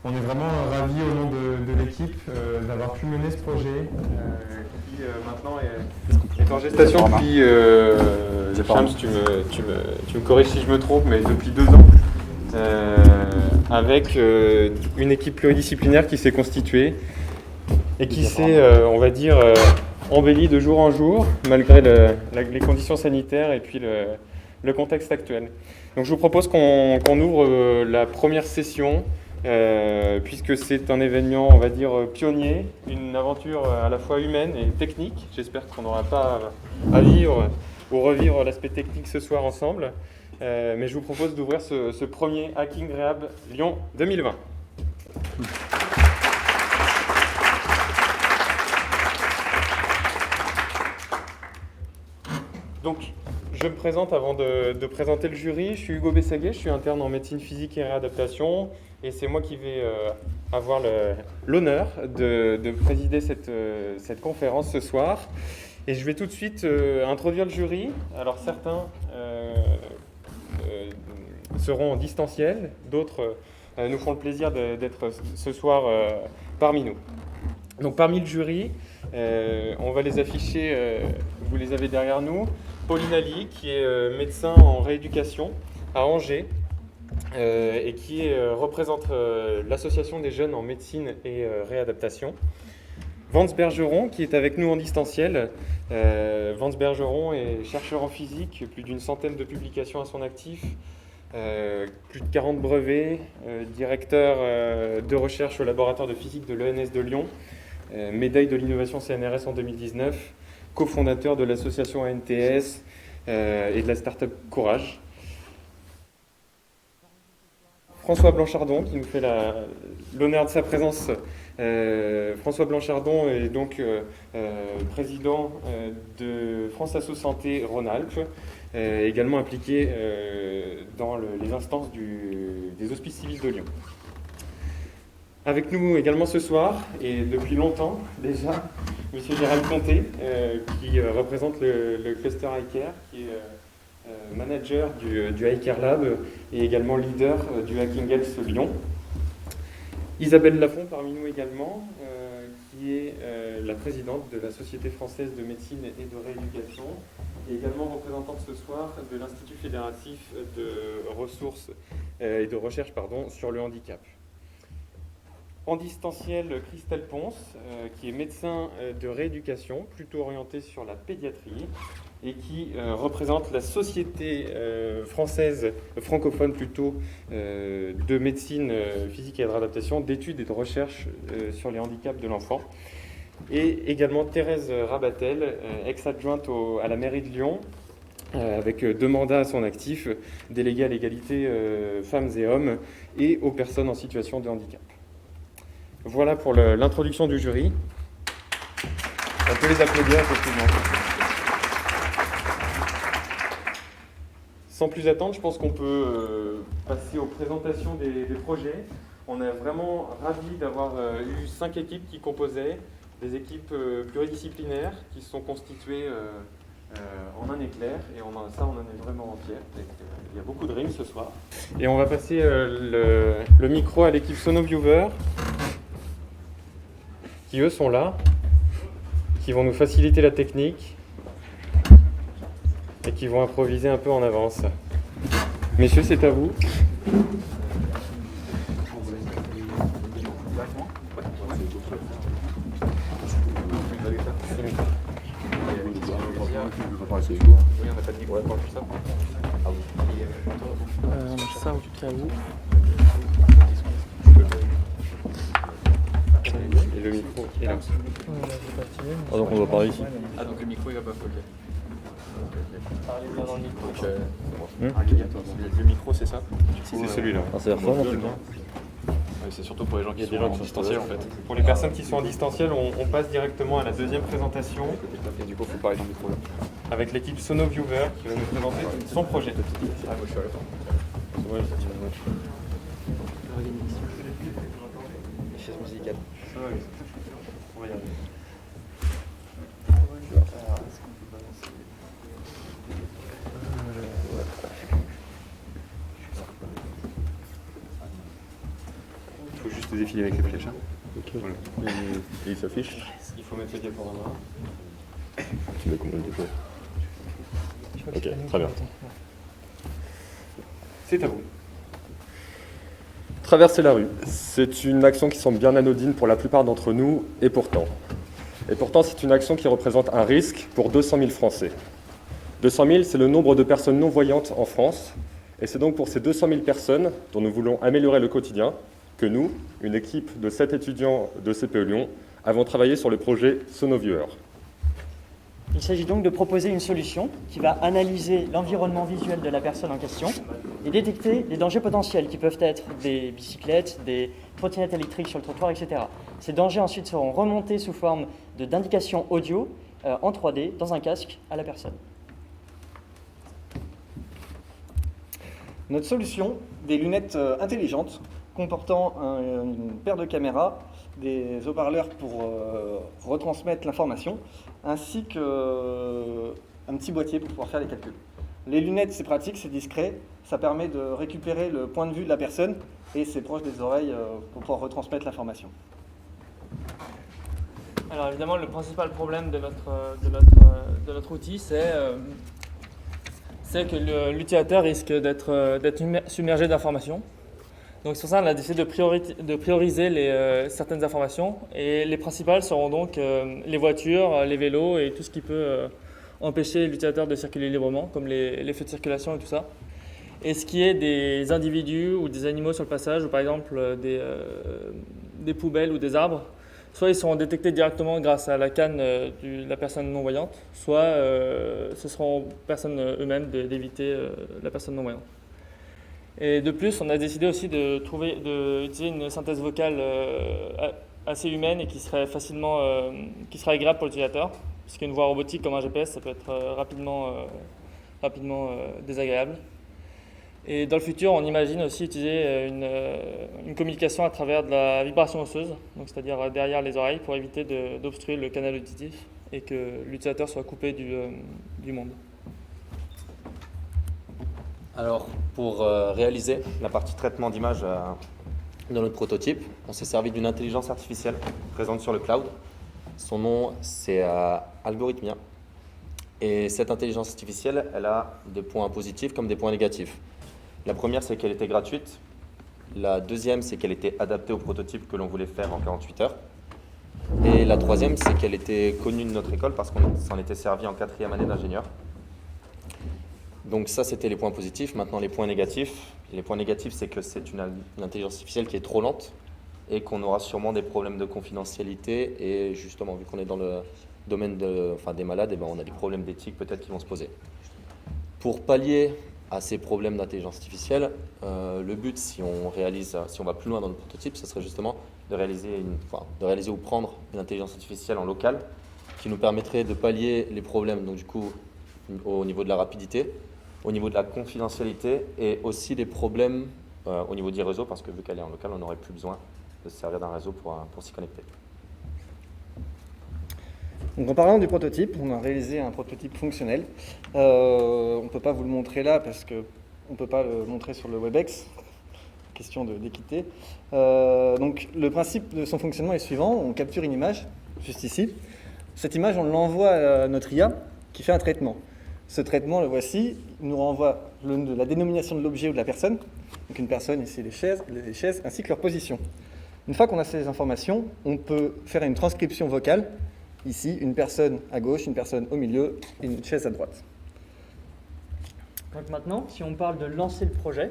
On est vraiment ravis au nom de l'équipe d'avoir pu mener ce projet qui maintenant est en gestation depuis, Shams, tu me corriges si je me trompe, mais depuis 2 ans, avec une équipe pluridisciplinaire qui s'est constituée et qui s'est, on va dire, embellie de jour en jour, malgré les conditions sanitaires et puis le contexte actuel. Donc je vous propose qu'on ouvre la première session, puisque c'est un événement, on va dire, pionnier, une aventure à la fois humaine et technique. J'espère qu'on n'aura pas à vivre ou revivre l'aspect technique ce soir ensemble. Mais je vous propose d'ouvrir ce premier Hacking Rehab Lyon 2020. Donc, je me présente avant de présenter le jury. Je suis Hugo Bessaguet, je suis interne en médecine physique et réadaptation. Et c'est moi qui vais avoir l'honneur de présider cette conférence ce soir. Et je vais tout de suite introduire le jury. Alors certains seront en distanciel, d'autres nous font le plaisir d'être ce soir parmi nous. Donc parmi le jury, on va les afficher, vous les avez derrière nous. Pauline Ali, qui est médecin en rééducation à Angers et qui représente l'association des jeunes en médecine et réadaptation. Vance Bergeron, qui est avec nous en distanciel. Vance Bergeron est chercheur en physique, plus d'une centaine de publications à son actif, plus de 40 brevets, directeur de recherche au laboratoire de physique de l'ENS de Lyon, médaille de l'innovation CNRS en 2019, cofondateur de l'association ANTS et de la start-up Courage. François Blanchardon, qui nous fait l'honneur de sa présence. François Blanchardon est donc président de France Asso Santé Rhône-Alpes, également impliqué dans les instances des hospices civils de Lyon. Avec nous également ce soir, et depuis longtemps déjà, M. Gérald Conté, qui représente le cluster iCare, qui est manager du iCare Lab et également leader du Hacking Health Lyon. Isabelle Lafont parmi nous également, qui est la présidente de la Société française de médecine et de rééducation, et également représentante ce soir de l'Institut fédératif de ressources et de recherche sur le handicap. En distanciel, Christelle Ponce, qui est médecin de rééducation, plutôt orientée sur la pédiatrie, et qui représente la Société française, francophone plutôt, de médecine physique et de réadaptation, d'études et de recherche sur les handicaps de l'enfant. Et également Thérèse Rabatel, ex-adjointe à la mairie de Lyon, avec 2 mandats à son actif, déléguée à l'égalité femmes et hommes et aux personnes en situation de handicap. Voilà pour l'introduction du jury. On peut les applaudir effectivement. Sans plus attendre, je pense qu'on peut passer aux présentations des projets. On est vraiment ravis d'avoir eu 5 équipes qui composaient, des équipes pluridisciplinaires qui se sont constituées en un éclair, et on en est vraiment fiers. Il y a beaucoup de rimes ce soir. Et on va passer le micro à l'équipe SonoViewer, qui eux sont là, qui vont nous faciliter la technique et qui vont improviser un peu en avance. Messieurs, c'est à vous. Ça au cas où. Et le micro est là. Ah, donc on doit parler ici. Ah, donc le micro il va pas, ok. Parlez bien dans le micro. Le micro c'est ça? C'est celui-là. Ah, c'est la forme, Ouais, c'est surtout pour les gens qui sont en distanciel en fait. Pour les personnes qui sont en distanciel, on passe directement à la deuxième présentation Et du coup, faut parler dans le micro là. avec l'équipe SonoViewer qui va nous présenter son projet. Ah, moi je suis à la fin. Les chaises musicales. On va y arriver. Il faut juste vous défilez avec les flèches. Hein. Ok. Voilà. Et il s'affiche. Il faut mettre le diaporama. Tu mets combien de jours? Ok, très bien. C'est à vous. Traverser la rue, c'est une action qui semble bien anodine pour la plupart d'entre nous, et pourtant, c'est une action qui représente un risque pour 200 000 Français. 200 000, c'est le nombre de personnes non-voyantes en France, et c'est donc pour ces 200 000 personnes dont nous voulons améliorer le quotidien que nous, une équipe de 7 étudiants de CPE Lyon, avons travaillé sur le projet Sonoviewer. Il s'agit donc de proposer une solution qui va analyser l'environnement visuel de la personne en question et détecter les dangers potentiels qui peuvent être des bicyclettes, des trottinettes électriques sur le trottoir, etc. Ces dangers ensuite seront remontés sous forme d'indications audio en 3D dans un casque à la personne. Notre solution, des lunettes intelligentes comportant une paire de caméras, des haut-parleurs pour retransmettre l'information, ainsi qu'un petit boîtier pour pouvoir faire les calculs. Les lunettes, c'est pratique, c'est discret, ça permet de récupérer le point de vue de la personne et c'est proche des oreilles pour pouvoir retransmettre l'information. Alors évidemment, le principal problème de notre outil, c'est que l'utilisateur risque d'être submergé d'informations. Donc c'est pour ça qu'on a décidé de prioriser certaines informations. Et les principales seront donc les voitures, les vélos et tout ce qui peut empêcher l'utilisateur de circuler librement, comme les feux de circulation et tout ça. Et ce qui est des individus ou des animaux sur le passage, ou par exemple des poubelles ou des arbres, soit ils seront détectés directement grâce à la canne de la personne non-voyante, soit ce seront aux personnes eux-mêmes d'éviter la personne non-voyante. Et de plus, on a décidé aussi d'utiliser une synthèse vocale assez humaine et qui serait agréable pour l'utilisateur, parce qu'une voix robotique comme un GPS, ça peut être rapidement désagréable. Et dans le futur, on imagine aussi utiliser une communication à travers de la vibration osseuse, donc c'est-à-dire derrière les oreilles, pour éviter d'obstruer le canal auditif et que l'utilisateur soit coupé du monde. Alors, pour réaliser la partie traitement d'image dans notre prototype, on s'est servi d'une intelligence artificielle présente sur le cloud. Son nom, c'est Algorithmia. Et cette intelligence artificielle, elle a des points positifs comme des points négatifs. La première, c'est qu'elle était gratuite. La deuxième, c'est qu'elle était adaptée au prototype que l'on voulait faire en 48 heures. Et la troisième, c'est qu'elle était connue de notre école parce qu'on s'en était servi en 4e année d'ingénieur. Donc ça, c'était les points positifs. Maintenant, les points négatifs. Les points négatifs, c'est que c'est une intelligence artificielle qui est trop lente et qu'on aura sûrement des problèmes de confidentialité. Et justement, vu qu'on est dans le domaine des malades, on a des problèmes d'éthique peut-être qui vont se poser. Pour pallier à ces problèmes d'intelligence artificielle, le but, si on va plus loin dans le prototype, ce serait justement de réaliser ou prendre une intelligence artificielle en local qui nous permettrait de pallier les problèmes, donc du coup, au niveau de la rapidité, au niveau de la confidentialité et aussi les problèmes au niveau du réseau, parce que vu qu'elle est en local, on n'aurait plus besoin de se servir d'un réseau pour s'y connecter. Donc en parlant du prototype, on a réalisé un prototype fonctionnel. On ne peut pas vous le montrer là parce qu'on ne peut pas le montrer sur le WebEx, question d'équité. Donc le principe de son fonctionnement est suivant, on capture une image, juste ici. Cette image, on l'envoie à notre IA qui fait un traitement. Ce traitement, le voici, il nous renvoie la dénomination de l'objet ou de la personne, donc une personne, ici les chaises, ainsi que leur position. Une fois qu'on a ces informations, on peut faire une transcription vocale, ici une personne à gauche, une personne au milieu et une chaise à droite. Donc maintenant, si on parle de lancer le projet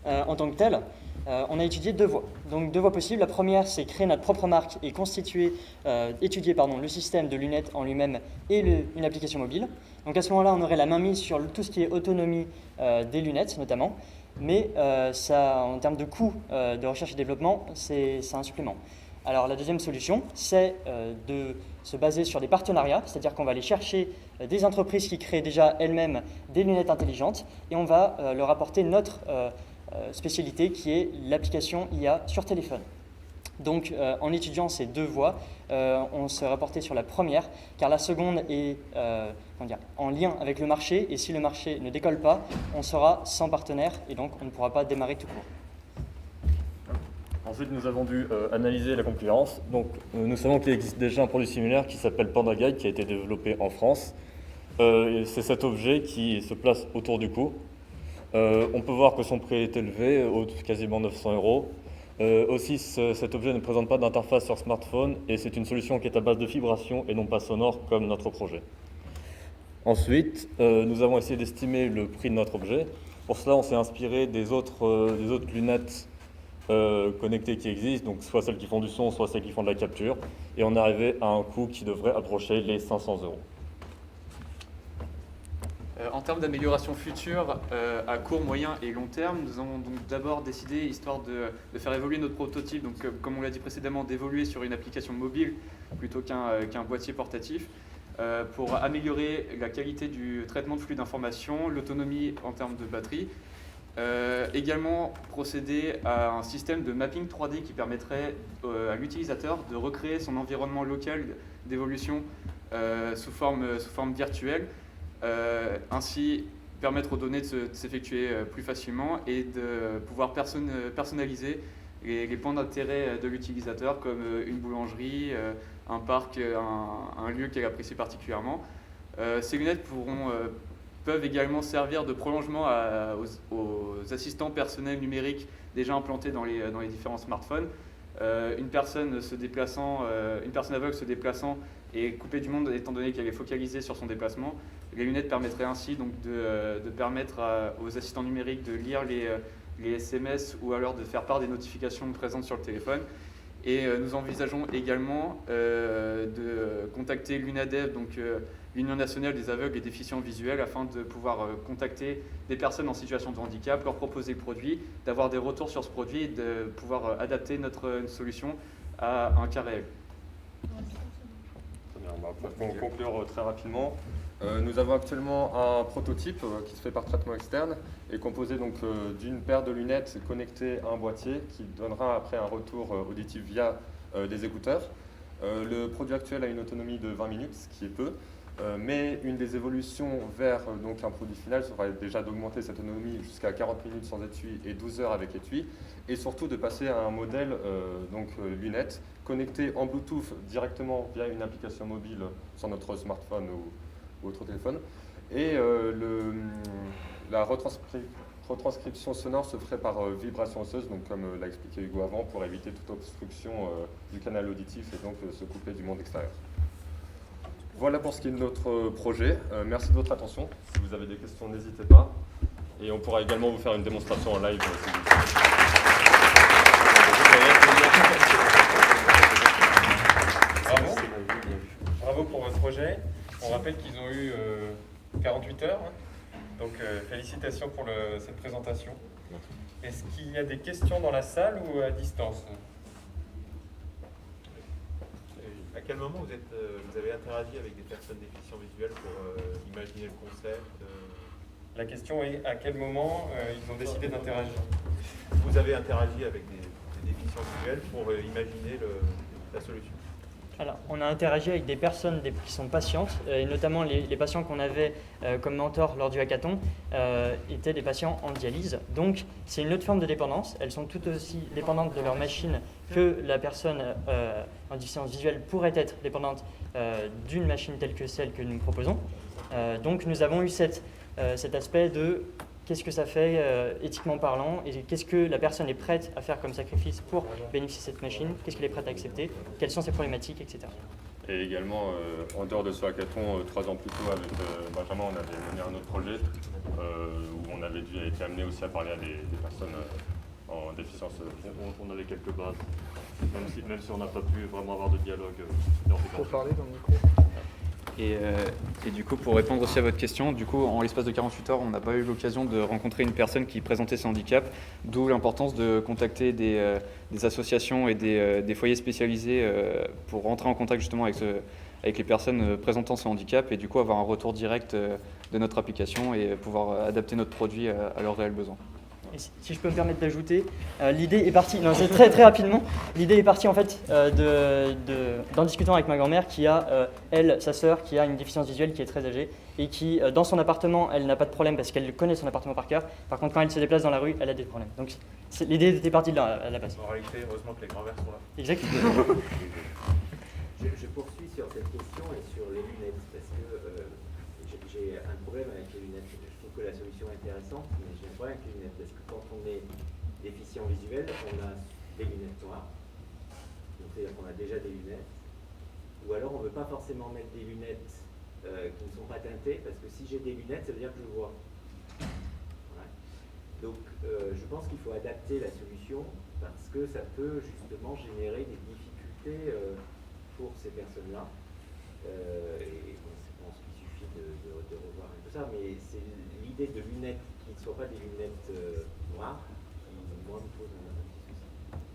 en tant que tel, on a étudié deux voies. Donc deux voies possibles. La première, c'est créer notre propre marque et étudier le système de lunettes en lui-même et une application mobile. Donc à ce moment-là, on aurait la main mise sur tout ce qui est autonomie des lunettes notamment, mais ça, en termes de coût de recherche et développement, c'est un supplément. Alors la deuxième solution, c'est de se baser sur des partenariats, c'est-à-dire qu'on va aller chercher des entreprises qui créent déjà elles-mêmes des lunettes intelligentes et on va leur apporter notre spécialité qui est l'application IA sur téléphone. Donc en étudiant ces deux voies, on se rapportait sur la première, car la seconde est en lien avec le marché, et si le marché ne décolle pas, on sera sans partenaire, et donc on ne pourra pas démarrer tout court. Ensuite, nous avons dû analyser la concurrence. Donc, nous savons qu'il existe déjà un produit similaire qui s'appelle Panda Guide, qui a été développé en France. Et c'est cet objet qui se place autour du cou. On peut voir que son prix est élevé, quasiment 900 €. Aussi, cet objet ne présente pas d'interface sur smartphone et c'est une solution qui est à base de vibration et non pas sonore comme notre projet. Ensuite, nous avons essayé d'estimer le prix de notre objet. Pour cela, on s'est inspiré des autres lunettes connectées qui existent, donc soit celles qui font du son, soit celles qui font de la capture. Et on est arrivé à un coût qui devrait approcher les 500 €. En termes d'amélioration future, à court, moyen et long terme, nous avons donc d'abord décidé, histoire de faire évoluer notre prototype, donc comme on l'a dit précédemment, d'évoluer sur une application mobile plutôt qu'un boîtier portatif, pour améliorer la qualité du traitement de flux d'informations, l'autonomie en termes de batterie. Également procéder à un système de mapping 3D qui permettrait à l'utilisateur de recréer son environnement local d'évolution sous forme virtuelle. Ainsi permettre aux données de s'effectuer plus facilement et de pouvoir personnaliser les points d'intérêt de l'utilisateur comme une boulangerie, un parc, un lieu qu'elle apprécie particulièrement. Ces lunettes peuvent également servir de prolongement aux assistants personnels numériques déjà implantés dans les différents smartphones. Une personne aveugle se déplaçant et coupée du monde étant donné qu'elle est focalisée sur son déplacement, les lunettes permettraient ainsi donc de permettre aux assistants numériques de lire les SMS ou alors de faire part des notifications présentes sur le téléphone. Et nous envisageons également de contacter l'UNADEV, donc l'Union nationale des aveugles et déficients visuels, afin de pouvoir contacter des personnes en situation de handicap, leur proposer le produit, d'avoir des retours sur ce produit et de pouvoir adapter notre solution à un cas réel. Très bien, pour conclure très rapidement, nous avons actuellement un prototype qui se fait par traitement externe et composé donc d'une paire de lunettes connectées à un boîtier qui donnera après un retour auditif via des écouteurs. Le produit actuel a une autonomie de 20 minutes, ce qui est peu, mais une des évolutions vers donc un produit final sera déjà d'augmenter cette autonomie jusqu'à 40 minutes sans étui et 12 heures avec étui, et surtout de passer à un modèle lunettes connecté en Bluetooth directement via une application mobile sur notre smartphone ou autre téléphone. Et la retranscription sonore se ferait par vibration osseuse, donc comme l'a expliqué Hugo avant, pour éviter toute obstruction du canal auditif et donc se couper du monde extérieur. Voilà pour ce qui est de notre projet. Merci de votre attention. Si vous avez des questions, n'hésitez pas. Et on pourra également vous faire une démonstration en live. Si vous Bravo. Bravo pour votre projet. On rappelle qu'ils ont eu 48 heures. Donc félicitations pour cette présentation. Est-ce qu'il y a des questions dans la salle ou à distance? À quel moment vous avez interagi avec des personnes déficients visuels pour imaginer le concept La question est à quel moment ils ont décidé d'interagir? Vous avez interagi avec des déficients visuels pour imaginer la solution? Alors, on a interagi avec des personnes qui sont patientes, et notamment les patients qu'on avait comme mentors lors du hackathon étaient des patients en dialyse. Donc, c'est une autre forme de dépendance. Elles sont tout aussi dépendantes de leur machine que la personne en déficience visuelle pourrait être dépendante d'une machine telle que celle que nous proposons. Donc, nous avons eu cet aspect de qu'est-ce que ça fait éthiquement parlant et qu'est-ce que la personne est prête à faire comme sacrifice pour bénéficier de cette machine, qu'est-ce qu'elle est prête à accepter, quelles sont ses problématiques, etc. Et également, en dehors de ce hackathon, 3 ans plus tôt, avec Benjamin, on avait mené un autre projet où on avait été amené aussi à parler à des personnes en déficience. On avait quelques bases, même si on n'a pas pu vraiment avoir de dialogue. Il faut parler dans le micro. Et du coup, pour répondre aussi à votre question, du coup, en l'espace de 48 heures, on n'a pas eu l'occasion de rencontrer une personne qui présentait ses handicaps, d'où l'importance de contacter des associations et des foyers spécialisés pour rentrer en contact justement avec les personnes présentant ce handicap et du coup avoir un retour direct de notre application et pouvoir adapter notre produit à leurs réels besoins. Et si je peux me permettre d'ajouter, l'idée est partie, non, c'est très très rapidement, l'idée est partie en fait d'en discutant avec ma grand-mère qui a, elle, sa sœur, qui a une déficience visuelle qui est très âgée et qui, dans son appartement, elle n'a pas de problème parce qu'elle connaît son appartement par cœur. Par contre, quand elle se déplace dans la rue, elle a des problèmes. Donc l'idée était partie de là à la base. En réalité, heureusement que les grands-mères sont là. Exactement. Je poursuis sur cette question et sur les lunettes, parce que j'ai un problème avec les lunettes. Je trouve que la solution est intéressante, mais j'ai un problème avec les lunettes, parce que quand on est déficient visuel, on a des lunettes noires, donc c'est-à-dire qu'on a déjà des lunettes, ou alors on ne veut pas forcément mettre des lunettes qui ne sont pas teintées, parce que si j'ai des lunettes, ça veut dire que je vois. Voilà. Donc je pense qu'il faut adapter la solution, parce que ça peut justement générer des difficultés pour ces personnes-là. Et bon, je pense qu'il suffit de revoir un peu ça, mais c'est l'idée de lunettes qui ne soient pas des lunettes noires qui, moi, me pose un petit souci.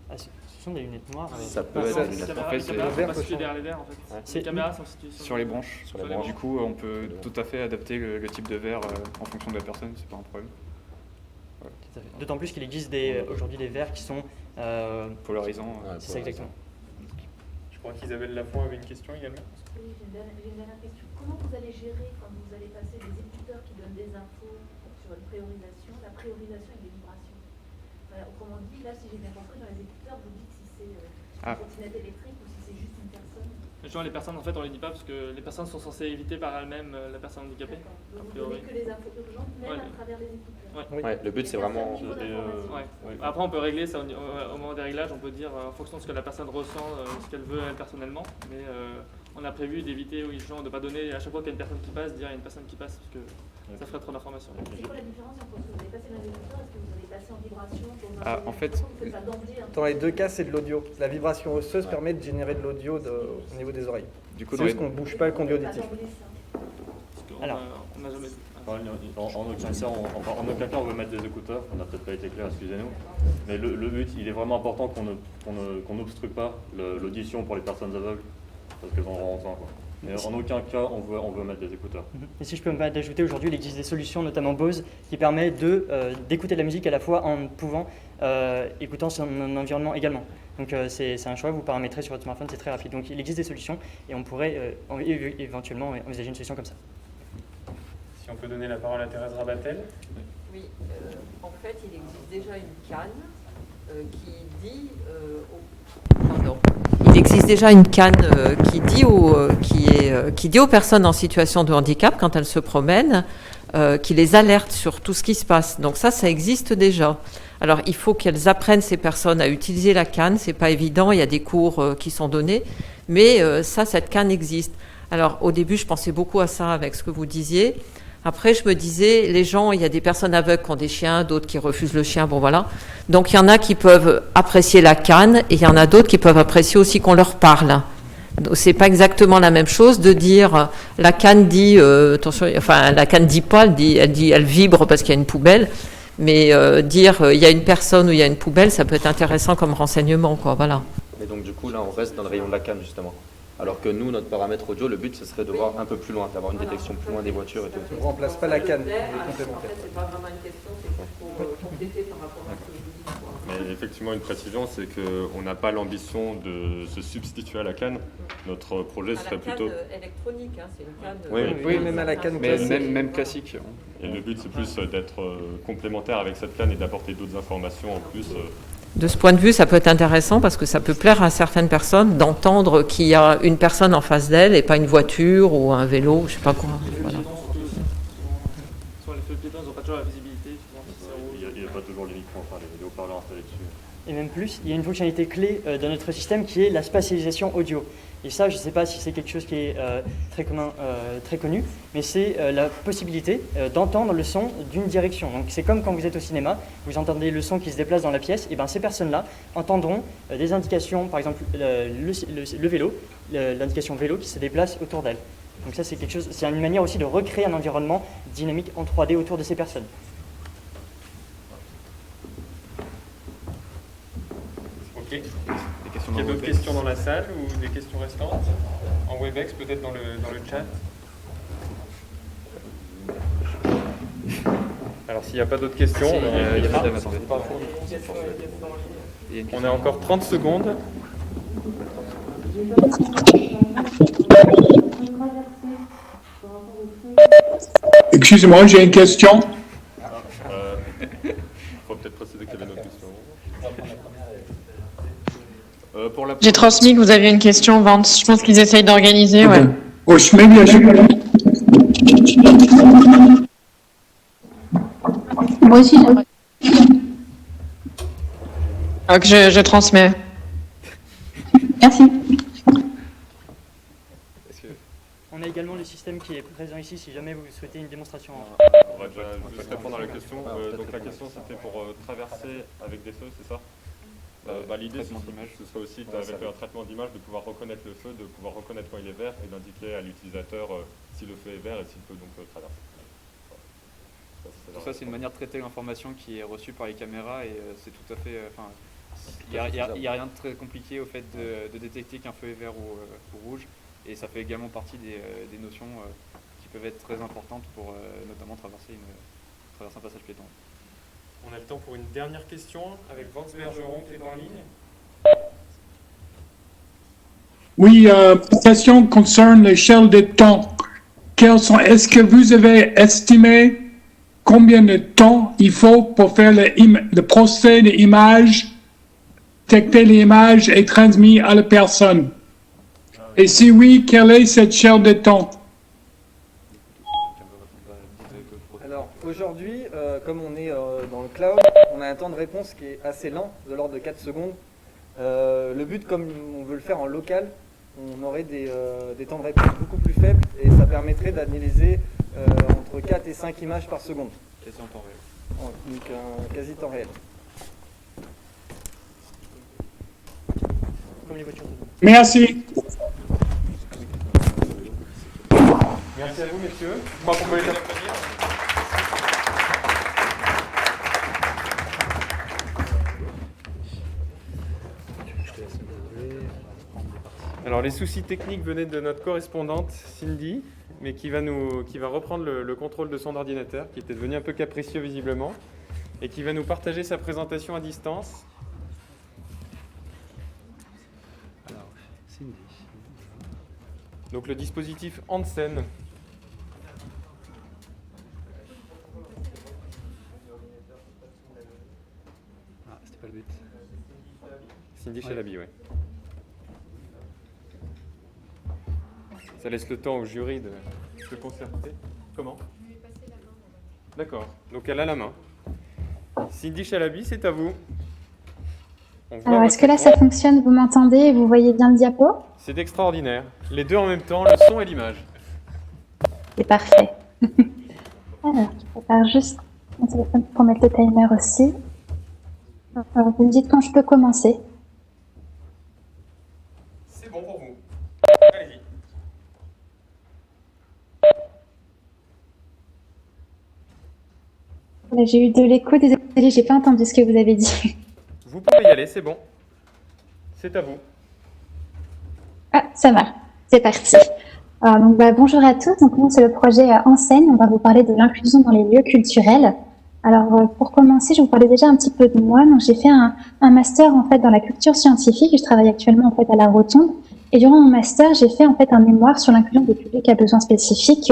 Ah, ce sont des lunettes noires. Ça peut Les être une caméras, En fait, les caméras c'est- sont pas situées derrière les verres en fait. Ouais. Les caméras sont situées sur les branches. Sur les branches. Du coup, on peut tout à fait adapter le type de verre en fonction de la personne, c'est pas un problème. Tout à fait. D'autant plus qu'il existe aujourd'hui des verres qui sont... Polarisant. Ouais, c'est ça exactement. Je crois qu'Isabelle Lafont avait une question également. Oui, j'ai une dernière question. Comment vous allez gérer quand vous allez passer des écouteurs qui donnent des infos sur une priorisation, la priorisation et des vibrations? Autrement dit, là, si j'ai bien compris, dans les écouteurs, vous dites si c'est une trottinette électrique ou si c'est juste une personne. Genre les personnes en fait on les dit pas parce que les personnes sont censées éviter par elles-mêmes la personne handicapée. D'accord. A Donc vous priori. donnez que les infos urgentes, même Ouais. à travers les écouteurs. Ouais. Ouais, le but c'est vraiment. Ouais. Après on peut régler ça au moment des réglages, on peut dire en fonction de ce que la personne ressent, ce qu'elle veut elle personnellement, mais on a prévu d'éviter aux gens de ne pas donner à chaque fois qu'il y a une personne qui passe, dire il y a une personne qui passe parce que ça ferait trop d'informations. C'est quoi la différence entre ce que vous allez passer dans les écouteurs? Est-ce que vous allez passer en vibration dans un Ah, en fait, vous faites ça d'emblée, hein? Dans les deux cas, c'est de l'audio. La vibration osseuse permet de générer de l'audio au niveau des oreilles. Du coup, C'est juste qu'on ne bouge pas le conduit auditif. Parce qu'on Alors. on n'a jamais vu. En aucun cas on veut mettre des écouteurs, on n'a peut-être pas été clair, excusez-nous. Mais le but, il est vraiment important qu'on n'obstrue pas l'audition pour les personnes aveugles, parce qu'elles en auront besoin. Mais en aucun cas on veut mettre des écouteurs. Et si je peux me permettre d'ajouter, aujourd'hui il existe des solutions, notamment Bose, qui permet d'écouter de la musique à la fois en pouvant écoutant son environnement également. Donc c'est un choix, vous paramétrez sur votre smartphone, c'est très rapide. Donc il existe des solutions et on pourrait éventuellement envisager une solution comme ça. Si on peut donner la parole à Thérèse Rabatel. Oui, en fait, il existe déjà une canne qui dit Il existe déjà une canne qui dit aux personnes en situation de handicap, quand elles se promènent, qui les alerte sur tout ce qui se passe. Donc ça existe déjà. Alors, il faut qu'elles apprennent, ces personnes, à utiliser la canne. C'est pas évident, il y a des cours qui sont donnés, mais cette canne existe. Alors, au début, je pensais beaucoup à ça avec ce que vous disiez. Après, je me disais, les gens, il y a des personnes aveugles qui ont des chiens, d'autres qui refusent le chien, bon voilà. Donc, il y en a qui peuvent apprécier la canne et il y en a d'autres qui peuvent apprécier aussi qu'on leur parle. C'est pas exactement la même chose de dire la canne dit, attention, enfin, la canne dit pas, elle vibre parce qu'il y a une poubelle. Mais dire il y a une personne ou il y a une poubelle, ça peut être intéressant comme renseignement, quoi, voilà. Mais donc du coup là on reste dans le rayon de la canne justement. Alors que nous, notre paramètre audio, le but ce serait de voir un peu plus loin, d'avoir une détection plus loin des voitures et tout. On ne remplace pas la canne, En elle est fait, complémentaire. c'est pas vraiment une question, c'est juste pour compléter par rapport à ce que vous dites. Mais effectivement, une précision, c'est qu'on n'a pas l'ambition de se substituer à la canne. Notre projet À serait la canne plutôt... électronique, hein, c'est une canne. Oui, même à la canne Mais classique. même classique. Et le but, c'est plus d'être complémentaire avec cette canne et d'apporter d'autres informations en plus. De ce point de vue, ça peut être intéressant parce que ça peut plaire à certaines personnes d'entendre qu'il y a une personne en face d'elle et pas une voiture ou un vélo, je sais pas quoi. Voilà. Sur les feux piétons, ils n'ont pas toujours la visibilité. Il n'y a pas toujours les micros, enfin les haut-parleurs installés dessus. Et même plus, il y a une fonctionnalité clé dans notre système qui est la spatialisation audio. Et ça, je ne sais pas si c'est quelque chose qui est très commun, très connu, mais c'est la possibilité d'entendre le son d'une direction. Donc c'est comme quand vous êtes au cinéma, vous entendez le son qui se déplace dans la pièce, et bien ces personnes-là entendront des indications, par exemple le vélo, l'indication vélo qui se déplace autour d'elles. Donc ça c'est quelque chose, c'est une manière aussi de recréer un environnement dynamique en 3D autour de ces personnes. Ok. Il y a d'autres questions dans la salle ou des questions restantes? En Webex, peut-être dans le chat? Alors Alors s'il n'y a pas d'autres questions, Il y a madame, attendez. On a encore 30 secondes. Excusez-moi, j'ai une question. Il faut peut-être préciser qu'il y avait une autre question. J'ai transmis que vous aviez une question, Vance. Je pense qu'ils essayent d'organiser, ouais. Oh, je mets bien. Moi aussi, j'aimerais. Ok, je transmets. Merci. On a également le système qui est présent ici si jamais vous souhaitez une démonstration. On va déjà juste répondre à la question. Donc la question c'était pour traverser avec des feux, c'est ça? L'idée c'est que ce soit aussi avec un traitement d'image de pouvoir reconnaître le feu, de pouvoir reconnaître quand il est vert et d'indiquer à l'utilisateur si le feu est vert et s'il peut donc traverser. Tout ça, c'est une manière de traiter l'information qui est reçue par les caméras et c'est tout à fait. Il n'y a rien de très compliqué au fait de détecter qu'un feu est vert ou rouge, et ça fait également partie des notions qui peuvent être très importantes pour notamment traverser un passage piéton. On a le temps pour une dernière question avec Vance Bergeron qui est en ligne. Oui, ma question concerne l'échelle de temps. Est-ce que vous avez estimé combien de temps il faut pour faire le procès de l'image, détecter l'image et transmettre à la personne? Et si oui, quelle est cette échelle de temps? Alors aujourd'hui, comme on est dans le cloud, on a un temps de réponse qui est assez lent, de l'ordre de 4 secondes. Le but, comme on veut le faire en local, on aurait des temps de réponse beaucoup plus faibles et ça permettrait d'analyser entre 4 et 5 images par seconde. Quasi en temps réel. Donc un quasi temps réel. Comme les voitures. Merci. Merci à vous, messieurs. Je crois qu'on peut les applaudir. Alors, les soucis techniques venaient de notre correspondante, Cindy, mais qui va reprendre le contrôle de son ordinateur, qui était devenu un peu capricieux visiblement, et qui va nous partager sa présentation à distance. Alors, Cindy. Donc, le dispositif Hansen. C'était pas le but. Cindy Chalabi, oui. Ça laisse le temps au jury de se concerter. Comment? D'accord, donc elle a la main. Cindy Chalabi, c'est à vous. Alors, est-ce que là, ça fonctionne? Vous m'entendez et vous voyez bien le diapo? C'est extraordinaire. Les deux en même temps, le son et l'image. C'est parfait. Alors, je prépare juste mon téléphone pour mettre le timer aussi. Alors, vous me dites quand je peux commencer. C'est bon pour vous. Allez-y. Là, j'ai eu de l'écho, désolée, j'ai pas entendu ce que vous avez dit. Vous pouvez y aller, c'est bon. C'est à vous. Ah, ça marche. C'est parti. Alors, donc, bonjour à tous. Donc, nous, c'est le projet Enseigne. On va vous parler de l'inclusion dans les lieux culturels. Alors, pour commencer, je vais vous parler déjà un petit peu de moi. Donc, j'ai fait un master, en fait, dans la culture scientifique et je travaille actuellement, en fait, à la Rotonde. Et durant mon master, j'ai fait, en fait, un mémoire sur l'inclusion des publics à besoins spécifiques.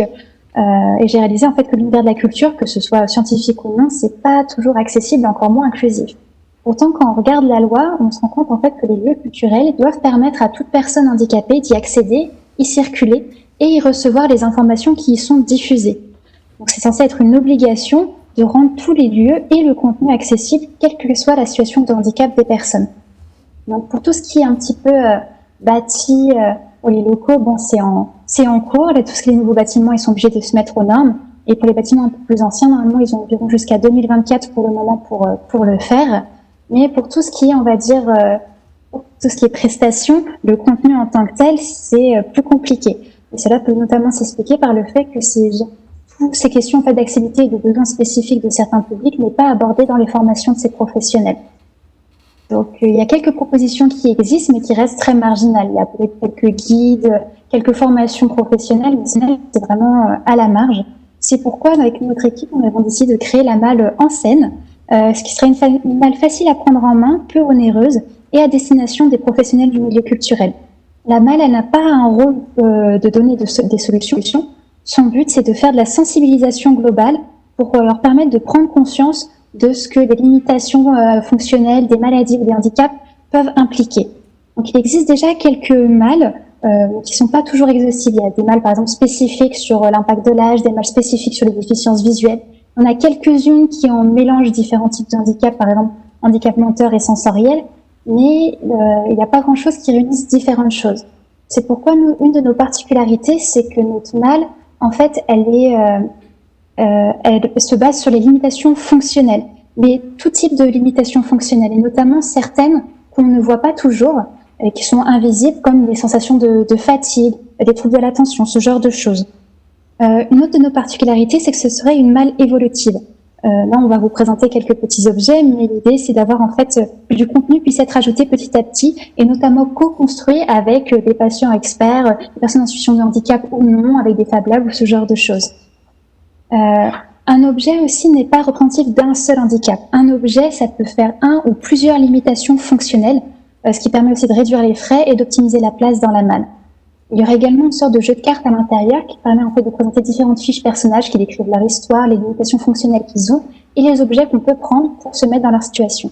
Et j'ai réalisé, en fait, que l'univers de la culture, que ce soit scientifique ou non, c'est pas toujours accessible, encore moins inclusif. Pourtant, quand on regarde la loi, on se rend compte, en fait, que les lieux culturels doivent permettre à toute personne handicapée d'y accéder, y circuler et y recevoir les informations qui y sont diffusées. Donc, c'est censé être une obligation de rendre tous les lieux et le contenu accessible, quelle que soit la situation de handicap des personnes. Donc, pour tout ce qui est un petit peu bâti ou les locaux, bon, c'est en cours. Là, tout ce qui est les nouveaux bâtiments, ils sont obligés de se mettre aux normes. Et pour les bâtiments un peu plus anciens, normalement, ils ont environ jusqu'à 2024 pour le moment pour le faire. Mais pour tout ce qui est, on va dire, tout ce qui est prestations, le contenu en tant que tel, c'est plus compliqué. Et cela peut notamment s'expliquer par le fait que toutes ces questions en fait, d'accessibilité et de besoins spécifiques de certains publics n'est pas abordé dans les formations de ces professionnels. Donc, il y a quelques propositions qui existent, mais qui restent très marginales. Il y a peut-être quelques guides, quelques formations professionnelles, mais c'est vraiment à la marge. C'est pourquoi, avec notre équipe, nous avons décidé de créer la malle en scène, ce qui serait une malle facile à prendre en main, peu onéreuse, et à destination des professionnels du milieu culturel. La malle, elle n'a pas un rôle de donner des solutions. Son but, c'est de faire de la sensibilisation globale pour leur permettre de prendre conscience de ce que les limitations fonctionnelles, des maladies ou des handicaps peuvent impliquer. Donc, il existe déjà quelques malles qui ne sont pas toujours exhaustives. Il y a des malles, par exemple, spécifiques sur l'impact de l'âge, des malles spécifiques sur les déficiences visuelles. On a quelques-unes qui en mélangent différents types de handicaps, par exemple, handicap moteur et sensoriel, mais il n'y a pas grand-chose qui réunisse différentes choses. C'est pourquoi une de nos particularités, c'est que notre malle, en fait, elle se base sur les limitations fonctionnelles, mais tout type de limitations fonctionnelles, et notamment certaines qu'on ne voit pas toujours, et qui sont invisibles, comme les sensations de fatigue, des troubles de l'attention, ce genre de choses. Une autre de nos particularités, c'est que ce serait une malle évolutive. Là, on va vous présenter quelques petits objets, mais l'idée, c'est d'avoir en fait que du contenu puisse être ajouté petit à petit, et notamment co-construit avec des patients experts, des personnes en situation de handicap ou non, avec des Fab Labs ou ce genre de choses. Un objet aussi n'est pas représentatif d'un seul handicap. Un objet, ça peut faire un ou plusieurs limitations fonctionnelles, ce qui permet aussi de réduire les frais et d'optimiser la place dans la malle. Il y aura également une sorte de jeu de cartes à l'intérieur qui permet en fait de présenter différentes fiches personnages qui décrivent leur histoire, les limitations fonctionnelles qu'ils ont et les objets qu'on peut prendre pour se mettre dans leur situation.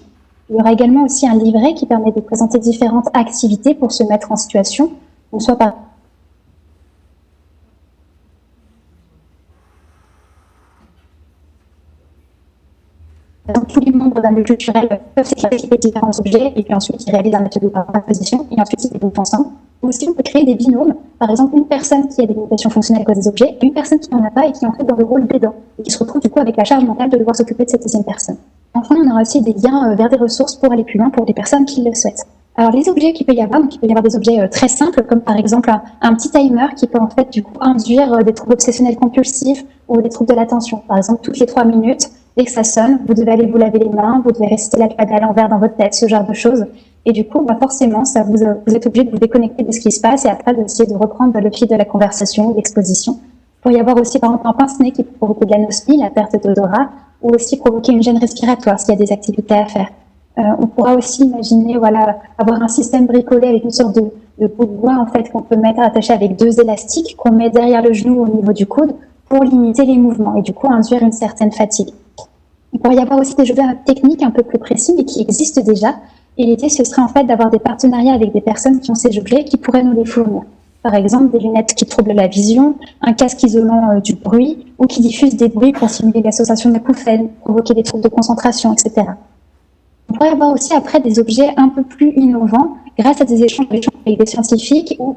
Il y aura également aussi un livret qui permet de présenter différentes activités pour se mettre en situation, donc soit par tous les membres d'un lieu culturel peuvent s'équiper de différents objets et puis ensuite ils réalisent un atelier par position et ensuite ils groupent ensemble. Aussi, on peut créer des binômes. Par exemple, une personne qui a des limitations fonctionnelles à cause des objets et une personne qui n'en a pas et qui est en fait dans le rôle d'aidant et qui se retrouve du coup avec la charge mentale de devoir s'occuper de cette deuxième personne. Enfin, on aura aussi des liens vers des ressources pour aller plus loin pour les personnes qui le souhaitent. Alors, les objets qu'il peut y avoir, donc il peut y avoir des objets très simples comme par exemple un petit timer qui peut en fait du coup induire des troubles obsessionnels compulsifs ou des troubles de l'attention. Par exemple, toutes les 3 minutes, dès que ça sonne, vous devez aller vous laver les mains, vous devez réciter l'alphabet à l'envers dans votre tête, ce genre de choses. Et du coup, forcément, vous êtes obligé de vous déconnecter de ce qui se passe et après d'essayer de reprendre le fil de la conversation, de l'exposition. Il peut y avoir aussi, par exemple, un pince-nez qui peut provoquer de l'anosmie, la perte d'odorat, ou aussi provoquer une gêne respiratoire s'il y a des activités à faire. On pourra aussi imaginer, avoir un système bricolé avec une sorte de bout de bois, en fait, qu'on peut mettre attaché avec 2 élastiques qu'on met derrière le genou au niveau du coude pour limiter les mouvements et du coup induire une certaine fatigue. Il pourrait y avoir aussi des jeux techniques un peu plus précis mais qui existent déjà. Et l'idée, ce serait en fait d'avoir des partenariats avec des personnes qui ont ces objets qui pourraient nous les fournir. Par exemple, des lunettes qui troublent la vision, un casque isolant du bruit ou qui diffuse des bruits pour simuler l'association d'acouphènes, provoquer des troubles de concentration, etc. On pourrait avoir aussi après des objets un peu plus innovants grâce à des échanges avec des scientifiques ou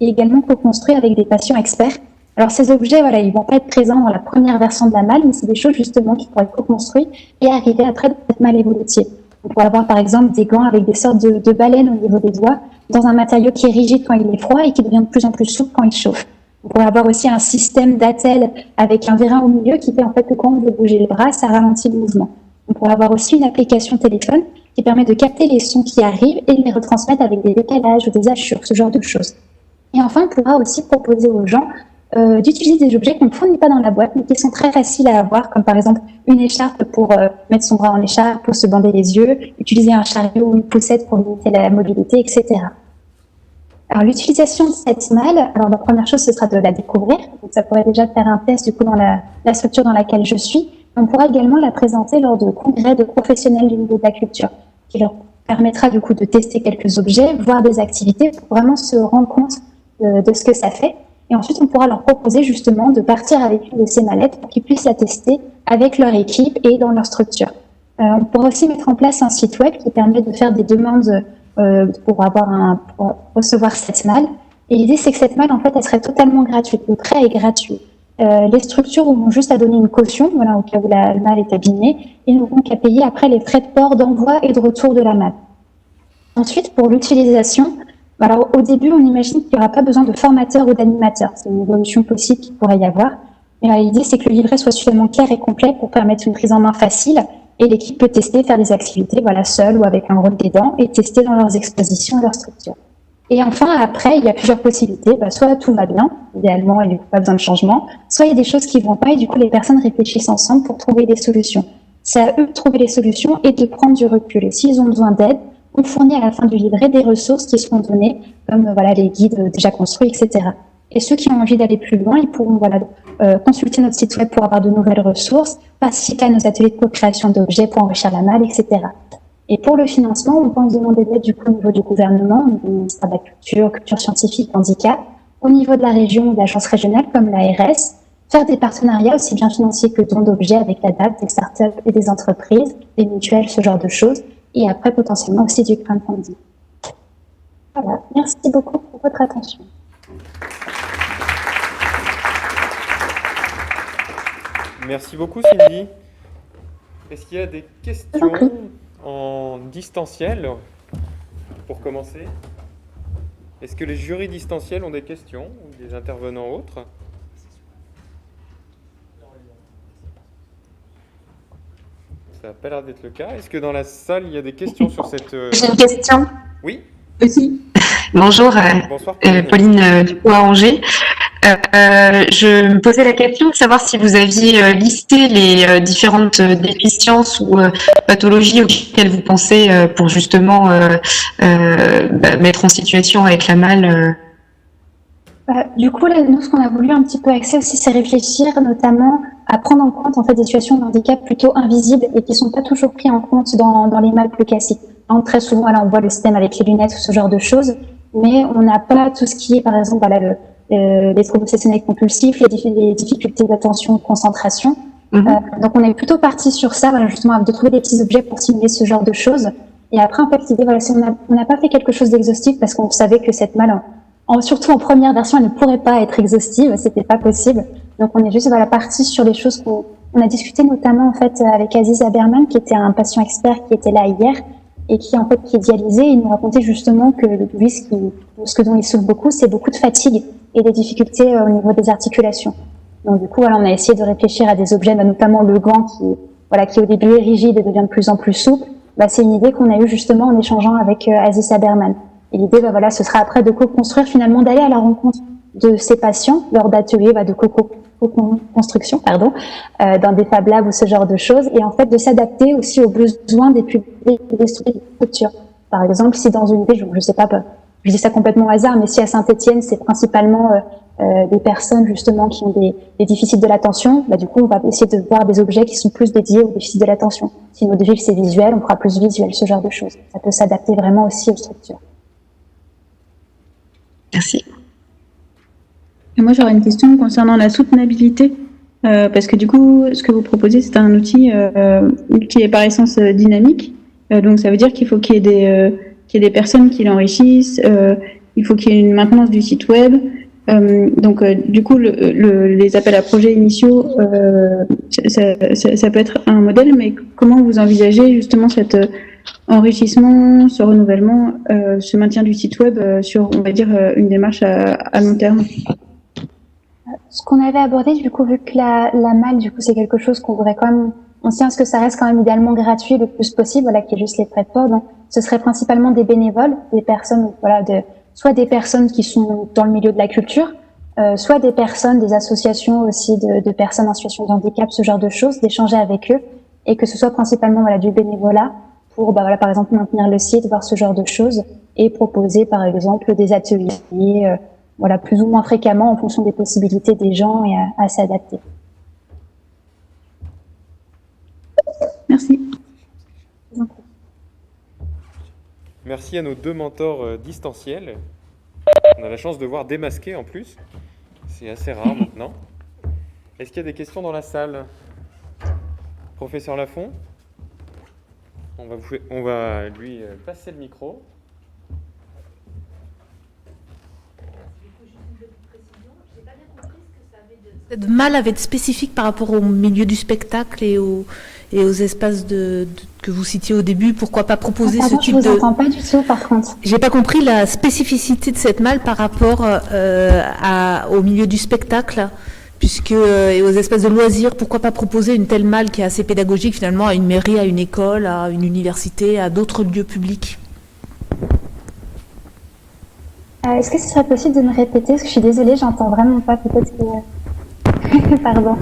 également co-construits avec des patients experts. Alors ces objets, ils vont pas être présents dans la première version de la malle, mais c'est des choses justement qui pourraient être co-construites et arriver après dans cette malle évolutive. On pourrait avoir par exemple des gants avec des sortes de baleines au niveau des doigts, dans un matériau qui est rigide quand il est froid et qui devient de plus en plus souple quand il chauffe. On pourrait avoir aussi un système d'attelle avec un vérin au milieu qui fait en fait que quand on veut bouger les bras, ça ralentit le mouvement. On pourrait avoir aussi une application téléphone qui permet de capter les sons qui arrivent et de les retransmettre avec des décalages ou des hachures, ce genre de choses. Et enfin, on pourra aussi proposer aux gens d'utiliser des objets qu'on ne fournit pas dans la boîte, mais qui sont très faciles à avoir, comme par exemple une écharpe pour mettre son bras en écharpe, pour se bander les yeux, utiliser un chariot ou une poussette pour limiter la mobilité, etc. Alors l'utilisation de cette malle, alors la première chose ce sera de la découvrir, donc ça pourrait déjà faire un test du coup dans la structure dans laquelle je suis. On pourra également la présenter lors de congrès de professionnels du milieu de la culture, qui leur permettra du coup de tester quelques objets, voir des activités pour vraiment se rendre compte de ce que ça fait. Et ensuite, on pourra leur proposer justement de partir avec une de ces mallettes pour qu'ils puissent la tester avec leur équipe et dans leur structure. On pourra aussi mettre en place un site web qui permet de faire des demandes pour recevoir cette malle. Et l'idée, c'est que cette malle, en fait, elle serait totalement gratuite. Le prêt est gratuit. Les structures auront juste à donner une caution, au cas où la malle est abîmée, et n'auront qu'à payer après les frais de port, d'envoi et de retour de la malle. Ensuite, pour l'utilisation, alors, au début, on imagine qu'il n'y aura pas besoin de formateur ou d'animateur. C'est une évolution possible qu'il pourrait y avoir. Mais l'idée, c'est que le livret soit suffisamment clair et complet pour permettre une prise en main facile. Et l'équipe peut tester, faire des activités, seule ou avec un rôle d'aidant, et tester dans leurs expositions et leurs structures. Et enfin, après, il y a plusieurs possibilités. Soit tout va bien, idéalement, il n'y a pas besoin de changement, soit il y a des choses qui ne vont pas et du coup, les personnes réfléchissent ensemble pour trouver des solutions. C'est à eux de trouver les solutions et de prendre du recul. Et s'ils ont besoin d'aide, on fournit à la fin du livret des ressources qui seront données, comme les guides déjà construits, etc. Et ceux qui ont envie d'aller plus loin, ils pourront consulter notre site web pour avoir de nouvelles ressources, participer à nos ateliers de co-création d'objets pour enrichir la malle, etc. Et pour le financement, on pense demander de l'aide du coup au niveau du gouvernement, au niveau du ministère de la Culture, Culture scientifique, handicap, au niveau de la région ou de l'agence régionale comme l'ARS, faire des partenariats aussi bien financiers que dons d'objets avec la DAP, des startups et des entreprises, des mutuelles, ce genre de choses, et après potentiellement aussi du crowdfunding. Voilà, merci beaucoup pour votre attention. Merci beaucoup Cindy. Est-ce qu'il y a des questions en distanciel pour commencer? Est-ce que les jurys distanciels ont des questions ou des intervenants autres? Ça n'a pas l'air d'être le cas. Est-ce que dans la salle, il y a des questions sur cette... J'ai une question. Oui. Aussi. Bonjour, Bonsoir, Pauline du coup à Angers. Je me posais la question de savoir si vous aviez listé les différentes déficiences ou pathologies auxquelles vous pensez pour justement mettre en situation avec la malle. Du coup, là, nous, ce qu'on a voulu un petit peu axer aussi, c'est réfléchir notamment à prendre en compte en fait des situations de handicap plutôt invisibles et qui sont pas toujours pris en compte dans les malles plus classiques. Donc, très souvent, on voit le système avec les lunettes ou ce genre de choses, mais on n'a pas tout ce qui est, par exemple, les troubles obsessionnels compulsifs, les difficultés d'attention, de concentration. Donc, on est plutôt parti sur ça, justement, de trouver des petits objets pour simuler ce genre de choses. Et après, en fait, l'idée, on n'a pas fait quelque chose d'exhaustif parce qu'on savait que cette malle, surtout en première version, elle ne pourrait pas être exhaustive, c'était pas possible. Donc, on est juste parti sur les choses qu'on a discuté notamment en fait avec Aziz Aberman, qui était un patient expert qui était là hier et qui est dialysé. Il nous racontait justement que lui, ce dont il souffre beaucoup, c'est beaucoup de fatigue et des difficultés au niveau des articulations. Donc du coup, on a essayé de réfléchir à des objets, notamment le gant qui au début est rigide et devient de plus en plus souple. C'est une idée qu'on a eue justement en échangeant avec Aziz Aberman. Et l'idée, ce sera après de co-construire, finalement, d'aller à la rencontre de ces patients lors d'ateliers de co-construction, dans des Fab Labs ou ce genre de choses, et en fait de s'adapter aussi aux besoins des publics et des structures. Par exemple, si dans une ville, je sais pas, je dis ça complètement au hasard, mais si à Saint-Étienne, c'est principalement des personnes justement qui ont des déficits de l'attention, du coup, on va essayer de voir des objets qui sont plus dédiés aux déficits de l'attention. Si notre ville, c'est visuel, on fera plus visuel, ce genre de choses. Ça peut s'adapter vraiment aussi aux structures. Merci. Et moi, j'aurais une question concernant la soutenabilité, parce que du coup, ce que vous proposez, c'est un outil qui est par essence dynamique. Donc, ça veut dire qu'il faut qu'il y ait des personnes qui l'enrichissent, il faut qu'il y ait une maintenance du site web. Donc, du coup, les appels à projets initiaux, ça peut être un modèle, mais comment vous envisagez justement cet enrichissement, ce renouvellement, ce maintien du site web sur, on va dire, une démarche à long terme? Ce qu'on avait abordé, du coup, vu que la malle, du coup, c'est quelque chose qu'on voudrait quand même, on tient à ce que ça reste quand même idéalement gratuit le plus possible, qui est juste les frais de port. Donc, ce serait principalement des bénévoles, des personnes, soit des personnes qui sont dans le milieu de la culture, soit des personnes, des associations aussi de personnes en situation de handicap, ce genre de choses, d'échanger avec eux, et que ce soit principalement du bénévolat pour, par exemple, maintenir le site, voir ce genre de choses, et proposer, par exemple, des ateliers, plus ou moins fréquemment en fonction des possibilités des gens et à s'adapter. Merci. Merci à nos deux mentors distanciels. On a la chance de voir démasquer en plus. C'est assez rare maintenant. Est-ce qu'il y a des questions dans la salle? Professeur Lafont, on va lui passer le micro. Cette malle avait de spécifique par rapport au milieu du spectacle et aux espaces que vous citiez au début. Pourquoi pas proposer ce type de... Je vous entends pas du tout, par contre. J'ai pas compris la spécificité de cette malle par rapport au milieu du spectacle, et aux espaces de loisirs. Pourquoi pas proposer une telle malle qui est assez pédagogique finalement à une mairie, à une école, à une université, à d'autres lieux publics? Est-ce que ce serait possible de me répéter? Parce que je suis désolée, j'entends vraiment pas, peut-être que... Pardon.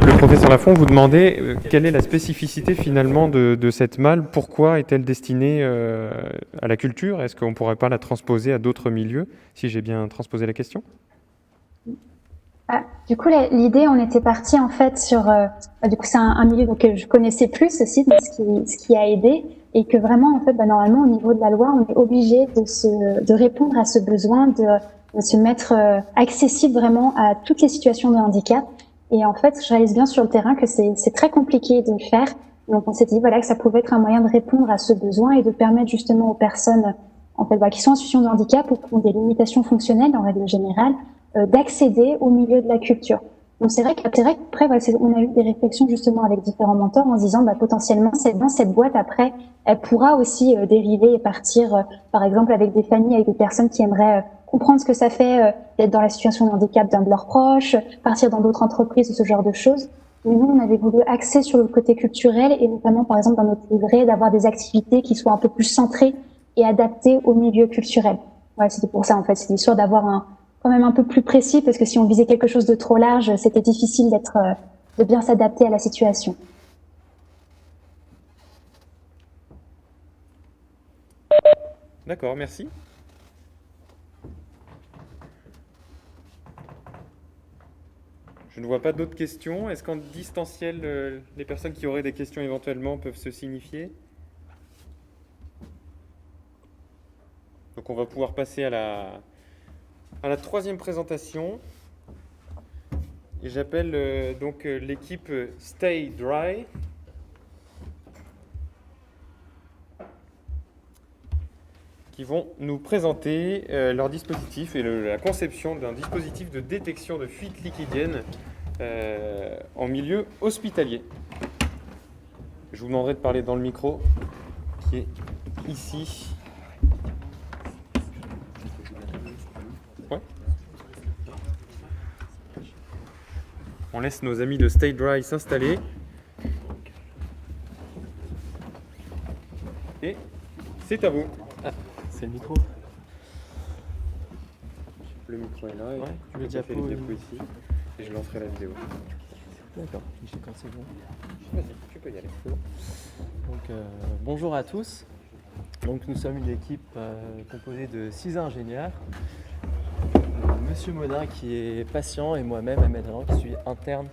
Le professeur Lafont vous demandait quelle est la spécificité finalement de cette malle, pourquoi est-elle destinée à la culture? Est-ce qu'on ne pourrait pas la transposer à d'autres milieux, si j'ai bien transposé la question? Du coup, l'idée, on était parti en fait sur... du coup, c'est un milieu que je connaissais plus aussi, donc ce qui a aidé, et que vraiment, en fait, normalement, au niveau de la loi, on est obligé de répondre à ce besoin de se mettre accessible vraiment à toutes les situations de handicap. Et en fait, je réalise bien sur le terrain que c'est très compliqué de le faire. Donc, on s'est dit voilà que ça pouvait être un moyen de répondre à ce besoin et de permettre justement aux personnes en fait, qui sont en situation de handicap ou qui ont des limitations fonctionnelles en règle générale, d'accéder au milieu de la culture. Donc c'est vrai qu'après, on a eu des réflexions justement avec différents mentors en se disant potentiellement dans cette boîte après, elle pourra aussi dériver et partir, par exemple avec des familles, avec des personnes qui aimeraient comprendre ce que ça fait d'être dans la situation de handicap d'un de leurs proches, partir dans d'autres entreprises ou ce genre de choses. Mais nous, on avait voulu axer sur le côté culturel et notamment par exemple dans notre livret d'avoir des activités qui soient un peu plus centrées et adaptées au milieu culturel. Ouais, c'était pour ça en fait, c'est l'histoire d'avoir quand même un peu plus précis, parce que si on visait quelque chose de trop large, c'était difficile de bien s'adapter à la situation. D'accord, merci. Je ne vois pas d'autres questions. Est-ce qu'en distanciel, les personnes qui auraient des questions éventuellement peuvent se signifier? Donc on va pouvoir passer à la troisième présentation. Et j'appelle donc l'équipe Stay Dry. Qui vont nous présenter leur dispositif et la conception d'un dispositif de détection de fuite liquidienne en milieu hospitalier. Je vous demanderai de parler dans le micro qui est ici. Ouais. On laisse nos amis de Stay Dry s'installer. Et c'est à vous. C'est le micro. Le micro est là. Et le diapo ici. Et je lancerai la vidéo. D'accord, quand c'est bon. Vas-y, tu peux y aller. Donc, bonjour à tous. Donc, nous sommes une équipe composée de 6 ingénieurs. Monsieur Monin qui est patient et moi-même, Ahmed Allan, qui suis interne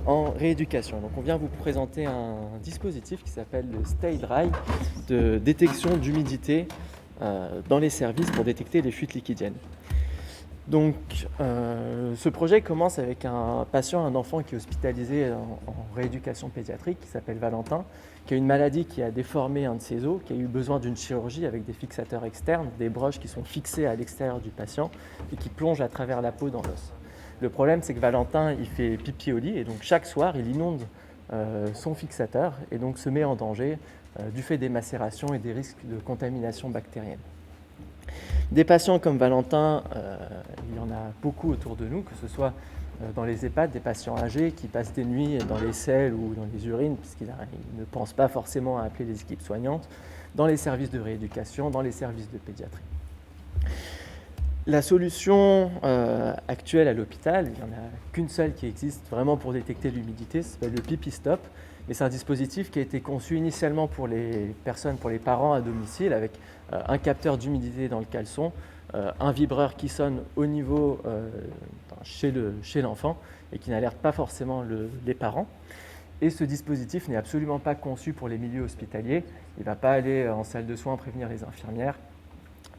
en rééducation. Donc on vient vous présenter un dispositif qui s'appelle le Stay Dry de détection d'humidité dans les services pour détecter les fuites liquidiennes. Donc ce projet commence avec un patient, un enfant qui est hospitalisé en rééducation pédiatrique qui s'appelle Valentin, qui a une maladie qui a déformé un de ses os, qui a eu besoin d'une chirurgie avec des fixateurs externes, des broches qui sont fixées à l'extérieur du patient et qui plongent à travers la peau dans l'os. Le problème, c'est que Valentin, il fait pipi au lit et donc chaque soir, il inonde son fixateur et donc se met en danger du fait des macérations et des risques de contamination bactérienne. Des patients comme Valentin, il y en a beaucoup autour de nous, que ce soit dans les EHPAD, des patients âgés qui passent des nuits dans les selles ou dans les urines, puisqu'ils ne pensent pas forcément à appeler les équipes soignantes, dans les services de rééducation, dans les services de pédiatrie. La solution actuelle à l'hôpital, il n'y en a qu'une seule qui existe vraiment pour détecter l'humidité, ça s'appelle le Pipi Stop. Et c'est un dispositif qui a été conçu initialement pour les personnes, pour les parents à domicile, avec un capteur d'humidité dans le caleçon, un vibreur qui sonne au niveau chez l'enfant et qui n'alerte pas forcément les parents. Et ce dispositif n'est absolument pas conçu pour les milieux hospitaliers. Il ne va pas aller en salle de soins prévenir les infirmières.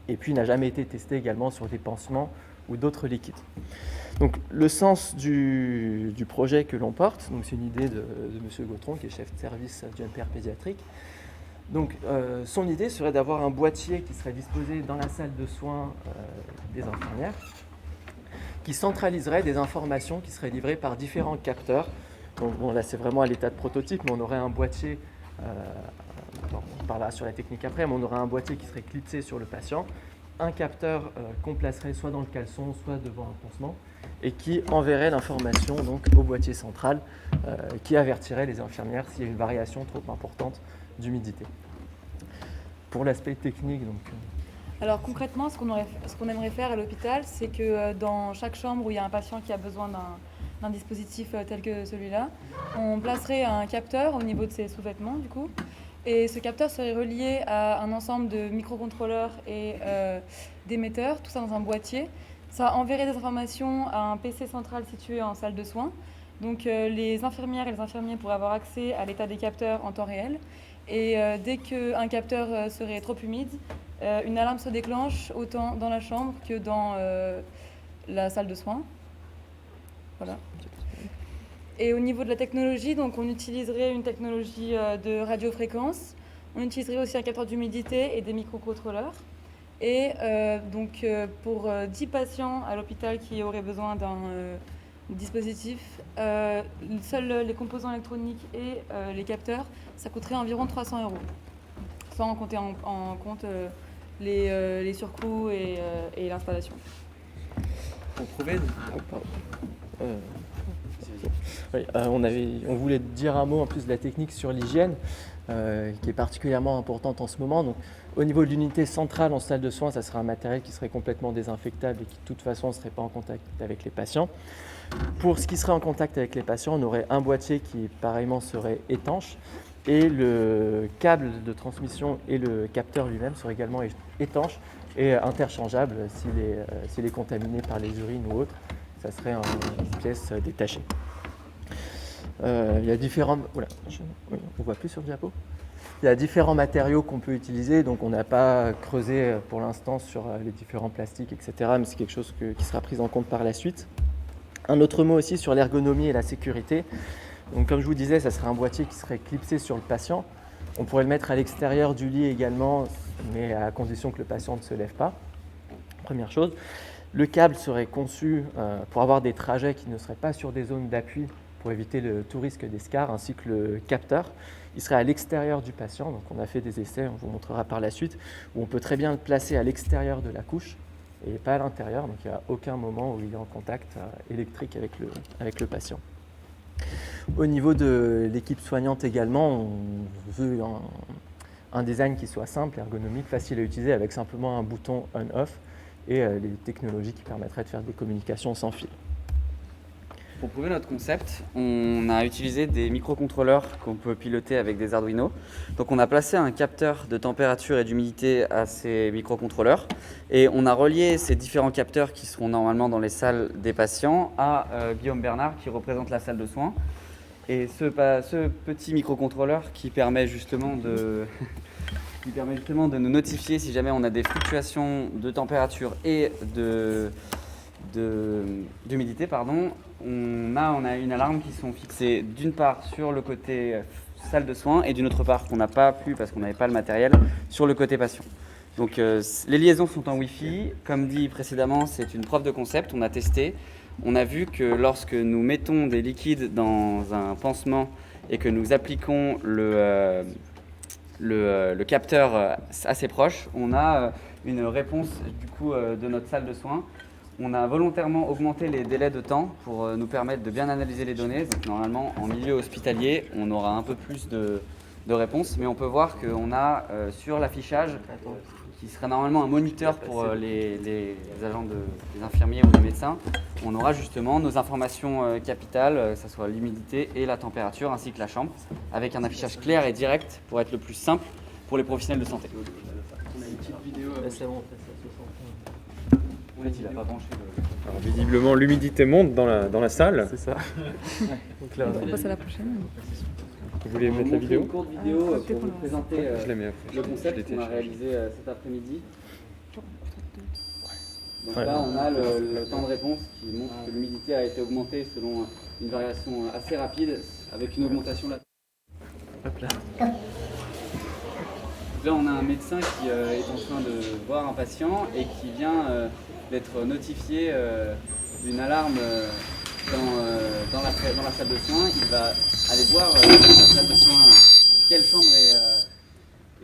Et puis, il n'a jamais été testé également sur des pansements ou d'autres liquides. Donc, le sens du projet que l'on porte, donc c'est une idée de M. Gautron, qui est chef de service du MPR pédiatrique. Donc, son idée serait d'avoir un boîtier qui serait disposé dans la salle de soins des infirmières, qui centraliserait des informations qui seraient livrées par différents capteurs. Donc, bon, là, c'est vraiment à l'état de prototype, mais on aurait un boîtier... on parlera sur la technique après, mais on aurait un boîtier qui serait clipsé sur le patient, un capteur qu'on placerait soit dans le caleçon, soit devant un pansement, et qui enverrait l'information donc au boîtier central, qui avertirait les infirmières s'il y a une variation trop importante d'humidité. Pour l'aspect technique, donc, Alors concrètement, ce qu'on aimerait faire à l'hôpital, c'est que dans chaque chambre où il y a un patient qui a besoin d'un dispositif tel que celui-là, on placerait un capteur au niveau de ses sous-vêtements du coup. Et ce capteur serait relié à un ensemble de microcontrôleurs et d'émetteurs, tout ça dans un boîtier. Ça enverrait des informations à un PC central situé en salle de soins. Donc les infirmières et les infirmiers pourraient avoir accès à l'état des capteurs en temps réel. Et dès qu'un capteur serait trop humide, une alarme se déclenche autant dans la chambre que dans la salle de soins. Voilà. Et au niveau de la technologie, donc on utiliserait une technologie de radiofréquence. On utiliserait aussi un capteur d'humidité et des microcontrôleurs. Et pour 10 patients à l'hôpital qui auraient besoin d'un dispositif, seuls les composants électroniques et les capteurs, ça coûterait environ 300 €, sans compter en compte les surcoûts et l'installation. Pour prouver... Oui, on voulait dire un mot en plus de la technique sur l'hygiène, qui est particulièrement importante en ce moment. Donc, au niveau de l'unité centrale en salle de soins, ça serait un matériel qui serait complètement désinfectable et qui de toute façon ne serait pas en contact avec les patients. Pour ce qui serait en contact avec les patients, on aurait un boîtier qui pareillement serait étanche et le câble de transmission et le capteur lui-même seraient également étanches et interchangeables s'il est contaminé par les urines ou autres. Ça serait une pièce détachée. Il y a différents... Oula, on voit plus sur le diapo. Il y a différents matériaux qu'on peut utiliser, donc on n'a pas creusé pour l'instant sur les différents plastiques, etc. Mais c'est quelque chose qui sera pris en compte par la suite. Un autre mot aussi sur l'ergonomie et la sécurité. Donc, comme je vous disais, ça serait un boîtier qui serait clipsé sur le patient. On pourrait le mettre à l'extérieur du lit également, mais à condition que le patient ne se lève pas. Première chose. Le câble serait conçu pour avoir des trajets qui ne seraient pas sur des zones d'appui pour éviter tout risque d'escarre, ainsi que le capteur. Il serait à l'extérieur du patient, donc on a fait des essais, on vous montrera par la suite, où on peut très bien le placer à l'extérieur de la couche et pas à l'intérieur, donc il n'y a aucun moment où il est en contact électrique avec le patient. Au niveau de l'équipe soignante également, on veut un design qui soit simple, ergonomique, facile à utiliser, avec simplement un bouton on-off et les technologies qui permettraient de faire des communications sans fil. Pour prouver notre concept, on a utilisé des microcontrôleurs qu'on peut piloter avec des Arduino. Donc on a placé un capteur de température et d'humidité à ces microcontrôleurs et on a relié ces différents capteurs qui seront normalement dans les salles des patients à Guillaume Bernard qui représente la salle de soins. Et ce petit microcontrôleur qui permet justement de nous notifier si jamais on a des fluctuations de température et d'humidité, on a une alarme qui sont fixées d'une part sur le côté salle de soins et d'une autre part qu'on n'a pas pu parce qu'on n'avait pas le matériel sur le côté patient. Donc les liaisons sont en Wi-Fi, comme dit précédemment, c'est une preuve de concept, on a testé. On a vu que lorsque nous mettons des liquides dans un pansement et que nous appliquons le capteur assez proche, on a une réponse du coup de notre salle de soins. On a volontairement augmenté les délais de temps pour nous permettre de bien analyser les données. Donc, normalement, en milieu hospitalier, on aura un peu plus de réponses, mais on peut voir qu'on a sur l'affichage, qui serait normalement un moniteur pour les agents, des infirmiers ou des médecins, on aura justement nos informations capitales, que ce soit l'humidité et la température, ainsi que la chambre, avec un affichage clair et direct pour être le plus simple pour les professionnels de santé. On a une petite vidéo. Il n'a pas branché Alors, visiblement, l'humidité monte dans la salle. C'est ça. Donc là, on passe à la prochaine. Vous voulez mettre la vidéo? Une courte vidéo pour vous présenter le concept qu'on a réalisé cet après-midi. Donc là, on a le temps de réponse qui montre que l'humidité a été augmentée selon une variation assez rapide, avec une augmentation là. Hop là. Là, on a un médecin qui est en train de voir un patient et qui vient d'être notifié d'une alarme dans la salle de soins. Il va aller voir dans la salle de soins quelle chambre est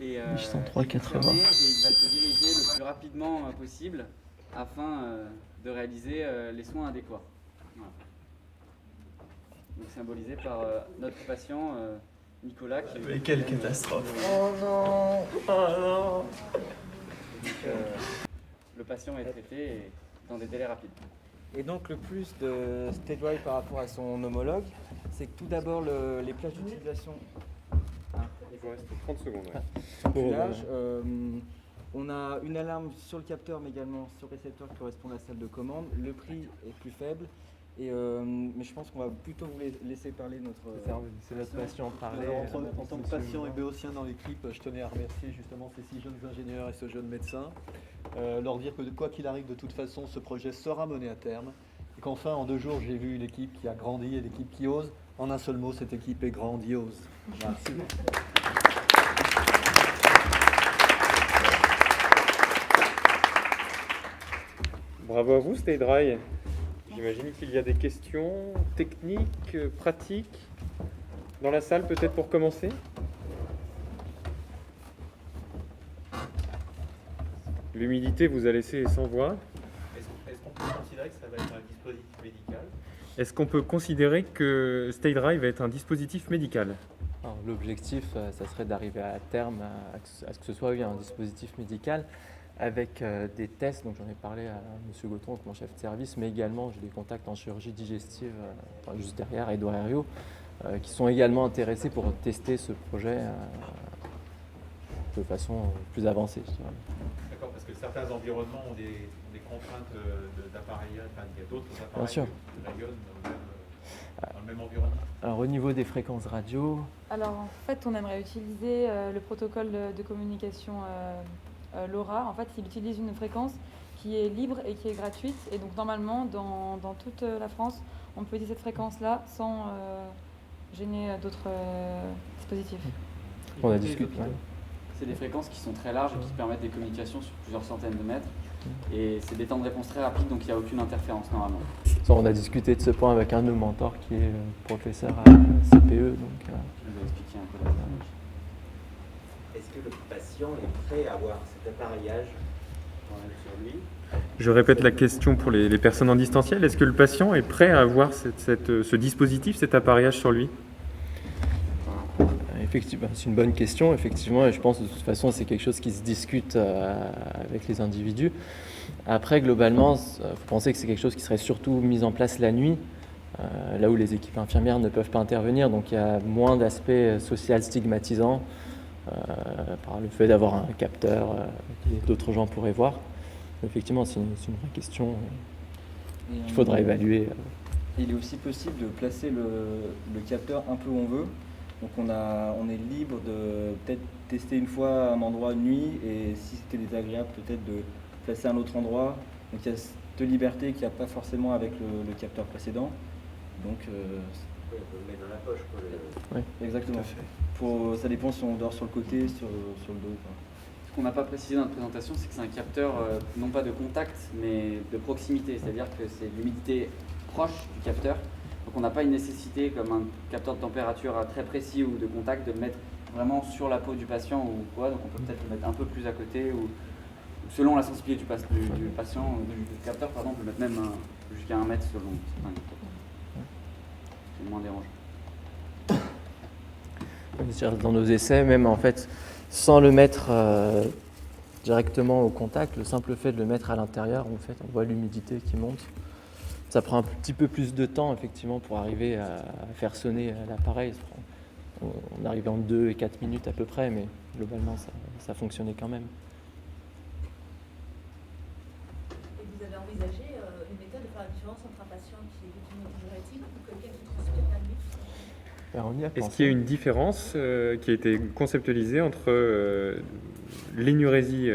fermée et il va se diriger le plus rapidement possible afin de réaliser les soins adéquats. Voilà. Donc symbolisé par notre patient Nicolas. Mais quelle catastrophe! Oh non! Oh non! Le patient est traité dans des délais rapides. Et donc le plus de StageDrive par rapport à son homologue, c'est que tout d'abord les plages d'utilisation. Il vous reste 30 secondes. Plage, on a une alarme sur le capteur mais également sur le récepteur qui correspond à la salle de commande. Le prix est plus faible. Mais je pense qu'on va plutôt vous laisser parler c'est notre patient parler. En tant que patient et béotien dans l'équipe, je tenais à remercier justement ces 6 jeunes ingénieurs et ce jeune médecin. Leur dire que quoi qu'il arrive, de toute façon, ce projet sera mené à terme. Et qu'enfin, en 2 jours, j'ai vu l'équipe qui a grandi et l'équipe qui ose. En un seul mot, cette équipe est grandiose. Merci. Bravo à vous, StageDrive. J'imagine qu'il y a des questions techniques, pratiques. Dans la salle, peut-être pour commencer? L'humidité vous a laissé sans voix. Est-ce qu'on peut considérer que ça va être un dispositif médical? Est-ce qu'on peut considérer que StageDrive va être un dispositif médical? L'objectif, ça serait d'arriver à terme à ce que ce soit un dispositif médical avec des tests. Donc j'en ai parlé à M. Gautron, mon chef de service, mais également j'ai des contacts en chirurgie digestive juste derrière, Edouard Herriot, qui sont également intéressés pour tester ce projet de façon plus avancée. D'accord, parce que certains environnements ont des contraintes d'appareillage, enfin il y a d'autres appareils Bien sûr. de rayonnent dans le même environnement. Alors au niveau des fréquences radio. Alors en fait, on aimerait utiliser le protocole de communication LoRa. En fait, il utilise une fréquence qui est libre et qui est gratuite. Et donc normalement, dans toute la France, on peut utiliser cette fréquence-là sans gêner d'autres dispositifs. On a discuté. C'est des fréquences qui sont très larges et qui permettent des communications sur plusieurs centaines de mètres. Et c'est des temps de réponse très rapides, donc il n'y a aucune interférence normalement. On a discuté de ce point avec un de nos mentors qui est professeur à CPE. Donc, je vais expliquer un peu la technique. Est-ce que le patient est prêt à avoir cet appareillage sur lui? Je répète la question pour les personnes en distanciel. Est-ce que le patient est prêt à avoir ce dispositif, cet appareillage sur lui? Effectivement, c'est une bonne question, effectivement, et je pense de toute façon c'est quelque chose qui se discute avec les individus. Après, globalement, il faut penser que c'est quelque chose qui serait surtout mis en place la nuit, là où les équipes infirmières ne peuvent pas intervenir, donc il y a moins d'aspect social stigmatisant par le fait d'avoir un capteur que d'autres gens pourraient voir. Effectivement, c'est une vraie question qu'il faudra évaluer. Il est aussi possible de placer le capteur un peu où on veut. Donc on est libre de peut-être tester une fois un endroit de nuit et si c'était désagréable peut-être de placer à un autre endroit. Donc il y a cette liberté qu'il n'y a pas forcément avec le capteur précédent. Donc on peut le mettre dans la poche. Oui, exactement. Ça dépend si on dort sur le côté, sur le dos. Ce qu'on n'a pas précisé dans notre présentation, c'est que c'est un capteur non pas de contact mais de proximité. C'est-à-dire que c'est l'humidité proche du capteur. Donc on n'a pas une nécessité, comme un capteur de température très précis ou de contact, de le mettre vraiment sur la peau du patient ou quoi. Donc on peut peut-être le mettre un peu plus à côté ou selon la sensibilité du patient, du capteur, pardon, on peut le mettre même jusqu'à 1 mètre selon. C'est moins dérangeant. Dans nos essais, même en fait, sans le mettre directement au contact, le simple fait de le mettre à l'intérieur, en fait, on voit l'humidité qui monte. Ça prend un petit peu plus de temps, effectivement, pour arriver à faire sonner l'appareil. On arrive en 2 et 4 minutes à peu près, mais globalement, ça fonctionnait quand même. Et vous avez envisagé une méthode de faire la différence entre un patient qui est victime diurétique ou quelqu'un qui transpire la nuit? Est-ce qu'il y a une différence qui a été conceptualisée entre l'énurésie,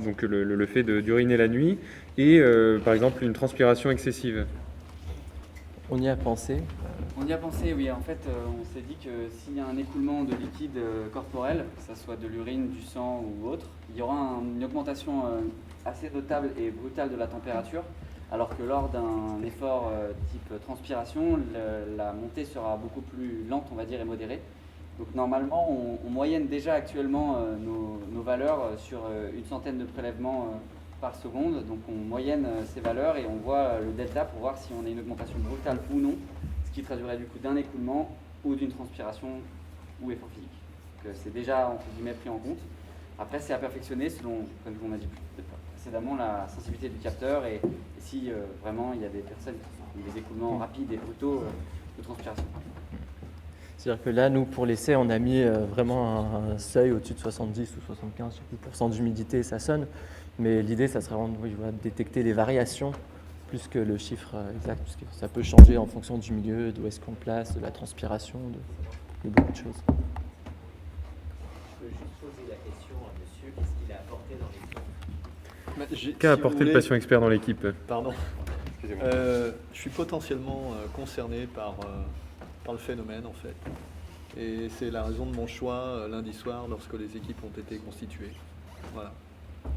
donc le fait d'uriner la nuit, et par exemple une transpiration excessive? On y a pensé. On y a pensé, oui. En fait, on s'est dit que s'il y a un écoulement de liquide corporel, que ce soit de l'urine, du sang ou autre, il y aura une augmentation assez notable et brutale de la température, alors que lors d'un effort type transpiration, la montée sera beaucoup plus lente, on va dire, et modérée. Donc normalement, on moyenne déjà actuellement nos valeurs sur une centaine de prélèvements par seconde. Donc on moyenne ces valeurs et on voit le delta pour voir si on a une augmentation brutale ou non, ce qui traduirait du coup d'un écoulement ou d'une transpiration ou effort physique. Donc c'est déjà entre guillemets pris en compte. Après, c'est à perfectionner selon, comme on a dit précédemment, la sensibilité du capteur et si vraiment il y a des personnes qui ont des écoulements rapides et brutaux de transpiration. C'est-à-dire que là, nous, pour l'essai, on a mis vraiment un seuil au-dessus de 70 ou 75% d'humidité, ça sonne. Mais l'idée, ça serait vraiment de détecter les variations plus que le chiffre exact, puisque ça peut changer en fonction du milieu, d'où est-ce qu'on place, de la transpiration, de beaucoup de choses. Je peux juste poser la question à monsieur, qu'est-ce qu'il a apporté dans l'équipe? Qu'a apporté le patient expert dans l'équipe? Pardon. Excusez-moi. Je suis potentiellement concerné par le phénomène en fait. Et c'est la raison de mon choix lundi soir lorsque les équipes ont été constituées. Voilà,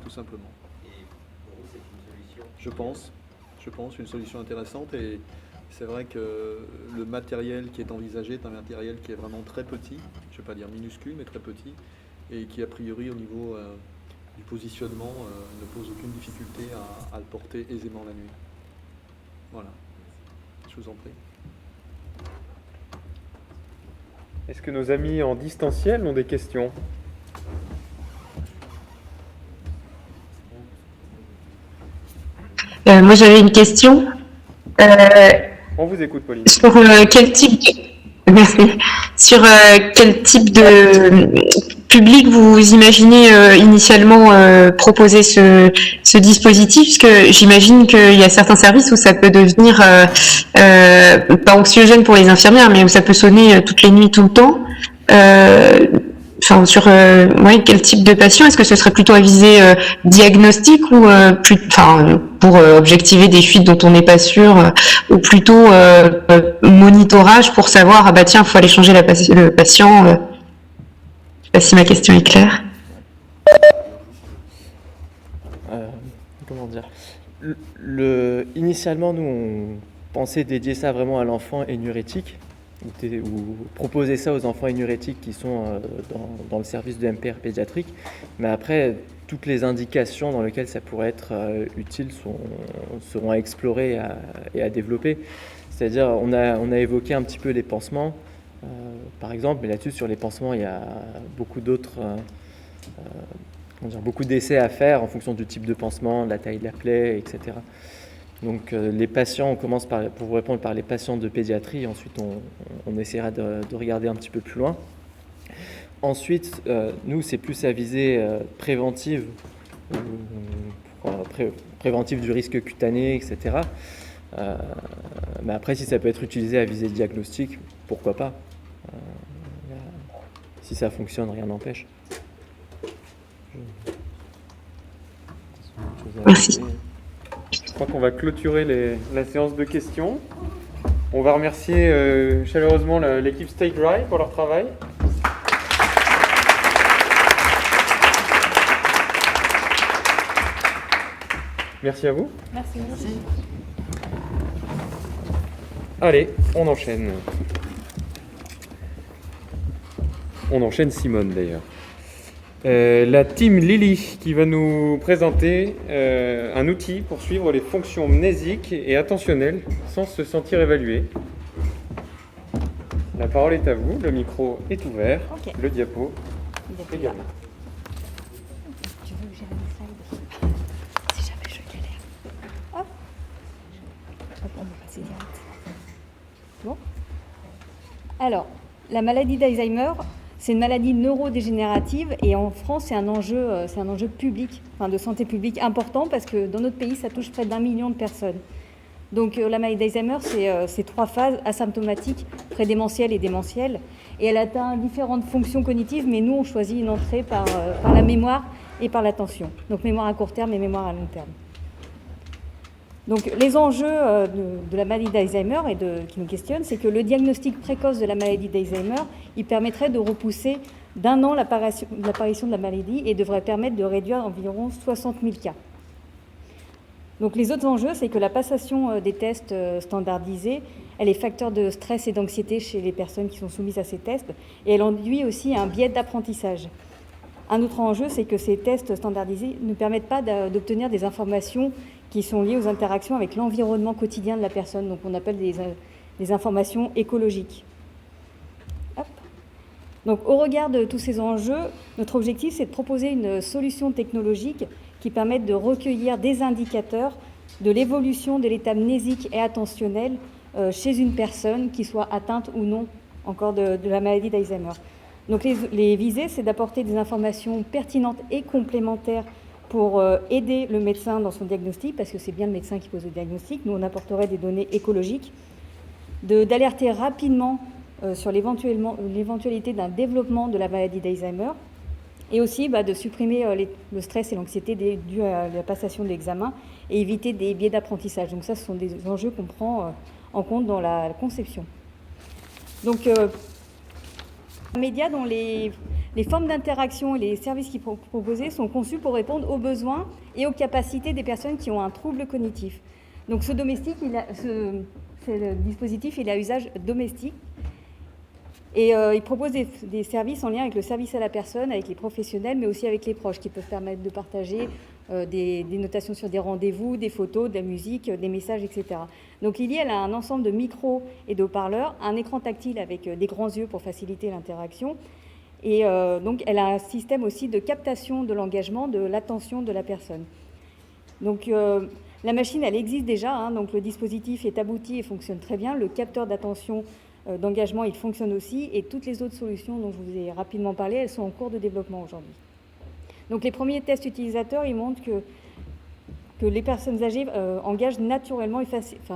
tout simplement. Et pour vous, c'est une solution? Je pense, une solution intéressante et c'est vrai que le matériel qui est envisagé est un matériel qui est vraiment très petit, je ne vais pas dire minuscule, mais très petit, et qui a priori au niveau du positionnement ne pose aucune difficulté à le porter aisément la nuit. Voilà, je vous en prie. Est-ce que nos amis en distanciel ont des questions? Moi, j'avais une question. On vous écoute, Pauline. Sur quel type de... Merci. Sur quel type de public vous imaginez initialement proposer ce dispositif? Parce que j'imagine qu'il y a certains services où ça peut devenir pas anxiogène pour les infirmières, mais où ça peut sonner toutes les nuits, tout le temps. Enfin, sur quel type de patient? Est-ce que ce serait plutôt à visée diagnostic ou pour objectiver des fuites dont on n'est pas sûr, ou plutôt monitorage pour savoir tiens, il faut aller changer le patient. Je ne sais pas si ma question est claire. Comment dire? Initialement, nous, on pensait dédier ça vraiment à l'enfant énurétique, ou proposer ça aux enfants énurétiques qui sont dans le service de MPR pédiatrique. Mais après, toutes les indications dans lesquelles ça pourrait être utile seront à explorer et à développer. C'est-à-dire, on a évoqué un petit peu les pansements, par exemple, mais là-dessus, sur les pansements, il y a beaucoup d'autres... beaucoup d'essais à faire en fonction du type de pansement, de la taille de la plaie, etc. Donc les patients, on commence pour vous répondre par les patients de pédiatrie, ensuite on essaiera de regarder un petit peu plus loin. Ensuite, nous, c'est plus à visée préventive, préventive du risque cutané, etc. Mais après, si ça peut être utilisé à visée diagnostique, pourquoi pas? Si ça fonctionne, rien n'empêche. Merci. Je crois qu'on va clôturer la séance de questions. On va remercier chaleureusement l'équipe Stay Dry pour leur travail. Merci à vous. Merci. Allez, on enchaîne. On enchaîne Simone d'ailleurs. La team Lily qui va nous présenter un outil pour suivre les fonctions mnésiques et attentionnelles sans se sentir évalué. La parole est à vous, le micro est ouvert, Okay. Le diapo également. Tu veux que j'ai un slide? Si jamais je galère. Hop. Hop, on va passer direct. Bon. Alors, la maladie d'Alzheimer, c'est une maladie neurodégénérative et en France, c'est un enjeu public, de santé publique important parce que dans notre pays, ça touche près d'1 million de personnes. Donc la maladie d'Alzheimer, c'est 3 phases asymptomatiques, prédémentielle et démentielle. Et elle atteint différentes fonctions cognitives, mais nous, on choisit une entrée par la mémoire et par l'attention. Donc mémoire à court terme et mémoire à long terme. Donc les enjeux de la maladie d'Alzheimer qui nous questionnent, c'est que le diagnostic précoce de la maladie d'Alzheimer, il permettrait de repousser d'1 an l'apparition de la maladie et devrait permettre de réduire environ 60 000 cas. Donc les autres enjeux, c'est que la passation des tests standardisés, elle est facteur de stress et d'anxiété chez les personnes qui sont soumises à ces tests et elle induit aussi un biais d'apprentissage. Un autre enjeu, c'est que ces tests standardisés ne permettent pas d'obtenir des informations qui sont liées aux interactions avec l'environnement quotidien de la personne, donc on appelle des informations écologiques. Hop. Donc au regard de tous ces enjeux, notre objectif c'est de proposer une solution technologique qui permette de recueillir des indicateurs de l'évolution de l'état mnésique et attentionnel chez une personne qui soit atteinte ou non encore de la maladie d'Alzheimer. Donc les visées, c'est d'apporter des informations pertinentes et complémentaires pour aider le médecin dans son diagnostic, parce que c'est bien le médecin qui pose le diagnostic. Nous, on apporterait des données écologiques, d'alerter rapidement sur l'éventualité d'un développement de la maladie d'Alzheimer, et aussi de supprimer le stress et l'anxiété dû à la passation de l'examen et éviter des biais d'apprentissage. Donc ça, ce sont des enjeux qu'on prend en compte dans la conception. Donc, un média dont les formes d'interaction et les services qui sont proposés sont conçus pour répondre aux besoins et aux capacités des personnes qui ont un trouble cognitif. Donc ce dispositif, il est à usage domestique et il propose des services en lien avec le service à la personne, avec les professionnels, mais aussi avec les proches, qui peuvent permettre de partager des notations sur des rendez-vous, des photos, de la musique, des messages, etc. Donc Lily, elle a un ensemble de micros et de haut-parleurs, un écran tactile avec des grands yeux pour faciliter l'interaction, et donc elle a un système aussi de captation de l'engagement, de l'attention de la personne. Donc la machine, elle existe déjà, hein, donc le dispositif est abouti et fonctionne très bien. Le capteur d'attention d'engagement, il fonctionne aussi, et toutes les autres solutions dont je vous ai rapidement parlé, elles sont en cours de développement aujourd'hui. Donc les premiers tests utilisateurs, ils montrent que les personnes âgées engagent naturellement et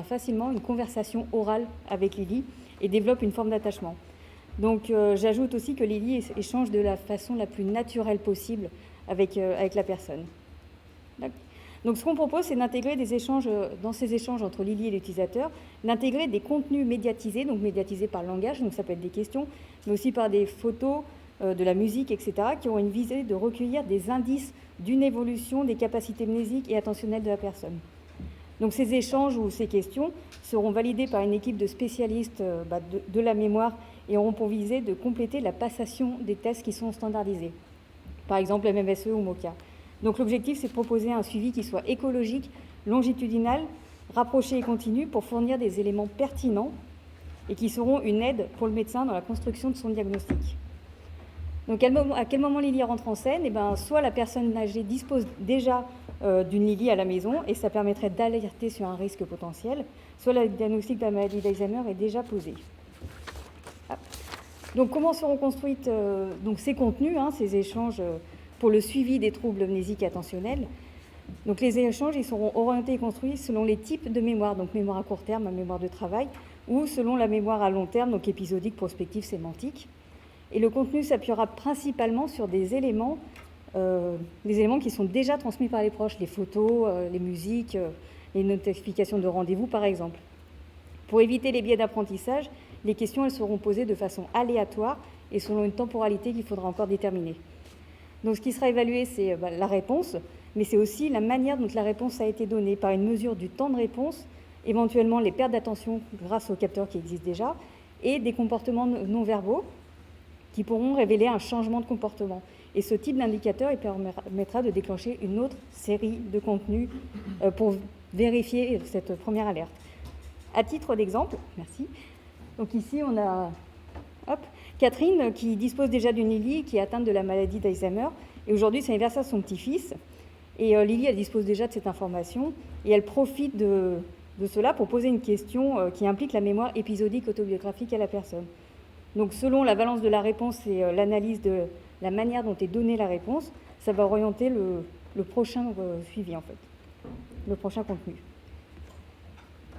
facilement une conversation orale avec Lily et développent une forme d'attachement. Donc j'ajoute aussi que Lily échange de la façon la plus naturelle possible avec la personne. Donc ce qu'on propose, c'est d'intégrer des échanges, dans ces échanges entre Lily et l'utilisateur, d'intégrer des contenus médiatisés, donc médiatisés par le langage, donc ça peut être des questions, mais aussi par des photos, de la musique, etc., qui ont une visée de recueillir des indices d'une évolution des capacités mnésiques et attentionnelles de la personne. Donc ces échanges ou ces questions seront validés par une équipe de spécialistes de la mémoire et auront pour visée de compléter la passation des tests qui sont standardisés, par exemple MMSE ou MOCA. Donc l'objectif, c'est de proposer un suivi qui soit écologique, longitudinal, rapproché et continu pour fournir des éléments pertinents et qui seront une aide pour le médecin dans la construction de son diagnostic. Donc à quel moment Lily rentre en scène? Soit la personne âgée dispose déjà d'une Lily à la maison et ça permettrait d'alerter sur un risque potentiel, soit le diagnostic de la maladie d'Alzheimer est déjà posé. Donc comment seront construites ces contenus, ces échanges pour le suivi des troubles mnésiques et attentionnels? Donc les échanges, ils seront orientés et construits selon les types de mémoire, donc mémoire à court terme, mémoire de travail, ou selon la mémoire à long terme, donc épisodique, prospective, sémantique. Et le contenu s'appuiera principalement sur des éléments qui sont déjà transmis par les proches, les photos, les musiques, les notifications de rendez-vous par exemple. Pour éviter les biais d'apprentissage, les questions elles seront posées de façon aléatoire et selon une temporalité qu'il faudra encore déterminer. Donc ce qui sera évalué, c'est la réponse, mais c'est aussi la manière dont la réponse a été donnée par une mesure du temps de réponse, éventuellement les pertes d'attention grâce aux capteurs qui existent déjà, et des comportements non verbaux qui pourront révéler un changement de comportement. Et ce type d'indicateur, il permettra de déclencher une autre série de contenus pour vérifier cette première alerte. À titre d'exemple, merci. Donc ici, on a Catherine qui dispose déjà d'une Lily qui est atteinte de la maladie d'Alzheimer. Et aujourd'hui, c'est l'anniversaire de son petit-fils. Et Lily, elle dispose déjà de cette information. Et elle profite de cela pour poser une question qui implique la mémoire épisodique autobiographique à la personne. Donc selon la valence de la réponse et l'analyse de la manière dont est donnée la réponse, ça va orienter le prochain suivi en fait, le prochain contenu.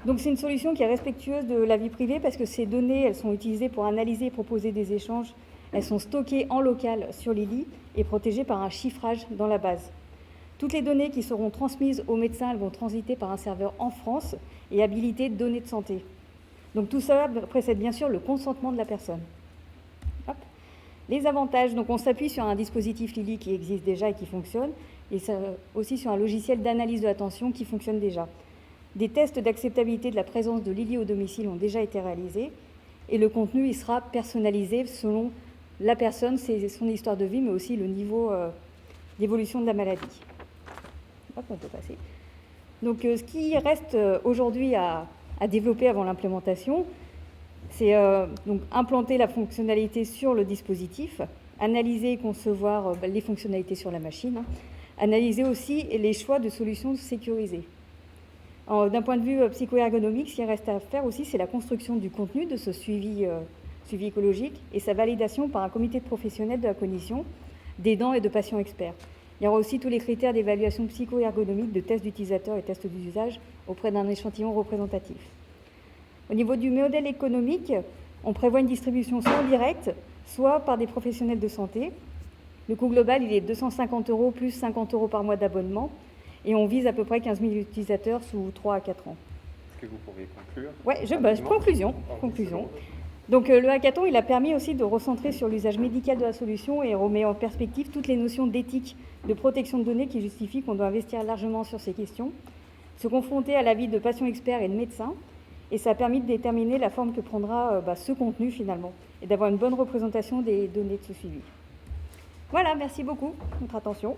Donc c'est une solution qui est respectueuse de la vie privée parce que ces données, elles sont utilisées pour analyser et proposer des échanges. Elles sont stockées en local sur Lily et protégées par un chiffrage dans la base. Toutes les données qui seront transmises aux médecins, elles vont transiter par un serveur en France et habiliter données de santé. Donc tout ça précède bien sûr le consentement de la personne. Les avantages, donc on s'appuie sur un dispositif Lily qui existe déjà et qui fonctionne, et aussi sur un logiciel d'analyse de l'attention qui fonctionne déjà. Des tests d'acceptabilité de la présence de Lily au domicile ont déjà été réalisés, et le contenu il sera personnalisé selon la personne, son histoire de vie, mais aussi le niveau d'évolution de la maladie. On peut passer. Donc ce qui reste aujourd'hui à développer avant l'implémentation, C'est donc implanter la fonctionnalité sur le dispositif, analyser et concevoir les fonctionnalités sur la machine, hein. Analyser aussi les choix de solutions sécurisées. D'un point de vue psycho-ergonomique, ce qui reste à faire aussi, c'est la construction du contenu de ce suivi écologique et sa validation par un comité de professionnels de la cognition, d'aidants et de patients experts. Il y aura aussi tous les critères d'évaluation psycho-ergonomique, de tests d'utilisateurs et tests d'usage auprès d'un échantillon représentatif. Au niveau du modèle économique, on prévoit une distribution soit en direct, soit par des professionnels de santé. Le coût global, il est 250 € plus 50 € par mois d'abonnement. Et on vise à peu près 15 000 utilisateurs sous 3 à 4 ans. Est-ce que vous pourriez conclure? Oui, conclusion. Donc le hackathon, il a permis aussi de recentrer sur l'usage médical de la solution et remet en perspective toutes les notions d'éthique, de protection de données qui justifient qu'on doit investir largement sur ces questions, se confronter à l'avis de patients experts et de médecins, et ça a permis de déterminer la forme que prendra ce contenu finalement, et d'avoir une bonne représentation des données de ce suivi. Voilà, merci beaucoup de votre attention.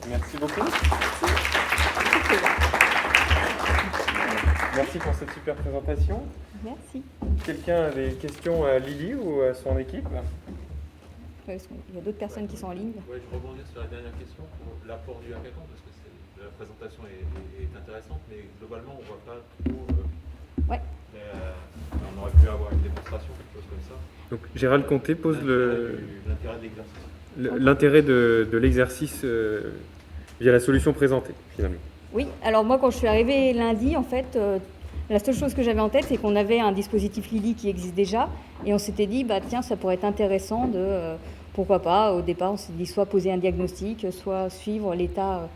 Merci beaucoup. Merci pour cette super présentation. Merci. Quelqu'un a des questions à Lily ou à son équipe? Il y a d'autres personnes qui sont en ligne. Oui, je rebondis sur la dernière question pour l'apport du hackathon, parce que la présentation est intéressante, mais globalement, on ne voit pas trop. On aurait pu avoir une démonstration, quelque chose comme ça. Donc Gérald Conté pose l'intérêt de l'exercice. L'intérêt de l'exercice via la solution présentée, finalement. Oui, alors moi quand je suis arrivée lundi, en fait, la seule chose que j'avais en tête, c'est qu'on avait un dispositif Lily qui existe déjà, et on s'était dit, tiens, ça pourrait être intéressant de, pourquoi pas, au départ on s'est dit soit poser un diagnostic, soit suivre l'état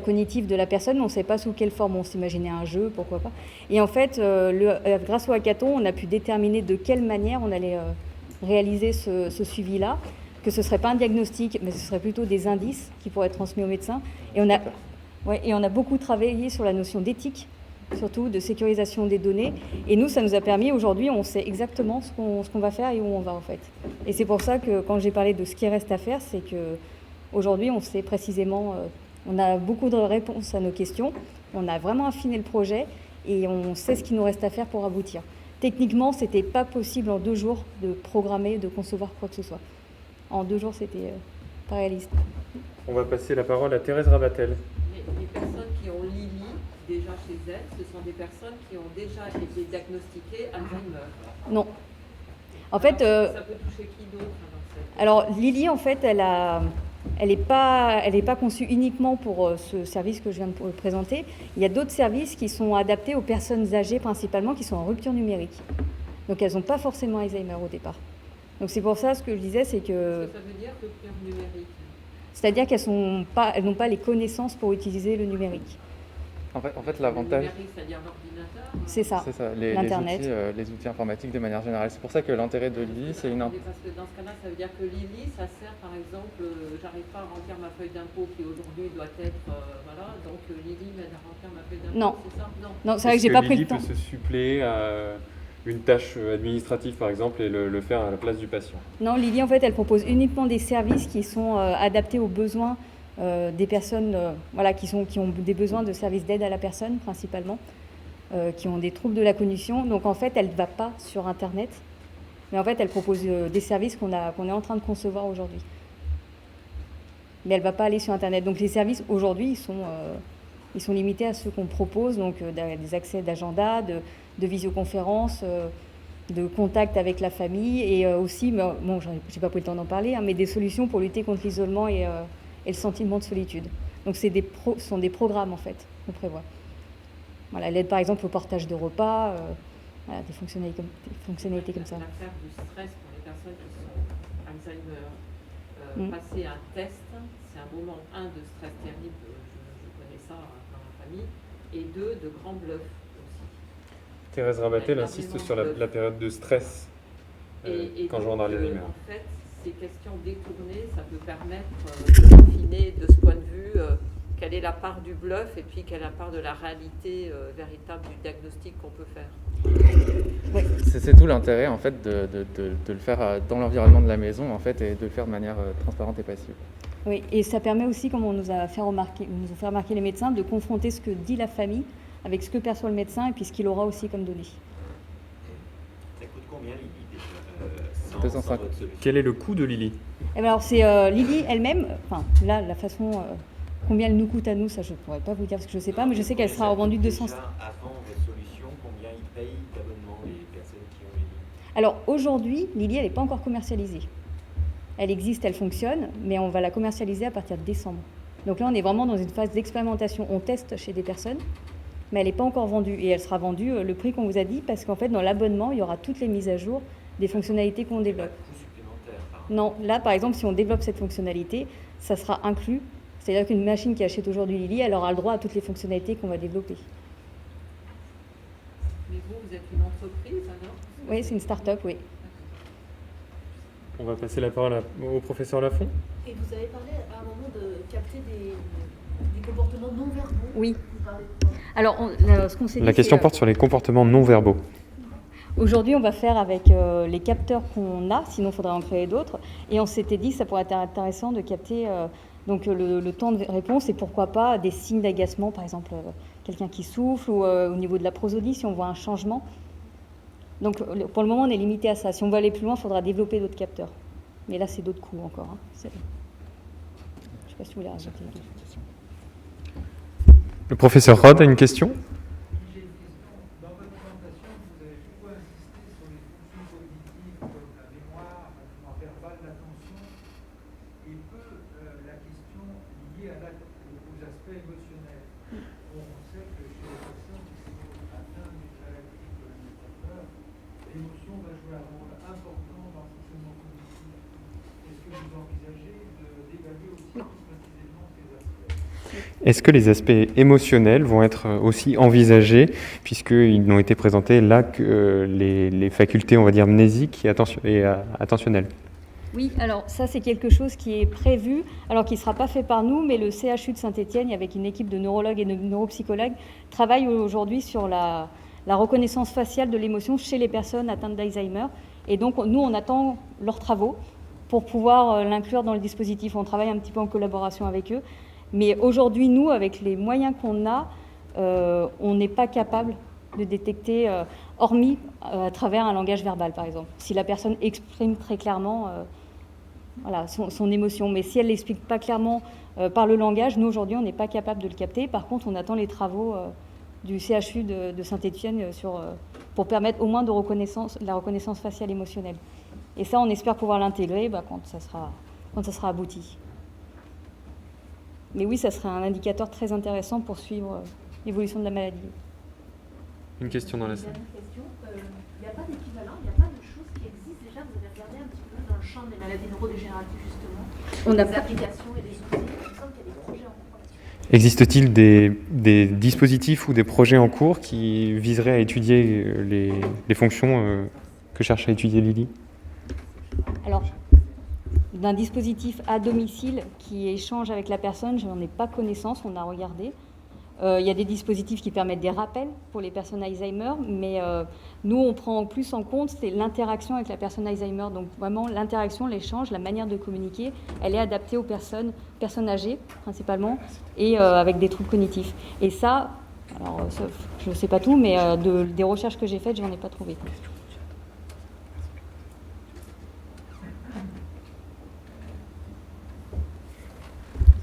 cognitif de la personne, mais on ne savait pas sous quelle forme, on s'imaginait un jeu, pourquoi pas. Et en fait, grâce au hackathon, on a pu déterminer de quelle manière on allait réaliser ce suivi-là, que ce ne serait pas un diagnostic, mais ce serait plutôt des indices qui pourraient être transmis aux médecins. Et on a beaucoup travaillé sur la notion d'éthique, surtout de sécurisation des données. Et nous, ça nous a permis, aujourd'hui, on sait exactement ce qu'on va faire et où on va en fait. Et c'est pour ça que quand j'ai parlé de ce qui reste à faire, c'est qu'aujourd'hui, on sait précisément, on a beaucoup de réponses à nos questions, on a vraiment affiné le projet et on sait ce qu'il nous reste à faire pour aboutir. Techniquement, ce n'était pas possible en 2 jours de programmer, de concevoir quoi que ce soit. En 2 jours, c'était pas réaliste. On va passer la parole à Thérèse Rabatel. Les personnes qui ont Lily déjà chez elles, ce sont des personnes qui ont déjà été diagnostiquées Alzheimer. Non. En fait, ça peut toucher qui d'autre? Alors Lily, en fait, elle n'est pas conçue uniquement pour ce service que je viens de présenter. Il y a d'autres services qui sont adaptés aux personnes âgées principalement, qui sont en rupture numérique. Donc elles n'ont pas forcément Alzheimer au départ. Donc c'est pour ça, ce que je disais, c'est que... Qu'est-ce que ça veut dire, rupture numérique? C'est-à-dire qu'elles n'ont pas les connaissances pour utiliser le numérique. En fait l'avantage... Le numérique, c'est-à-dire l'ordinateur? C'est ça, l'Internet. Les outils informatiques de manière générale. C'est pour ça que l'intérêt de Lily, c'est une... Parce que dans ce cas-là, ça veut dire que Lily, ça sert par exemple, j'arrive pas à remplir ma feuille d'impôt qui aujourd'hui doit être... voilà, donc Lily m'aide à remplir ma feuille d'impôt, non. C'est ça? Non, c'est vrai que j'ai pas pris le temps. Lily peut se suppléer à une tâche administrative, par exemple, et le faire à la place du patient. Non, Lily, en fait, elle propose uniquement des services qui sont adaptés aux besoins des personnes qui ont des besoins de services d'aide à la personne, principalement, qui ont des troubles de la cognition. Donc, en fait, elle ne va pas sur Internet, mais en fait, elle propose des services qu'on est en train de concevoir aujourd'hui. Mais elle ne va pas aller sur Internet. Donc, les services, aujourd'hui, ils sont limités à ceux qu'on propose, donc des accès d'agenda, de visioconférence, de contact avec la famille, et aussi, bon, j'ai pas pris le temps d'en parler, mais des solutions pour lutter contre l'isolement et le sentiment de solitude. Donc ce sont des programmes en fait qu'on prévoit. Voilà, l'aide par exemple au partage de repas, voilà, des fonctionnalités comme ça. L'affaire du stress pour les personnes qui sont Alzheimer, passer un test, c'est un moment, 1, de stress terrible, je connais ça dans ma famille, et 2, de grand bluff. Thérèse Rabatel insiste sur la période de stress quand je rentre dans les lumières. En fait, ces questions détournées, ça peut permettre d'affiner de ce point de vue quelle est la part du bluff et puis quelle est la part de la réalité véritable du diagnostic qu'on peut faire. Oui. C'est tout l'intérêt en fait de le faire dans l'environnement de la maison en fait et de le faire de manière transparente et passive. Oui, et ça permet aussi, comme on nous a fait remarquer les médecins, de confronter ce que dit la famille avec ce que perçoit le médecin et puis ce qu'il aura aussi comme données. Ça coûte combien combien Lily déjà sans 250. votre solution? Quel est le coût de Lily? Eh ben alors c'est Lily elle-même, enfin là la façon, combien elle nous coûte à nous, ça je ne pourrais pas vous dire parce que je ne sais pas, mais je sais qu'elle sera revendue 200. Déjà, avant votre solution, combien ils payent d'abonnement les personnes qui ont Lily? Alors aujourd'hui, Lily elle n'est pas encore commercialisée. Elle existe, elle fonctionne, mais on va la commercialiser à partir de décembre. Donc là on est vraiment dans une phase d'expérimentation, on teste chez des personnes, mais elle n'est pas encore vendue et elle sera vendue le prix qu'on vous a dit parce qu'en fait dans l'abonnement il y aura toutes les mises à jour des fonctionnalités qu'on développe. Non, là par exemple si on développe cette fonctionnalité, ça sera inclus. C'est-à-dire qu'une machine qui achète aujourd'hui Lily, elle aura le droit à toutes les fonctionnalités qu'on va développer. Mais vous êtes une entreprise alors? Oui, c'est une start-up, oui. On va passer la parole au professeur Lafont. Et vous avez parlé à un moment de capter des comportements non verbaux. Oui. Vous parlez de quoi? Alors, ce qu'on s'est dit, La question c'est, porte sur les comportements non verbaux. aujourd'hui, on va faire avec les capteurs qu'on a, sinon il faudrait en créer d'autres. Et on s'était dit que ça pourrait être intéressant de capter donc, le temps de réponse et pourquoi pas des signes d'agacement, par exemple quelqu'un qui souffle ou au niveau de la prosodie, si on voit un changement. Donc pour le moment, on est limité à ça. Si on veut aller plus loin, il faudra développer d'autres capteurs. Mais là, c'est d'autres coûts encore. Hein. Je ne sais pas si vous voulez rajouter quelque chose. Le professeur Rod a une question. Dans votre présentation, vous avez beaucoup insisté sur les fonctions cognitives comme la mémoire verbale, l'attention, et peu la question liée aux aspects émotionnels. On sait que chez les personnes qui sont atteintes d'une maladie comme l'Alzheimer, l'émotion va jouer un rôle important dans le fonctionnement cognitif. Est-ce que vous envisagez d'évaluer aussi plus précisément ces aspects? Est-ce que les aspects émotionnels vont être aussi envisagés, puisqu'ils n'ont été présentés là que les facultés, on va dire, mnésiques et attentionnelles? Oui, alors ça c'est quelque chose qui est prévu, alors qui ne sera pas fait par nous, mais le CHU de Saint-Étienne, avec une équipe de neurologues et de neuropsychologues, travaille aujourd'hui sur la reconnaissance faciale de l'émotion chez les personnes atteintes d'Alzheimer. Et donc nous, on attend leurs travaux pour pouvoir l'inclure dans le dispositif. On travaille un petit peu en collaboration avec eux. Mais aujourd'hui, nous, avec les moyens qu'on a, on n'est pas capable de détecter, hormis à travers un langage verbal, par exemple. Si la personne exprime très clairement voilà, son émotion, mais si elle ne l'explique pas clairement par le langage, nous, aujourd'hui, on n'est pas capable de le capter. Par contre, on attend les travaux du CHU de Saint-Étienne pour permettre au moins la reconnaissance faciale émotionnelle. Et ça, on espère pouvoir l'intégrer quand ça sera abouti. Mais oui, ça serait un indicateur très intéressant pour suivre l'évolution de la maladie. Une question dans la salle. Il n'y a pas d'équivalent, il n'y a pas de choses qui existent déjà. Vous avez regardé un petit peu dans le champ des maladies neurodégénératives, justement, des applications et des outils. Il me semble qu'il y a des projets en cours là-dessus. Existe-t-il des dispositifs ou des projets en cours qui viseraient à étudier les fonctions que cherche à étudier Lily? Alors, d'un dispositif à domicile qui échange avec la personne, je n'en ai pas connaissance, on a regardé. Il y a des dispositifs qui permettent des rappels pour les personnes Alzheimer, mais nous, on prend plus en compte c'est l'interaction avec la personne Alzheimer. Donc vraiment, l'interaction, l'échange, la manière de communiquer, elle est adaptée aux personnes âgées principalement, et avec des troubles cognitifs. Et ça, alors, je ne sais pas tout, mais des recherches que j'ai faites, je n'en ai pas trouvé.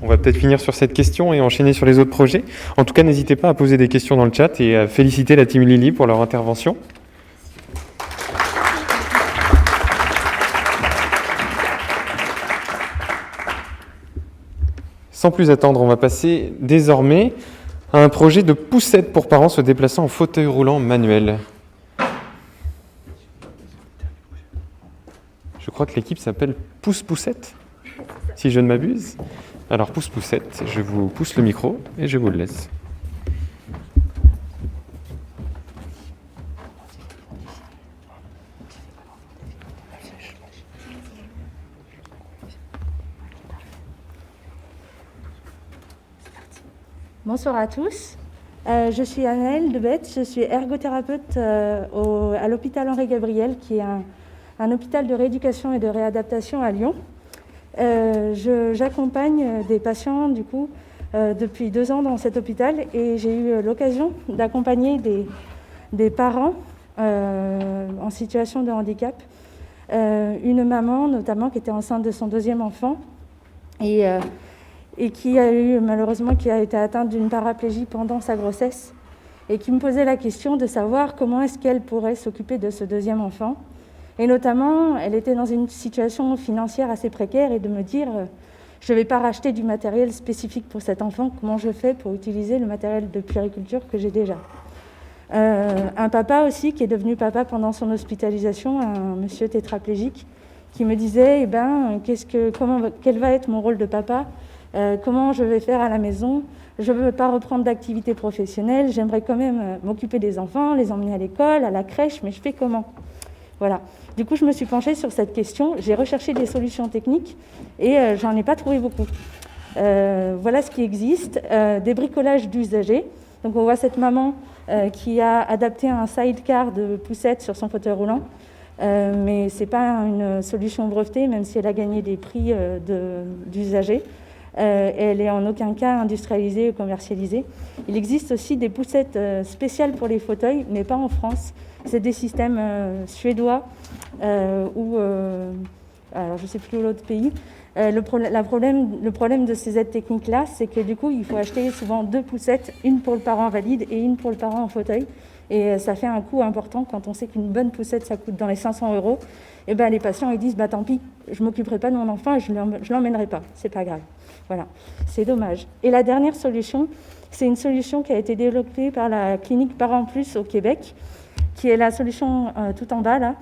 On va peut-être finir sur cette question et enchaîner sur les autres projets. En tout cas, n'hésitez pas à poser des questions dans le chat et à féliciter la team Lily pour leur intervention. Sans plus attendre, on va passer désormais à un projet de poussette pour parents se déplaçant en fauteuil roulant manuel. Je crois que l'équipe s'appelle Pousse-Poussette, si je ne m'abuse. Alors, Pousse-Poussette, je vous pousse le micro et je vous le laisse. Bonsoir à tous. Je suis Anaëlle Debette, je suis ergothérapeute à l'hôpital Henri Gabriel, qui est un hôpital de rééducation et de réadaptation à Lyon. J'accompagne des patients du coup depuis 2 ans dans cet hôpital et j'ai eu l'occasion d'accompagner des parents en situation de handicap. Une maman notamment qui était enceinte de son deuxième enfant et qui a eu malheureusement qui a été atteinte d'une paraplégie pendant sa grossesse et qui me posait la question de savoir comment est-ce qu'elle pourrait s'occuper de ce deuxième enfant. Et notamment, elle était dans une situation financière assez précaire et de me dire je ne vais pas racheter du matériel spécifique pour cet enfant, comment je fais pour utiliser le matériel de puériculture que j'ai déjà. Un papa aussi qui est devenu papa pendant son hospitalisation, un monsieur tétraplégique, qui me disait quel va être mon rôle de papa, comment je vais faire à la maison, je ne veux pas reprendre d'activité professionnelle, j'aimerais quand même m'occuper des enfants, les emmener à l'école, à la crèche, mais je fais comment ? Voilà. Du coup, je me suis penchée sur cette question, j'ai recherché des solutions techniques et j'en ai pas trouvé beaucoup. Voilà ce qui existe, des bricolages d'usagers. Donc on voit cette maman qui a adapté un sidecar de poussette sur son fauteuil roulant, mais ce n'est pas une solution brevetée, même si elle a gagné des prix d'usagers. Elle n'est en aucun cas industrialisée ou commercialisée. Il existe aussi des poussettes spéciales pour les fauteuils, mais pas en France. C'est des systèmes suédois ou alors je ne sais plus l'autre pays. Le problème de ces aides techniques-là, c'est que du coup, il faut acheter souvent 2 poussettes, une pour le parent valide et une pour le parent en fauteuil. Et ça fait un coût important quand on sait qu'une bonne poussette, ça coûte dans les 500 €. Et ben les patients, ils disent, tant pis, je ne m'occuperai pas de mon enfant et je ne l'emmènerai pas. C'est pas grave. Voilà, c'est dommage. Et la dernière solution, c'est une solution qui a été développée par la clinique Parents Plus au Québec, qui est la solution tout en bas, là.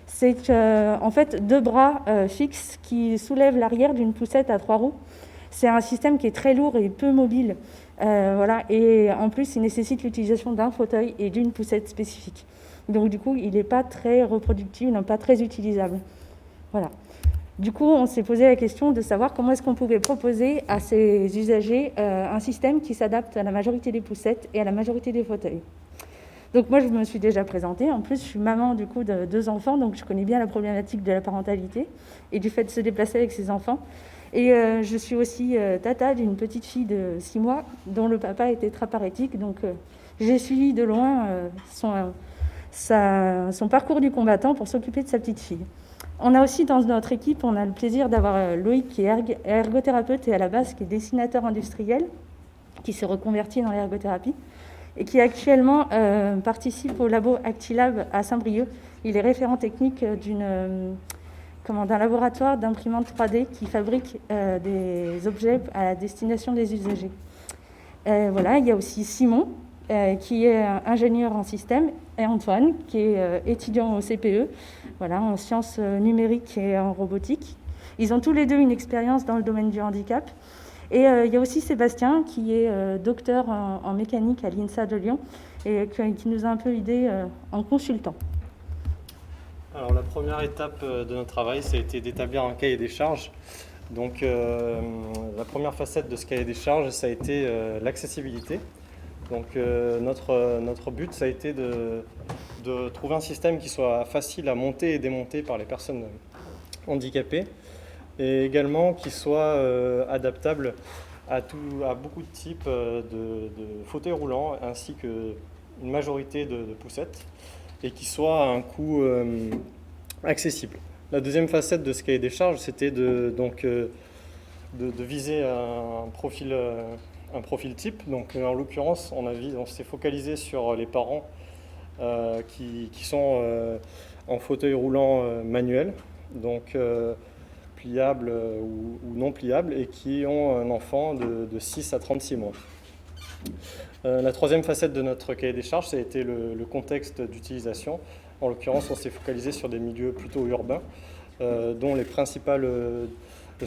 C'est en fait 2 bras fixes qui soulèvent l'arrière d'une poussette à 3 roues. C'est un système qui est très lourd et peu mobile. Voilà. Et en plus, il nécessite l'utilisation d'un fauteuil et d'une poussette spécifique. Donc du coup, il n'est pas très reproductible, pas très utilisable. Voilà. Du coup, on s'est posé la question de savoir comment est-ce qu'on pouvait proposer à ces usagers un système qui s'adapte à la majorité des poussettes et à la majorité des fauteuils. Donc moi, je me suis déjà présentée. En plus, je suis maman du coup de 2 enfants, donc je connais bien la problématique de la parentalité et du fait de se déplacer avec ses enfants. Et je suis aussi tata d'une petite fille de 6 mois dont le papa était tétraparétique. Donc j'ai suivi de loin son parcours du combattant pour s'occuper de sa petite fille. On a aussi dans notre équipe, on a le plaisir d'avoir Loïc qui est ergothérapeute et à la base qui est dessinateur industriel, qui s'est reconverti dans l'ergothérapie et qui actuellement participe au labo Actilab à Saint-Brieuc. Il est référent technique d'un laboratoire d'imprimante 3D qui fabrique des objets à la destination des usagers. Voilà, il y a aussi Simon, qui est ingénieur en système, et Antoine, qui est étudiant au CPE, voilà, en sciences numériques et en robotique. Ils ont tous les deux une expérience dans le domaine du handicap. Et il y a aussi Sébastien, qui est docteur en mécanique à l'INSA de Lyon, et qui nous a un peu aidés en consultant. Alors la première étape de notre travail, ça a été d'établir un cahier des charges. Donc la première facette de ce cahier des charges, ça a été l'accessibilité. Donc notre but, ça a été de trouver un système qui soit facile à monter et démonter par les personnes handicapées et également qui soit adaptable à beaucoup de types de fauteuils roulants ainsi qu'une majorité de poussettes et qui soit à un coût accessible. La deuxième facette de ce cahier des charges, c'était de viser un profil type. Donc, en l'occurrence, on s'est focalisé sur les parents qui sont en fauteuil roulant manuel, donc pliable ou non pliable, et qui ont un enfant de 6 à 36 mois. La troisième facette de notre cahier des charges, ça a été le contexte d'utilisation. En l'occurrence, on s'est focalisé sur des milieux plutôt urbains, dont les principaux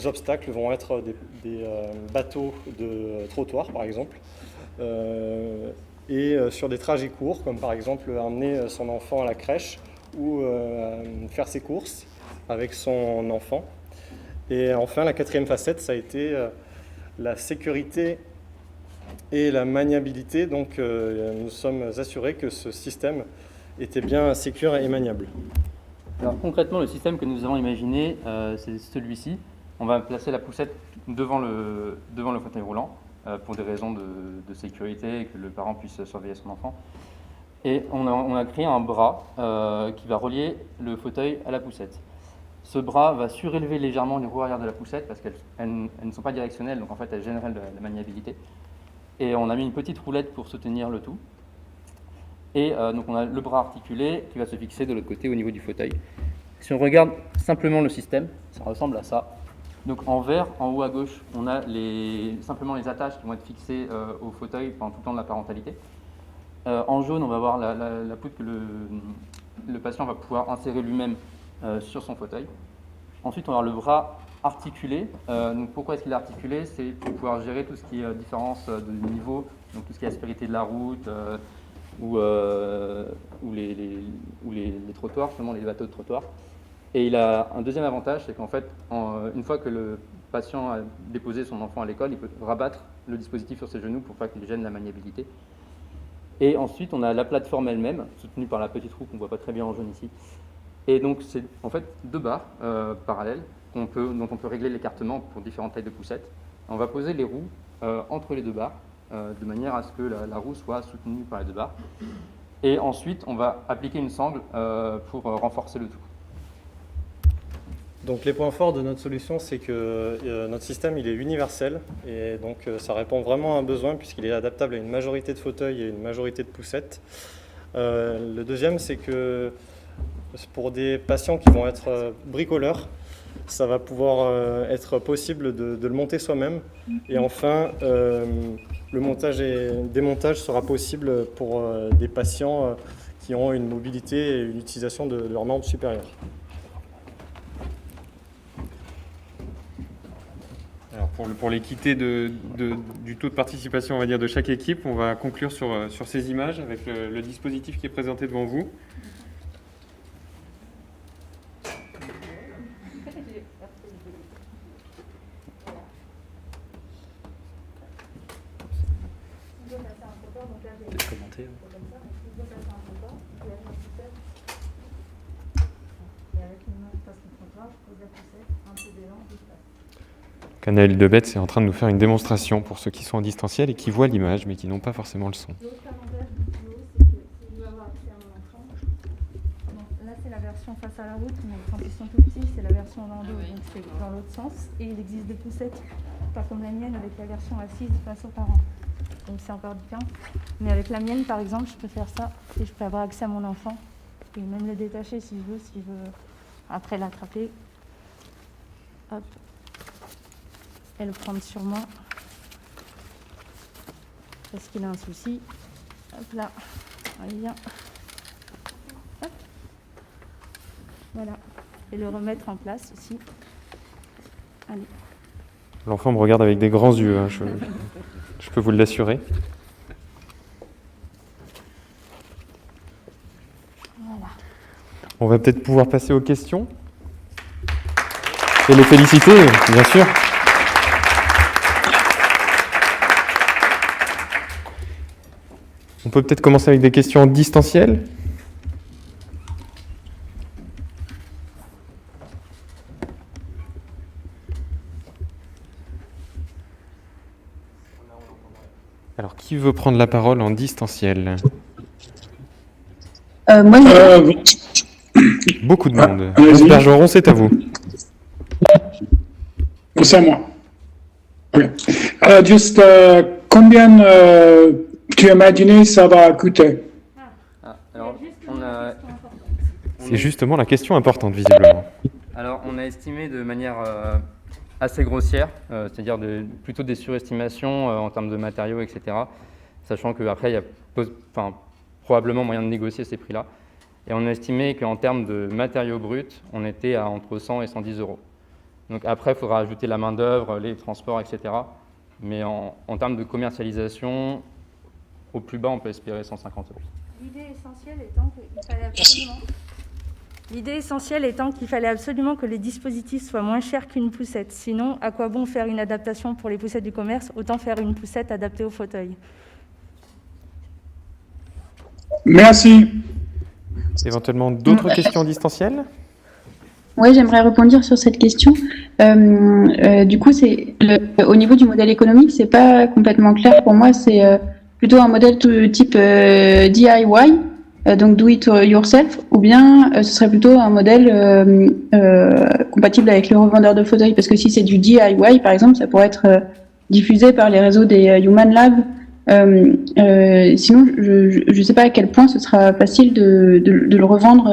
obstacles vont être des bateaux de trottoir, par exemple, et sur des trajets courts, comme par exemple amener son enfant à la crèche ou faire ses courses avec son enfant. Et enfin, la quatrième facette, ça a été la sécurité et la maniabilité. Donc, nous sommes assurés que ce système était bien sécure et maniable. Alors concrètement, le système que nous avons imaginé, c'est celui-ci. On va placer la poussette devant le fauteuil roulant pour des raisons de sécurité et que le parent puisse surveiller son enfant. Et on a créé un bras qui va relier le fauteuil à la poussette. Ce bras va surélever légèrement les roues arrière de la poussette parce qu'elles ne sont pas directionnelles, donc en fait elles génèrent la maniabilité. Et on a mis une petite roulette pour soutenir le tout. Et donc on a le bras articulé qui va se fixer de l'autre côté au niveau du fauteuil. Si on regarde simplement le système, ça ressemble à ça. Donc en vert, en haut à gauche, on a simplement les attaches qui vont être fixées au fauteuil pendant tout le temps de la parentalité. En jaune, on va voir la poutre que le patient va pouvoir insérer lui-même sur son fauteuil. Ensuite, on va avoir le bras articulé. Donc pourquoi est-ce qu'il est articulé? C'est pour pouvoir gérer tout ce qui est différence de niveau, donc tout ce qui est aspérité de la route, ou les trottoirs, seulement les bateaux de trottoir. Et il a un deuxième avantage, c'est qu'en fait, une fois que le patient a déposé son enfant à l'école, il peut rabattre le dispositif sur ses genoux pour pas qu'il gêne la maniabilité. Et ensuite, on a la plateforme elle-même, soutenue par la petite roue qu'on ne voit pas très bien en jaune ici. Et donc, c'est en fait 2 barres parallèles dont on peut régler l'écartement pour différentes tailles de poussettes. On va poser les roues entre les 2 barres, de manière à ce que la roue soit soutenue par les 2 barres. Et ensuite, on va appliquer une sangle pour renforcer le tout. Donc les points forts de notre solution, c'est que notre système il est universel et donc ça répond vraiment à un besoin puisqu'il est adaptable à une majorité de fauteuils et une majorité de poussettes. Le deuxième, c'est que pour des patients qui vont être bricoleurs, ça va pouvoir être possible de le monter soi-même. Et enfin, le montage et démontage sera possible pour des patients qui ont une mobilité et une utilisation de leurs membres supérieurs. Alors pour l'équité du taux de participation, on va dire, de chaque équipe, on va conclure sur ces images avec le dispositif qui est présenté devant vous. Anaël Debette est en train de nous faire une démonstration pour ceux qui sont en distanciel et qui voient l'image mais qui n'ont pas forcément le son. L'autre avantage du vidéo, c'est que si je veux avoir accès à mon enfant, là c'est la version face à la route, mais quand ils sont tout petits, c'est la version en dos, donc c'est dans l'autre sens. Et il existe des poussettes, pas comme la mienne, avec la version assise face aux parents. Donc c'est encore différent. Mais avec la mienne, par exemple, je peux faire ça et je peux avoir accès à mon enfant. Et même le détacher si je veux après l'attraper. Hop. Et le prendre sur moi parce qu'il a un souci. Hop là, allez bien. Hop. Voilà. Et le remettre en place ici. Allez. L'enfant me regarde avec des grands yeux, hein, je peux vous l'assurer. Voilà. On va peut-être pouvoir passer aux questions et les féliciter, bien sûr. On peut peut-être commencer avec des questions en distanciel. Alors, qui veut prendre la parole en distanciel? Moi, Beaucoup de monde. Bergeron, c'est à vous. C'est à moi. Okay. Juste combien tu imaginais ça va coûter? C'est justement la question importante, visiblement. Alors, on a estimé de manière assez grossière, c'est-à-dire plutôt des surestimations en termes de matériaux, etc. Sachant qu'après, il y a probablement moyen de négocier ces prix-là. Et on a estimé qu'en termes de matériaux bruts, on était à entre 100 et 110 euros. Donc après, il faudra ajouter la main-d'œuvre, les transports, etc. Mais en termes de commercialisation, au plus bas, on peut espérer 150 euros. L'idée essentielle étant qu'il fallait absolument que les dispositifs soient moins chers qu'une poussette. Sinon, à quoi bon faire une adaptation pour les poussettes du commerce? Autant faire une poussette adaptée au fauteuil. Merci. Éventuellement d'autres questions distancielles? Oui, j'aimerais rebondir sur cette question. Du coup, au niveau du modèle économique, c'est pas complètement clair pour moi. C'est plutôt un modèle type DIY, donc do it yourself, ou bien ce serait plutôt un modèle compatible avec les revendeurs de fauteuils? Parce que si c'est du DIY, par exemple, ça pourrait être diffusé par les réseaux des Human Lab. Sinon, je ne sais pas à quel point ce sera facile de le revendre,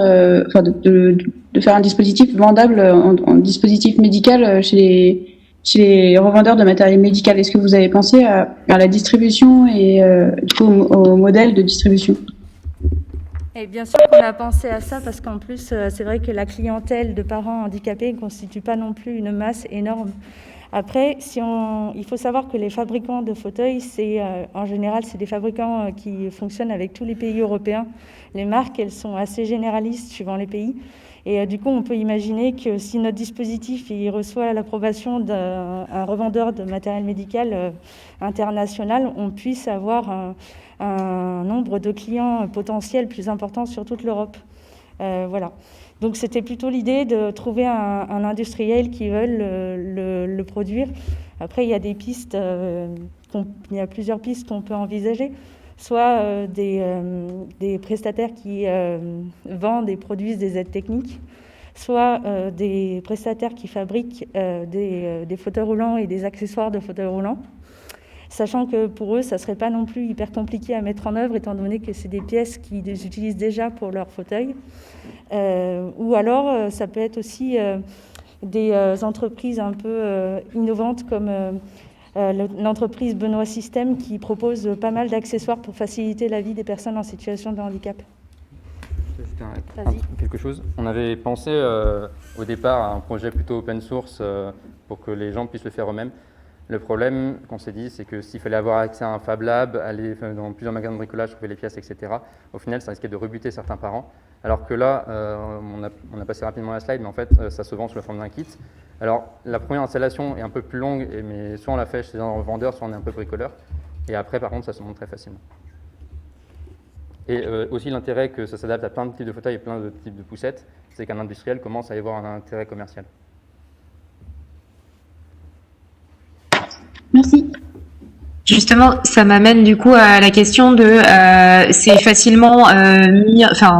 enfin de faire un dispositif vendable en dispositif médical chez les revendeurs de matériel médical. Est-ce que vous avez pensé à la distribution et du coup au modèle de distribution? Et bien sûr qu'on a pensé à ça parce qu'en plus, c'est vrai que la clientèle de parents handicapés ne constitue pas non plus une masse énorme. Après, il faut savoir que les fabricants de fauteuils, en général, c'est des fabricants qui fonctionnent avec tous les pays européens. Les marques, elles sont assez généralistes suivant les pays. Et du coup, on peut imaginer que si notre dispositif il reçoit l'approbation d'un revendeur de matériel médical international, on puisse avoir un nombre de clients potentiels plus important sur toute l'Europe. Voilà. Donc c'était plutôt l'idée de trouver un industriel qui veut le produire. Après, il y a des pistes, il y a plusieurs pistes qu'on peut envisager. Soit des prestataires qui vendent et produisent des aides techniques, soit des prestataires qui fabriquent des fauteuils roulants et des accessoires de fauteuils roulants, sachant que pour eux, ça ne serait pas non plus hyper compliqué à mettre en œuvre, étant donné que c'est des pièces qu'ils utilisent déjà pour leur fauteuil. Ou alors, ça peut être aussi des entreprises un peu innovantes comme l'entreprise Benoît System qui propose pas mal d'accessoires pour faciliter la vie des personnes en situation de handicap. Quelque chose. On avait pensé au départ à un projet plutôt open source pour que les gens puissent le faire eux-mêmes. Le problème qu'on s'est dit, c'est que s'il fallait avoir accès à un Fab Lab, aller dans plusieurs magasins de bricolage, trouver les pièces, etc., au final, ça risquait de rebuter certains parents. Alors que là, on a passé rapidement la slide, mais en fait, ça se vend sous la forme d'un kit. Alors, la première installation est un peu plus longue, mais soit on l'a fait chez un revendeur, soit on est un peu bricoleur. Et après, par contre, ça se monte très facilement. Et aussi l'intérêt que ça s'adapte à plein de types de fauteuils et plein de types de poussettes, c'est qu'un industriel commence à y avoir un intérêt commercial. Merci. Justement, ça m'amène du coup à la question de c'est facilement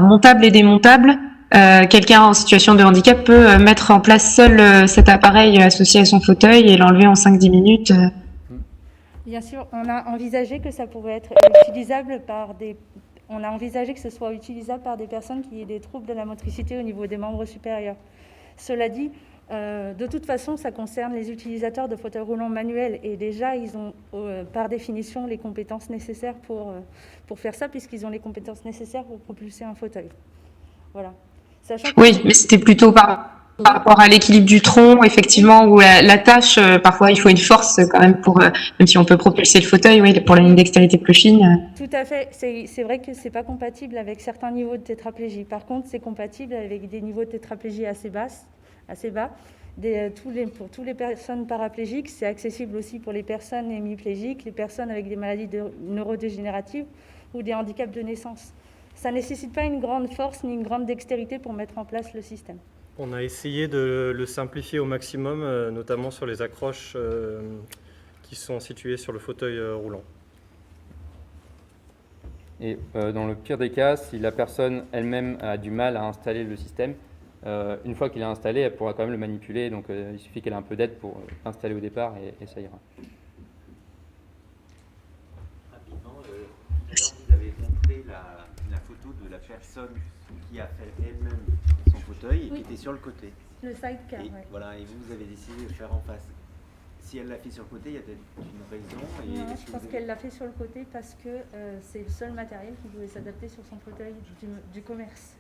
montable et démontable. Quelqu'un en situation de handicap peut mettre en place seul cet appareil associé à son fauteuil et l'enlever en 5-10 minutes. Bien sûr, on a envisagé que ça pouvait être utilisable on a envisagé que ce soit utilisable par des personnes qui aient des troubles de la motricité au niveau des membres supérieurs. Cela dit, de toute façon, ça concerne les utilisateurs de fauteuils roulants manuels et déjà, ils ont par définition les compétences nécessaires pour faire ça puisqu'ils ont les compétences nécessaires pour propulser un fauteuil. Voilà. Oui, mais c'était plutôt par rapport à l'équilibre du tronc, effectivement, où la tâche, parfois, il faut une force quand même même si on peut propulser le fauteuil, oui, pour une dextérité plus fine. Tout à fait. C'est vrai que c'est pas compatible avec certains niveaux de tétraplégie. Par contre, c'est compatible avec des niveaux de tétraplégie assez bas. Pour toutes les personnes paraplégiques, c'est accessible aussi pour les personnes hémiplégiques, les personnes avec des maladies neurodégénératives ou des handicaps de naissance. Ça ne nécessite pas une grande force ni une grande dextérité pour mettre en place le système. On a essayé de le simplifier au maximum, notamment sur les accroches qui sont situées sur le fauteuil roulant. Et dans le pire des cas, si la personne elle-même a du mal à installer le système, une fois qu'il est installé, elle pourra quand même le manipuler, donc il suffit qu'elle ait un peu d'aide pour l'installer au départ et ça ira. Rapidement, alors vous avez montré la photo de la personne qui a fait elle-même son fauteuil et qui était sur le côté. Le sidecar, oui. Voilà, et vous avez décidé de faire en face. Si elle l'a fait sur le côté, il y a peut-être une raison. Non, je pense qu'elle l'a fait sur le côté parce que c'est le seul matériel qui pouvait s'adapter sur son fauteuil du commerce.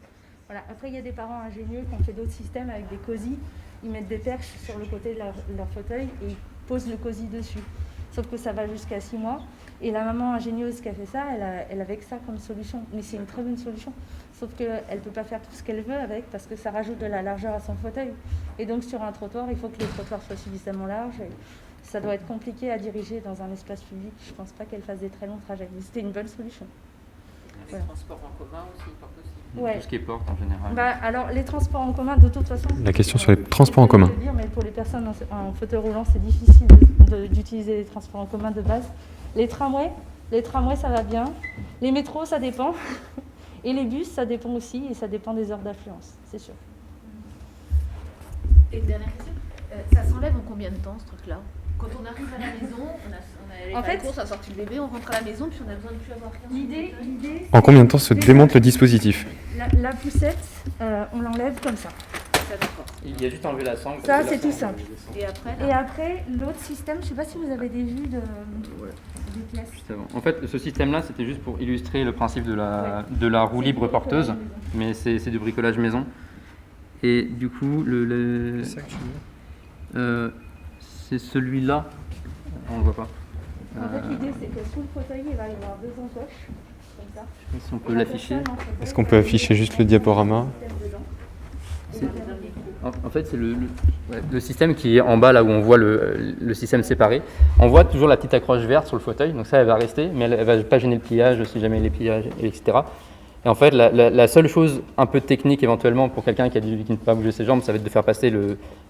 Voilà. Après, il y a des parents ingénieux qui ont fait d'autres systèmes avec des cosy. Ils mettent des perches sur le côté de leur fauteuil et ils posent le cosy dessus. Sauf que ça va jusqu'à 6 mois. Et la maman ingénieuse qui a fait ça, elle avait que ça comme solution. Mais c'est une très bonne solution. Sauf qu'elle ne peut pas faire tout ce qu'elle veut avec parce que ça rajoute de la largeur à son fauteuil. Et donc, sur un trottoir, il faut que les trottoirs soient suffisamment larges. Et ça doit être compliqué à diriger dans un espace public. Je ne pense pas qu'elle fasse des très longs trajets. Mais c'était une bonne solution. Les transports en commun aussi, pas possible. Ouais. Tout ce qui est porte en général. Alors, les transports en commun, de toute façon... La question sur les transports en commun. Mais pour les personnes en fauteuil roulant, c'est difficile d'utiliser les transports en commun de base. Les tramways, Les tramways, ça va bien. Les métros, ça dépend. Et les bus, ça dépend aussi, et ça dépend des heures d'affluence, c'est sûr. Et une dernière question, ça s'enlève en combien de temps ce truc-là? Quand on arrive à la maison, on a fait la course, on a sorti le bébé, on rentre à la maison, puis on a besoin de plus avoir rien. L'idée, En combien de temps se démonte le dispositif? la poussette, on l'enlève comme ça. Il y a juste enlevé la sangle. Ça, c'est tout simple. Et après, Et après, l'autre système, je ne sais pas si vous avez des vues des pièces. Juste avant. En fait, ce système-là, c'était juste pour illustrer le principe de la roue libre porteuse, mais c'est du bricolage maison. Et du coup, c'est celui-là, on le voit pas. En fait, l'idée, c'est que sous le fauteuil, il va y avoir deux encoches, comme ça. Je sais pas si on peut l'afficher. Est-ce qu'on peut afficher juste le diaporama? En fait, c'est le système qui est en bas, là où on voit le système séparé. On voit toujours la petite accroche verte sur le fauteuil, donc ça, elle va rester, mais elle ne va pas gêner le pliage, si jamais les pliages, etc. Et en fait, la seule chose un peu technique éventuellement pour quelqu'un qui ne peut pas bouger ses jambes, ça va être de faire passer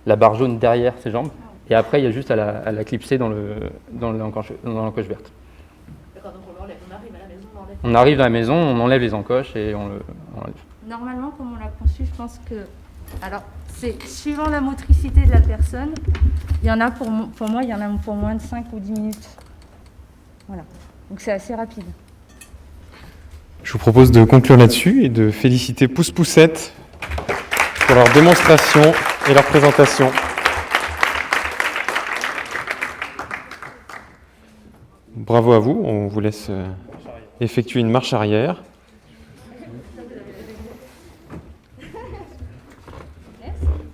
la barre jaune derrière ses jambes. Et après, il y a juste à la clipser dans l'encoche verte. D'accord, donc on l'enlève, on arrive à la maison, on l'enlève. On arrive à la maison, on enlève les encoches et on l'enlève. Normalement, comme on l'a conçu, je pense que... Alors, c'est suivant la motricité de la personne. Il y en a pour moi, il y en a pour moins de 5 ou 10 minutes. Voilà. Donc c'est assez rapide. Je vous propose de conclure là-dessus et de féliciter Pousse Poussette pour leur démonstration et leur présentation. Bravo à vous, on vous laisse effectuer une marche arrière.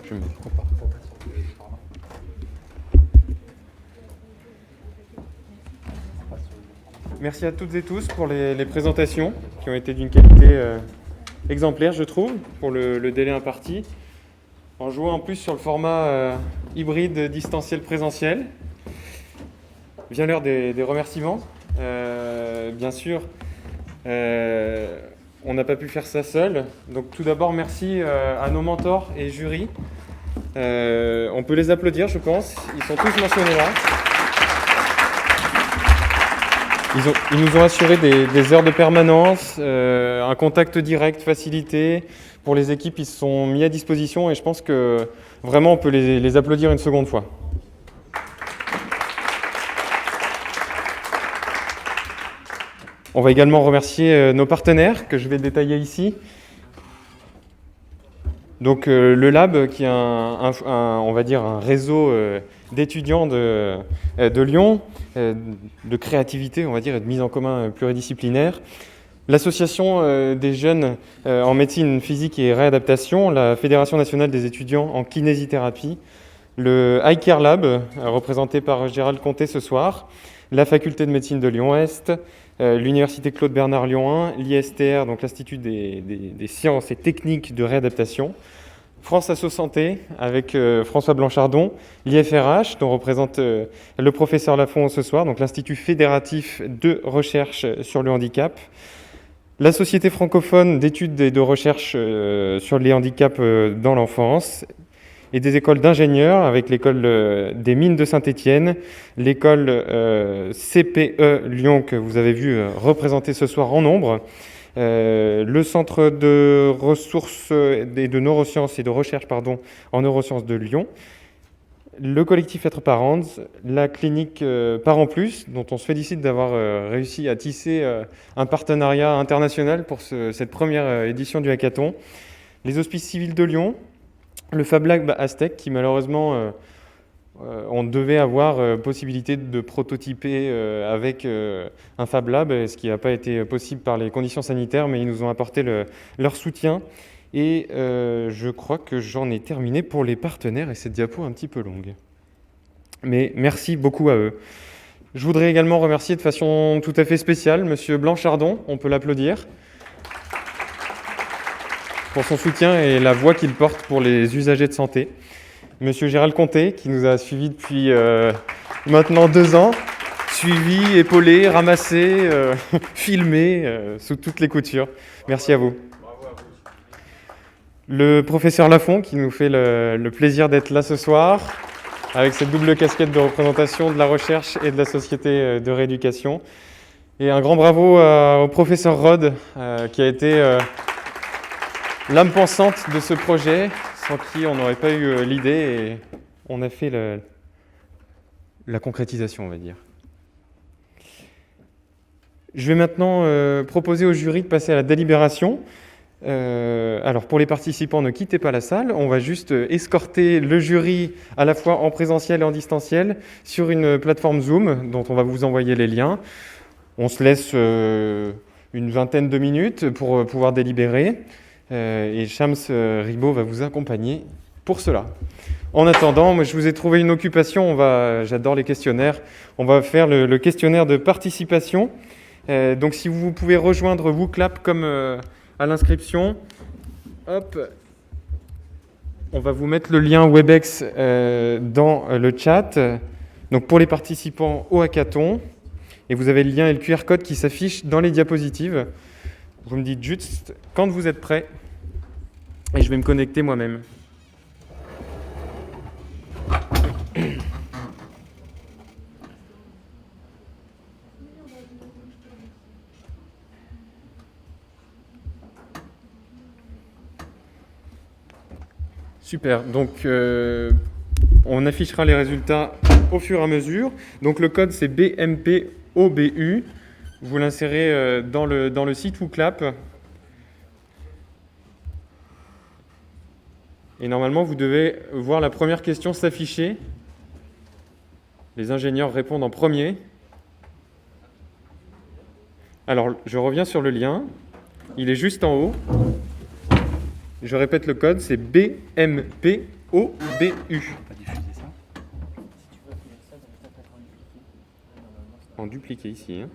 Je me Merci à toutes et tous pour les présentations qui ont été d'une qualité exemplaire, je trouve, pour le délai imparti. En jouant en plus sur le format hybride distanciel-présentiel. Vient l'heure des remerciements. Bien sûr, on n'a pas pu faire ça seul. Donc tout d'abord, merci à nos mentors et jurys. On peut les applaudir, je pense. Ils sont tous mentionnés là. Ils nous ont assuré des heures de permanence, un contact direct facilité. Pour les équipes, ils se sont mis à disposition et je pense que vraiment on peut les applaudir une seconde fois. On va également remercier nos partenaires que je vais détailler ici. Donc le Lab, qui est on va dire un réseau d'étudiants de Lyon, de créativité, on va dire, et de mise en commun pluridisciplinaire. L'association des jeunes en médecine physique et réadaptation, la Fédération nationale des étudiants en kinésithérapie, le iCare Lab, représenté par Gérald Comté ce soir, la faculté de médecine de Lyon-Est, l'université Claude Bernard Lyon 1, l'ISTR, donc l'Institut des sciences et techniques de réadaptation, France Asso Santé avec François Blanchardon, l'IFRH dont représente le professeur Lafont ce soir, donc l'Institut fédératif de recherche sur le handicap, la Société francophone d'études et de recherche sur les handicaps dans l'enfance, et des écoles d'ingénieurs avec l'école des mines de Saint-Étienne, l'école CPE Lyon que vous avez vu représenter ce soir en nombre, le centre de ressources et de neurosciences et de recherche en neurosciences de Lyon, le collectif Être Parents, la clinique Parents Plus, dont on se félicite d'avoir réussi à tisser un partenariat international pour cette première édition du hackathon, les hospices civils de Lyon, le Fab Lab Aztec, qui malheureusement, on devait avoir possibilité de prototyper avec un Fab Lab, ce qui n'a pas été possible par les conditions sanitaires, mais ils nous ont apporté leur soutien. Et je crois que j'en ai terminé pour les partenaires, et cette diapo est un petit peu longue. Mais merci beaucoup à eux. Je voudrais également remercier de façon tout à fait spéciale Monsieur Blanchardon, on peut l'applaudir, pour son soutien et la voix qu'il porte pour les usagers de santé. Monsieur Gérald Comté, qui nous a suivis depuis maintenant 2 ans, suivi, épaulé, ramassé, filmé, sous toutes les coutures. Merci à vous. Le professeur Lafont, qui nous fait le plaisir d'être là ce soir, avec cette double casquette de représentation de la recherche et de la société de rééducation. Et un grand bravo au professeur Rod, qui a été l'âme pensante de ce projet, sans qui on n'aurait pas eu l'idée, et on a fait la concrétisation, on va dire. Je vais maintenant proposer au jury de passer à la délibération. Alors pour les participants, ne quittez pas la salle, on va juste escorter le jury à la fois en présentiel et en distanciel sur une plateforme Zoom dont on va vous envoyer les liens. On se laisse une vingtaine de minutes pour pouvoir délibérer et Shams Ribaud va vous accompagner pour cela. En attendant, moi, je vous ai trouvé une occupation, j'adore les questionnaires, on va faire le questionnaire de participation. Donc si vous pouvez rejoindre WooClap comme à l'inscription, hop, on va vous mettre le lien Webex dans le chat. Donc pour les participants au hackathon, et vous avez le lien et le QR code qui s'affichent dans les diapositives. Vous me dites juste quand vous êtes prêts, et je vais me connecter moi-même. Super, donc on affichera les résultats au fur et à mesure. Donc le code c'est BMPOBU, vous l'insérez dans le site WooClap. Et normalement vous devez voir la première question s'afficher. Les ingénieurs répondent en premier. Alors je reviens sur le lien, il est juste en haut. Je répète le code, c'est BMPOBU. En dupliqué ici. Hein.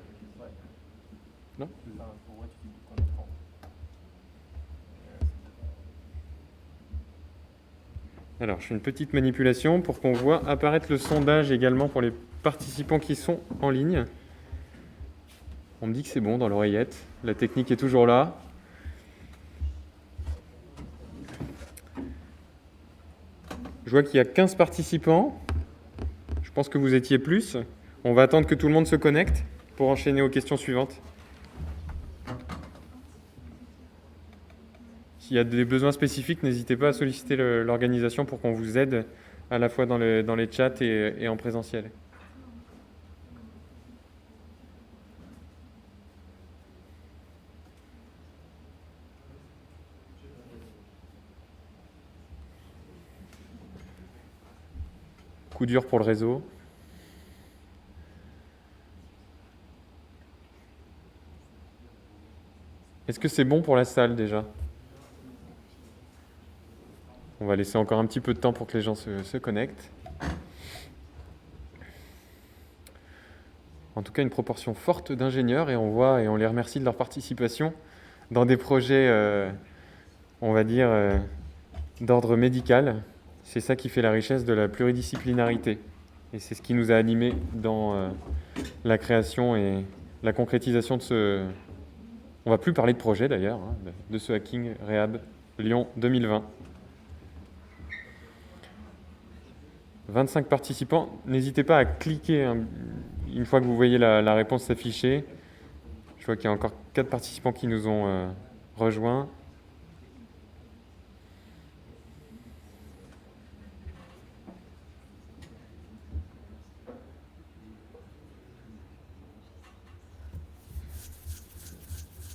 Non ? Alors, je fais une petite manipulation pour qu'on voit apparaître le sondage également pour les participants qui sont en ligne. On me dit que c'est bon dans l'oreillette. La technique est toujours là. Je vois qu'il y a 15 participants. Je pense que vous étiez plus. On va attendre que tout le monde se connecte pour enchaîner aux questions suivantes. S'il y a des besoins spécifiques, n'hésitez pas à solliciter l'organisation pour qu'on vous aide à la fois dans les chats et en présentiel. Coup dur pour le réseau. Est-ce que c'est bon pour la salle déjà ? On va laisser encore un petit peu de temps pour que les gens se connectent. En tout cas, une proportion forte d'ingénieurs et on les remercie de leur participation dans des projets, on va dire, d'ordre médical. C'est ça qui fait la richesse de la pluridisciplinarité. Et c'est ce qui nous a animés dans la création et la concrétisation de ce... On ne va plus parler de projet d'ailleurs, hein, de ce Hacking Rehab Lyon 2020. 25 participants. N'hésitez pas à cliquer hein, une fois que vous voyez la réponse s'afficher. Je vois qu'il y a encore 4 participants qui nous ont rejoints.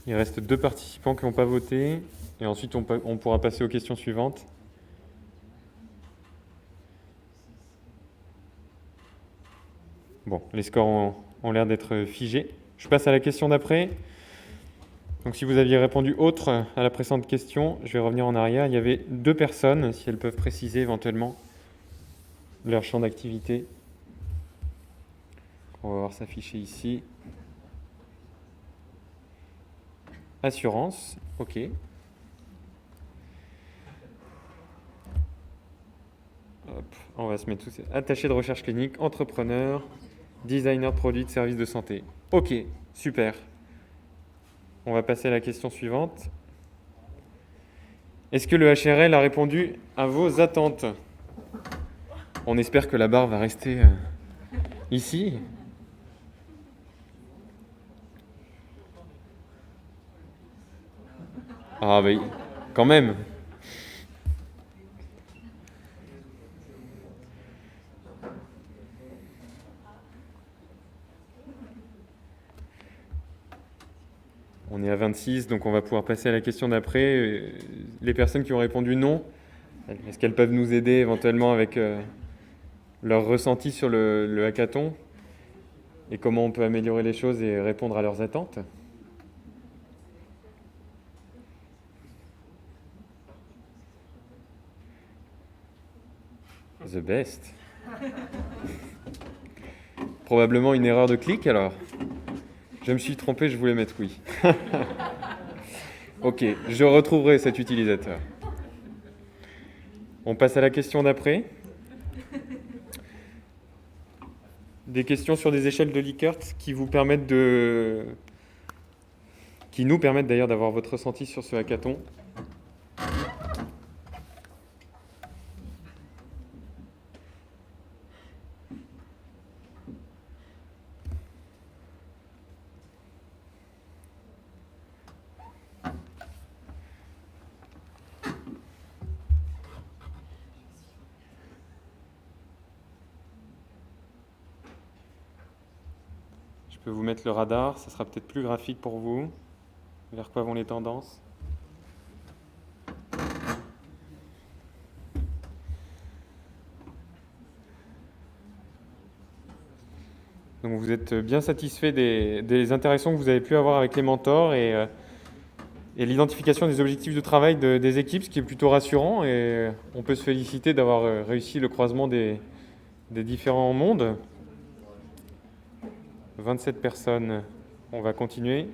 Il reste 2 participants qui n'ont pas voté. Et ensuite, on pourra passer aux questions suivantes. Bon, les scores ont l'air d'être figés. Je passe à la question d'après. Donc, si vous aviez répondu autre à la précédente question, je vais revenir en arrière. Il y avait 2 personnes, si elles peuvent préciser éventuellement leur champ d'activité. On va voir s'afficher ici. Assurance, ok. Hop, on va se mettre tous. Attaché de recherche clinique, entrepreneur, designer de produits, de services de santé. Ok, super. On va passer à la question suivante. Est-ce que le HRL a répondu à vos attentes ? On espère que la barre va rester ici. Ah, mais quand même. On est à 26, donc on va pouvoir passer à la question d'après. Les personnes qui ont répondu non, est-ce qu'elles peuvent nous aider éventuellement avec leur ressenti sur le hackathon et comment on peut améliorer les choses et répondre à leurs attentes? The best. Probablement une erreur de clic alors. Je me suis trompé, je voulais mettre oui. Ok, je retrouverai cet utilisateur. On passe à la question d'après. Des questions sur des échelles de Likert qui vous permettent qui nous permettent d'ailleurs d'avoir votre ressenti sur ce hackathon. Je peux vous mettre le radar, ça sera peut-être plus graphique pour vous. Vers quoi vont les tendances? Donc vous êtes bien satisfait des interactions que vous avez pu avoir avec les mentors et l'identification des objectifs de travail des équipes, ce qui est plutôt rassurant. Et on peut se féliciter d'avoir réussi le croisement des différents mondes. 27 personnes, on va continuer.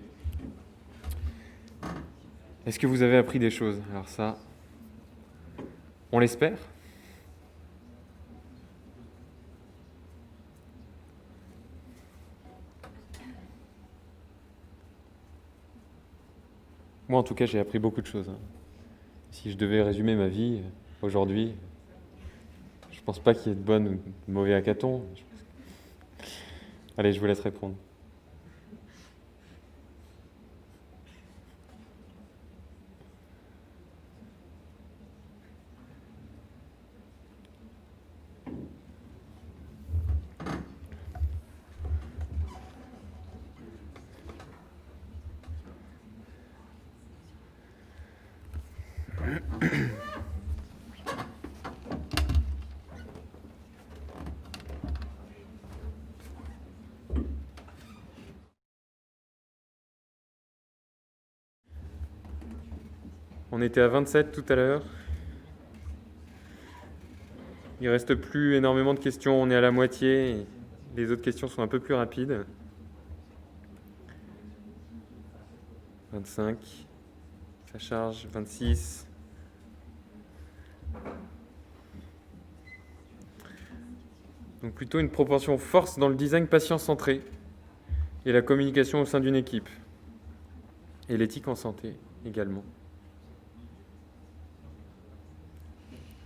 Est-ce que vous avez appris des choses? Alors ça, on l'espère. Moi, en tout cas, j'ai appris beaucoup de choses. Si je devais résumer ma vie aujourd'hui, je pense pas qu'il y ait de bon ou de mauvais hackathons. Allez, je vous laisse répondre. On était à 27 tout à l'heure. Il ne reste plus énormément de questions, on est à la moitié. Les autres questions sont un peu plus rapides. 25, ça charge, 26. Donc plutôt une proportion force dans le design patient-centré et la communication au sein d'une équipe. Et l'éthique en santé également.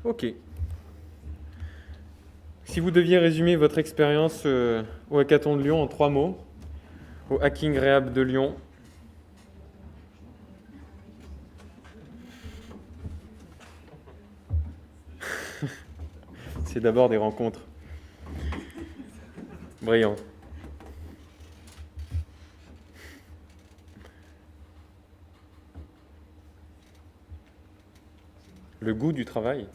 Ok. Si vous deviez résumer votre expérience au Hackathon de Lyon en 3 mots, au Hacking Réhab de Lyon, c'est d'abord des rencontres. Brillant. Le goût du travail.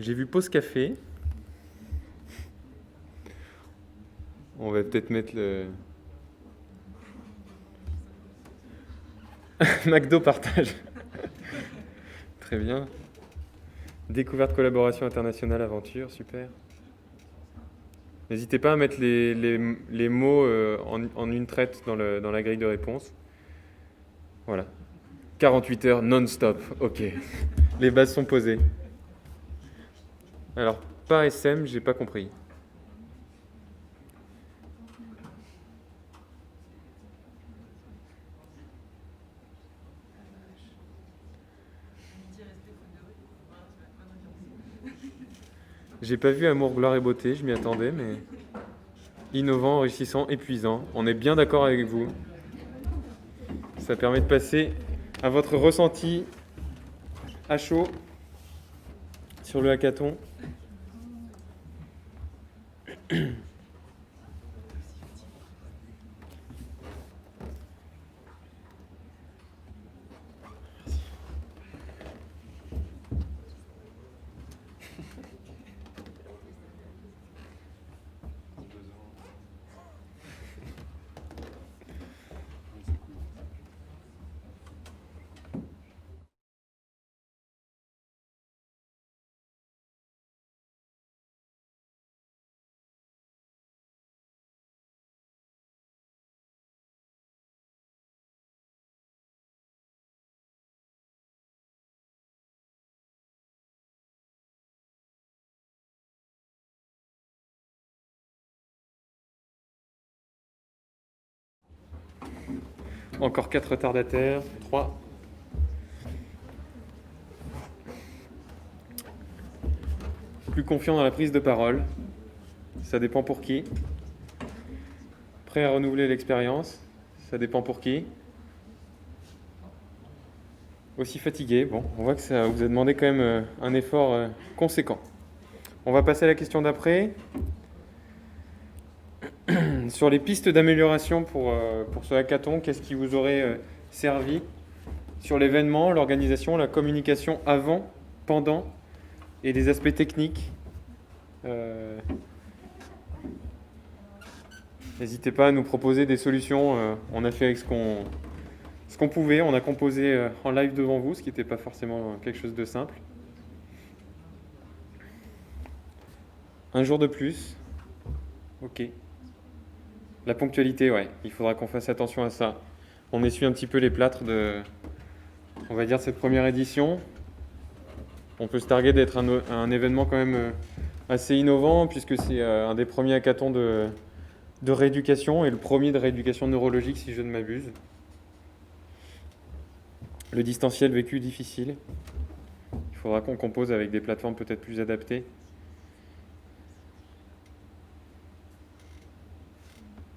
J'ai vu Pause Café. On va peut-être mettre le... McDo partage. Très bien. Découverte, collaboration internationale, aventure, super. N'hésitez pas à mettre les mots en une traite dans la grille de réponse. Voilà. 48 heures non-stop, ok. Les bases sont posées. Alors, pas SM, j'ai pas compris. J'ai pas vu Amour, gloire et beauté, je m'y attendais, mais... innovant, enrichissant, épuisant. On est bien d'accord avec vous. Ça permet de passer à votre ressenti à chaud sur le hackathon. Encore 4 retardataires, 3. Plus confiant dans la prise de parole, ça dépend pour qui. Prêt à renouveler l'expérience, ça dépend pour qui. Aussi fatigué, bon, on voit que ça vous a demandé quand même un effort conséquent. On va passer à la question d'après. Sur les pistes d'amélioration pour ce hackathon, qu'est-ce qui vous aurait servi sur l'événement, l'organisation, la communication avant, pendant et des aspects techniques? N'hésitez pas à nous proposer des solutions. On a fait avec ce qu'on pouvait. On a composé en live devant vous, ce qui n'était pas forcément quelque chose de simple. Un jour de plus. Ok. La ponctualité, ouais. Il faudra qu'on fasse attention à ça. On essuie un petit peu les plâtres de, on va dire, cette première édition. On peut se targuer d'être un événement quand même assez innovant, puisque c'est un des premiers hackathons de rééducation et le premier de rééducation neurologique, si je ne m'abuse. Le distanciel vécu difficile. Il faudra qu'on compose avec des plateformes peut-être plus adaptées.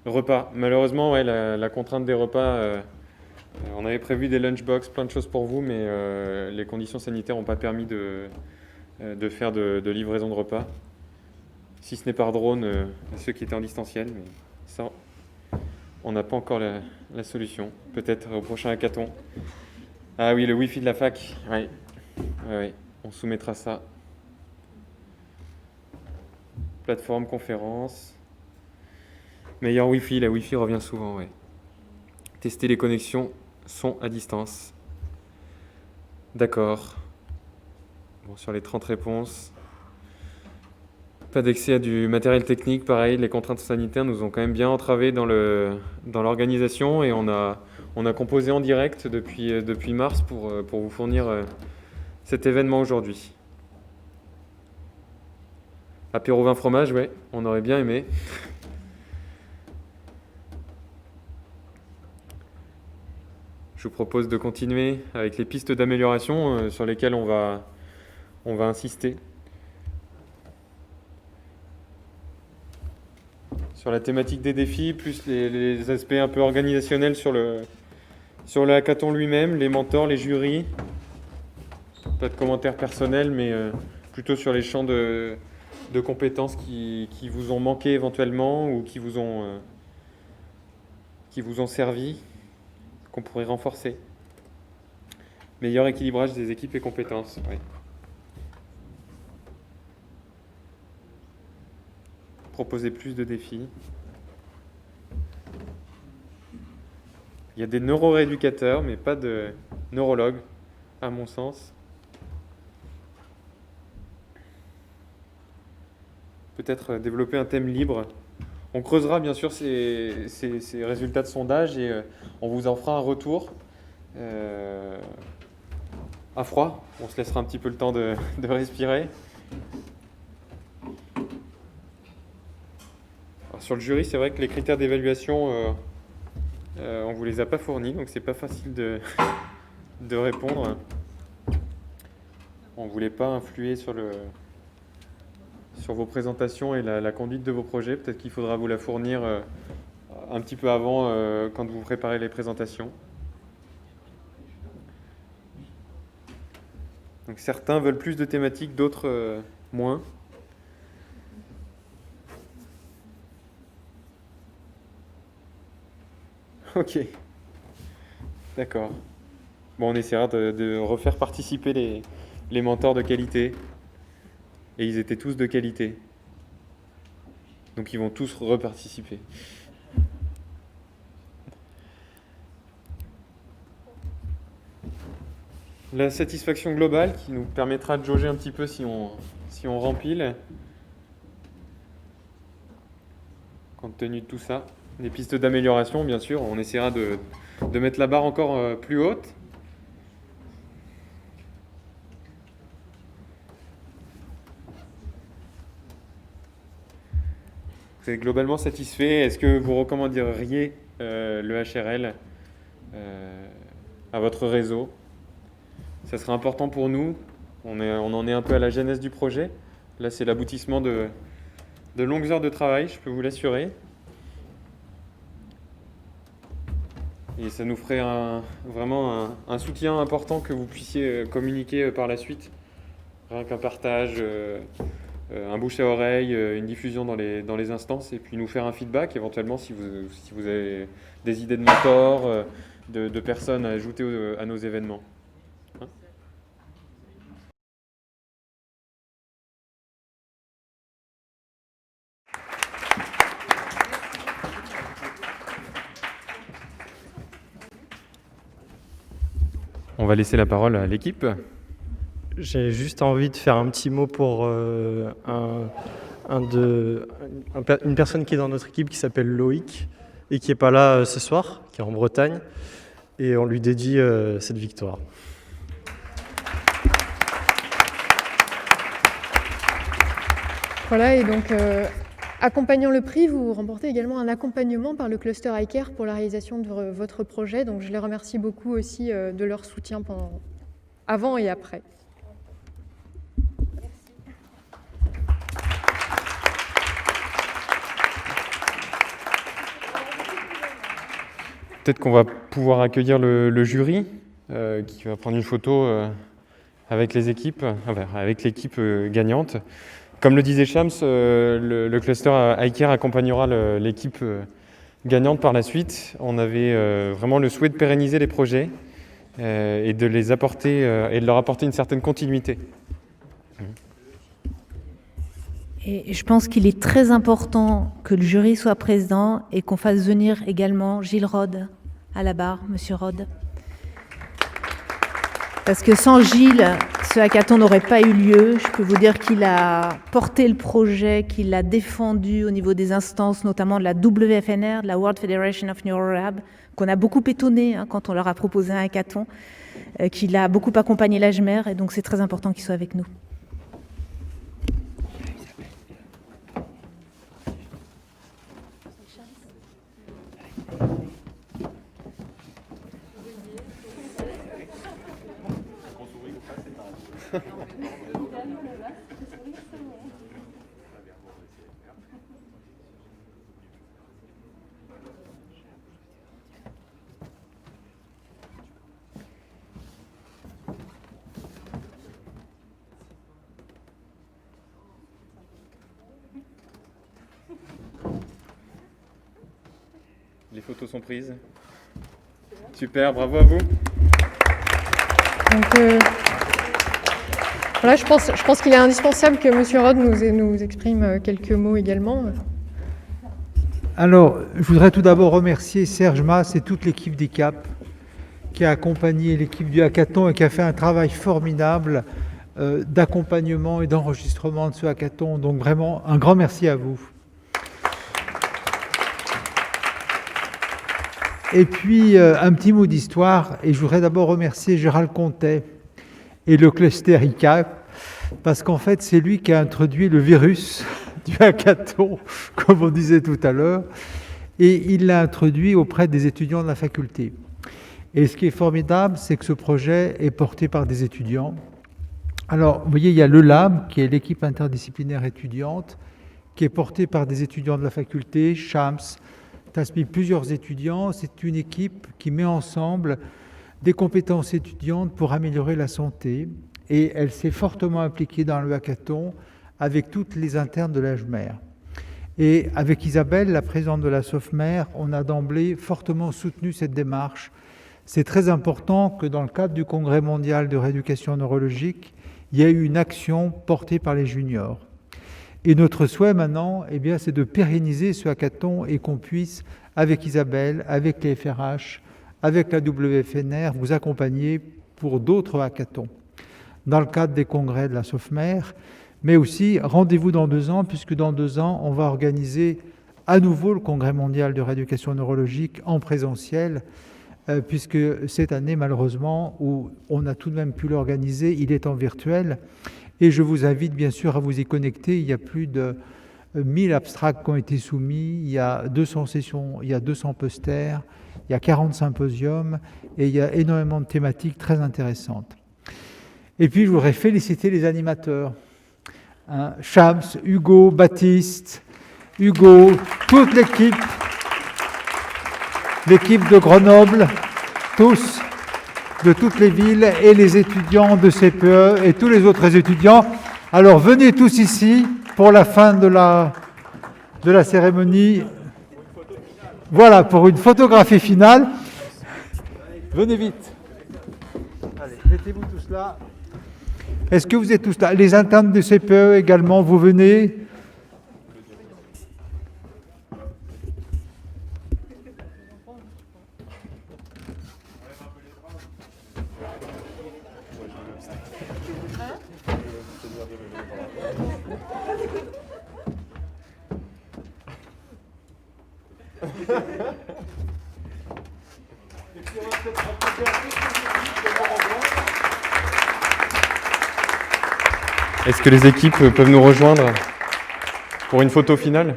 Repas. Malheureusement, ouais, la contrainte des repas, on avait prévu des lunchbox, plein de choses pour vous, mais les conditions sanitaires n'ont pas permis de faire de livraison de repas. Si ce n'est par drone, ceux qui étaient en distanciel, mais ça, on n'a pas encore la solution. Peut-être au prochain hackathon. Ah oui, le Wi-Fi de la fac, ouais. Ouais, on soumettra ça. Plateforme, conférence. Meilleur Wi-Fi, la Wi-Fi revient souvent, ouais. Tester les connexions son à distance. D'accord. Bon, sur les 30 réponses. Pas d'accès à du matériel technique, pareil, les contraintes sanitaires nous ont quand même bien entravés dans l'organisation et on a composé en direct depuis mars pour vous fournir cet événement aujourd'hui. Apéro vin fromage, ouais, on aurait bien aimé. Je vous propose de continuer avec les pistes d'amélioration sur lesquelles on va insister. Sur la thématique des défis, plus les aspects un peu organisationnels sur le hackathon lui-même, les mentors, les jurys. Pas de commentaires personnels, mais plutôt sur les champs de compétences qui vous ont manqué éventuellement ou qui vous ont servi, qu'on pourrait renforcer. Meilleur équilibrage des équipes et compétences. Oui. Proposer plus de défis. Il y a des neurorééducateurs, mais pas de neurologues, à mon sens. Peut-être développer un thème libre. On creusera bien sûr ces résultats de sondage et on vous en fera un retour à froid. On se laissera un petit peu le temps de respirer. Alors, sur le jury, c'est vrai que les critères d'évaluation, on ne vous les a pas fournis, donc c'est pas facile de répondre. On ne voulait pas influer sur sur vos présentations et la conduite de vos projets. Peut-être qu'il faudra vous la fournir un petit peu avant quand vous préparez les présentations. Donc certains veulent plus de thématiques, d'autres moins. Ok, d'accord. Bon, on essaiera de refaire participer les mentors de qualité. Et ils étaient tous de qualité. Donc ils vont tous reparticiper. La satisfaction globale qui nous permettra de jauger un petit peu si on rempile. Compte tenu de tout ça. Des pistes d'amélioration, bien sûr. On essaiera de mettre la barre encore plus haute. Vous êtes globalement satisfait. Est-ce que vous recommanderiez le HRL à votre réseau? Ça sera important pour nous. On en est un peu à la genèse du projet. Là, c'est l'aboutissement de longues heures de travail, je peux vous l'assurer. Et ça nous ferait vraiment un soutien important que vous puissiez communiquer par la suite. Rien qu'un partage, un bouche à oreille, une diffusion dans les instances, et puis nous faire un feedback éventuellement si vous avez des idées de mentors, de personnes à ajouter à nos événements. Hein ? On va laisser la parole à l'équipe. J'ai juste envie de faire un petit mot pour une personne qui est dans notre équipe qui s'appelle Loïc et qui n'est pas là ce soir, qui est en Bretagne. Et on lui dédie cette victoire. Voilà, et donc accompagnant le prix, vous remportez également un accompagnement par le cluster iCare pour la réalisation de votre projet. Donc je les remercie beaucoup aussi de leur soutien avant et après. Peut-être qu'on va pouvoir accueillir le jury qui va prendre une photo avec les équipes, avec l'équipe gagnante. Comme le disait Shams, le cluster iCare accompagnera l'équipe gagnante par la suite. On avait vraiment le souhait de pérenniser les projets et de les apporter et de leur apporter une certaine continuité. Et je pense qu'il est très important que le jury soit présent et qu'on fasse venir également Gilles Rode à la barre, Monsieur Rode. Parce que sans Gilles, ce hackathon n'aurait pas eu lieu. Je peux vous dire qu'il a porté le projet, qu'il l'a défendu au niveau des instances, notamment de la WFNR, de la World Federation of NeuroRehab, qu'on a beaucoup étonné quand on leur a proposé un hackathon, qu'il a beaucoup accompagné l'AGMER, et donc c'est très important qu'il soit avec nous. Les photos sont prises. Super, bravo à vous. Donc, voilà, je pense qu'il est indispensable que M. Rode nous exprime quelques mots également. Alors, je voudrais tout d'abord remercier Serge Mas et toute l'équipe d'ICAP qui a accompagné l'équipe du hackathon et qui a fait un travail formidable d'accompagnement et d'enregistrement de ce hackathon. Donc vraiment, un grand merci à vous. Et puis, un petit mot d'histoire, et je voudrais d'abord remercier Gérald Contet et le cluster ICAP, parce qu'en fait, c'est lui qui a introduit le virus du hackathon, comme on disait tout à l'heure, et il l'a introduit auprès des étudiants de la faculté. Et ce qui est formidable, c'est que ce projet est porté par des étudiants, Alors, vous voyez, il y a le lab, qui est l'équipe interdisciplinaire étudiante, qui est portée par des étudiants de la faculté, Shams, Tasmi, plusieurs étudiants. C'est une équipe qui met ensemble des compétences étudiantes pour améliorer la santé. Et elle s'est fortement impliquée dans le hackathon avec toutes les internes de l'AGMER. Et avec Isabelle, la présidente de la SOFMER, on a d'emblée fortement soutenu cette démarche. C'est très important que dans le cadre du Congrès mondial de rééducation neurologique, il y ait eu une action portée par les juniors. Et notre souhait maintenant, eh bien, c'est de pérenniser ce hackathon et qu'on puisse, avec Isabelle, avec les FRH, avec la WFNR, vous accompagner pour d'autres hackathons dans le cadre des congrès de la SOFMER, mais aussi rendez-vous dans 2 ans, puisque dans 2 ans, on va organiser à nouveau le Congrès mondial de rééducation neurologique en présentiel, puisque cette année, malheureusement, où on a tout de même pu l'organiser, il est en virtuel. Et je vous invite bien sûr à vous y connecter. Il y a plus de 1000 abstracts qui ont été soumis, il y a 200 sessions, il y a 200 posters, il y a 40 symposiums, et il y a énormément de thématiques très intéressantes. Et puis, je voudrais féliciter les animateurs. Shams, Hugo, Baptiste, Hugo, toute l'équipe de Grenoble, tous, de toutes les villes, et les étudiants de CPE et tous les autres étudiants. Alors venez tous ici pour la fin de la cérémonie. Voilà, pour une photographie finale. Venez vite. Allez, mettez-vous tous là. Est-ce que vous êtes tous là? Les internes de CPE également, vous venez? Est-ce que les équipes peuvent nous rejoindre pour une photo finale?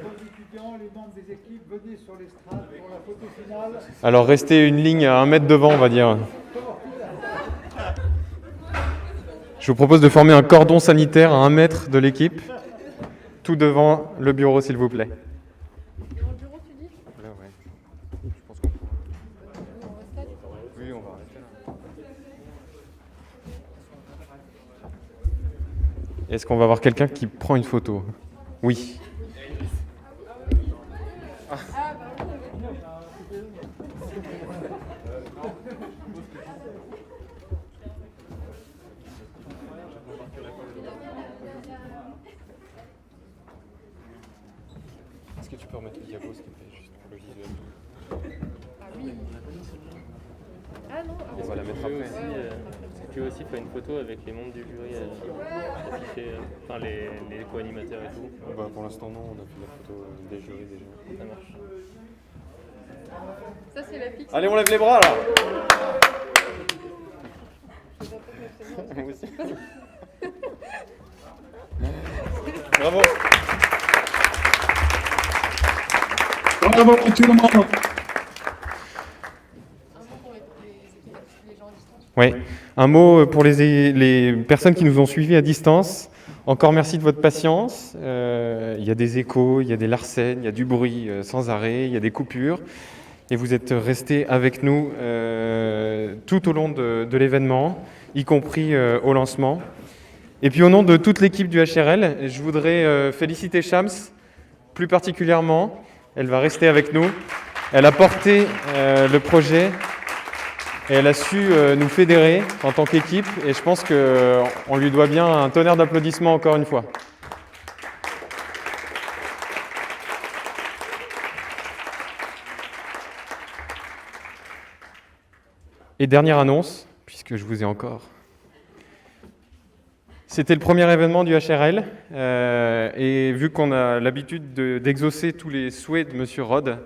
Alors restez une ligne à 1 mètre devant, on va dire. Je vous propose de former un cordon sanitaire à 1 mètre de l'équipe, tout devant le bureau, s'il vous plaît. Oui, on va rester là. Est-ce qu'on va avoir quelqu'un qui prend une photo? Oui. Est-ce que tu peux remettre le diapo, s'il te plaît, juste pour le visuel? Ah oui. Ah non. On va la mettre après. Tu veux aussi faire une photo avec les membres du jury affichés, enfin les co-animateurs et tout? Bah, pour l'instant non, on a fait la photo des jurys déjà. Ça marche. Ça c'est la fixe. Allez, on lève les bras là. Moi aussi. Bravo. Bravo à tout le monde. Oui, un mot pour les personnes qui nous ont suivis à distance. Encore merci de votre patience. Il y a des échos, il y a des larcènes, il y a du bruit sans arrêt, il y a des coupures. Et vous êtes restés avec nous tout au long de l'événement, y compris au lancement. Et puis au nom de toute l'équipe du HRL, je voudrais féliciter Shams, plus particulièrement. Elle va rester avec nous. Elle a porté le projet. Et elle a su nous fédérer en tant qu'équipe, et je pense qu'on lui doit bien un tonnerre d'applaudissements encore une fois. Et dernière annonce, puisque je vous ai encore. C'était le premier événement du HRL, et vu qu'on a l'habitude d'exaucer tous les souhaits de Monsieur Rod,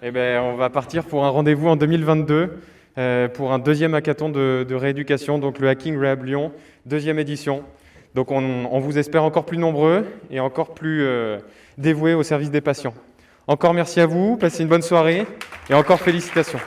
eh ben, on va partir pour un rendez-vous en 2022. Pour un 2e hackathon de rééducation, donc le Hacking Rehab Lyon, 2e édition. Donc on vous espère encore plus nombreux et encore plus dévoués au service des patients. Encore merci à vous, passez une bonne soirée et encore félicitations.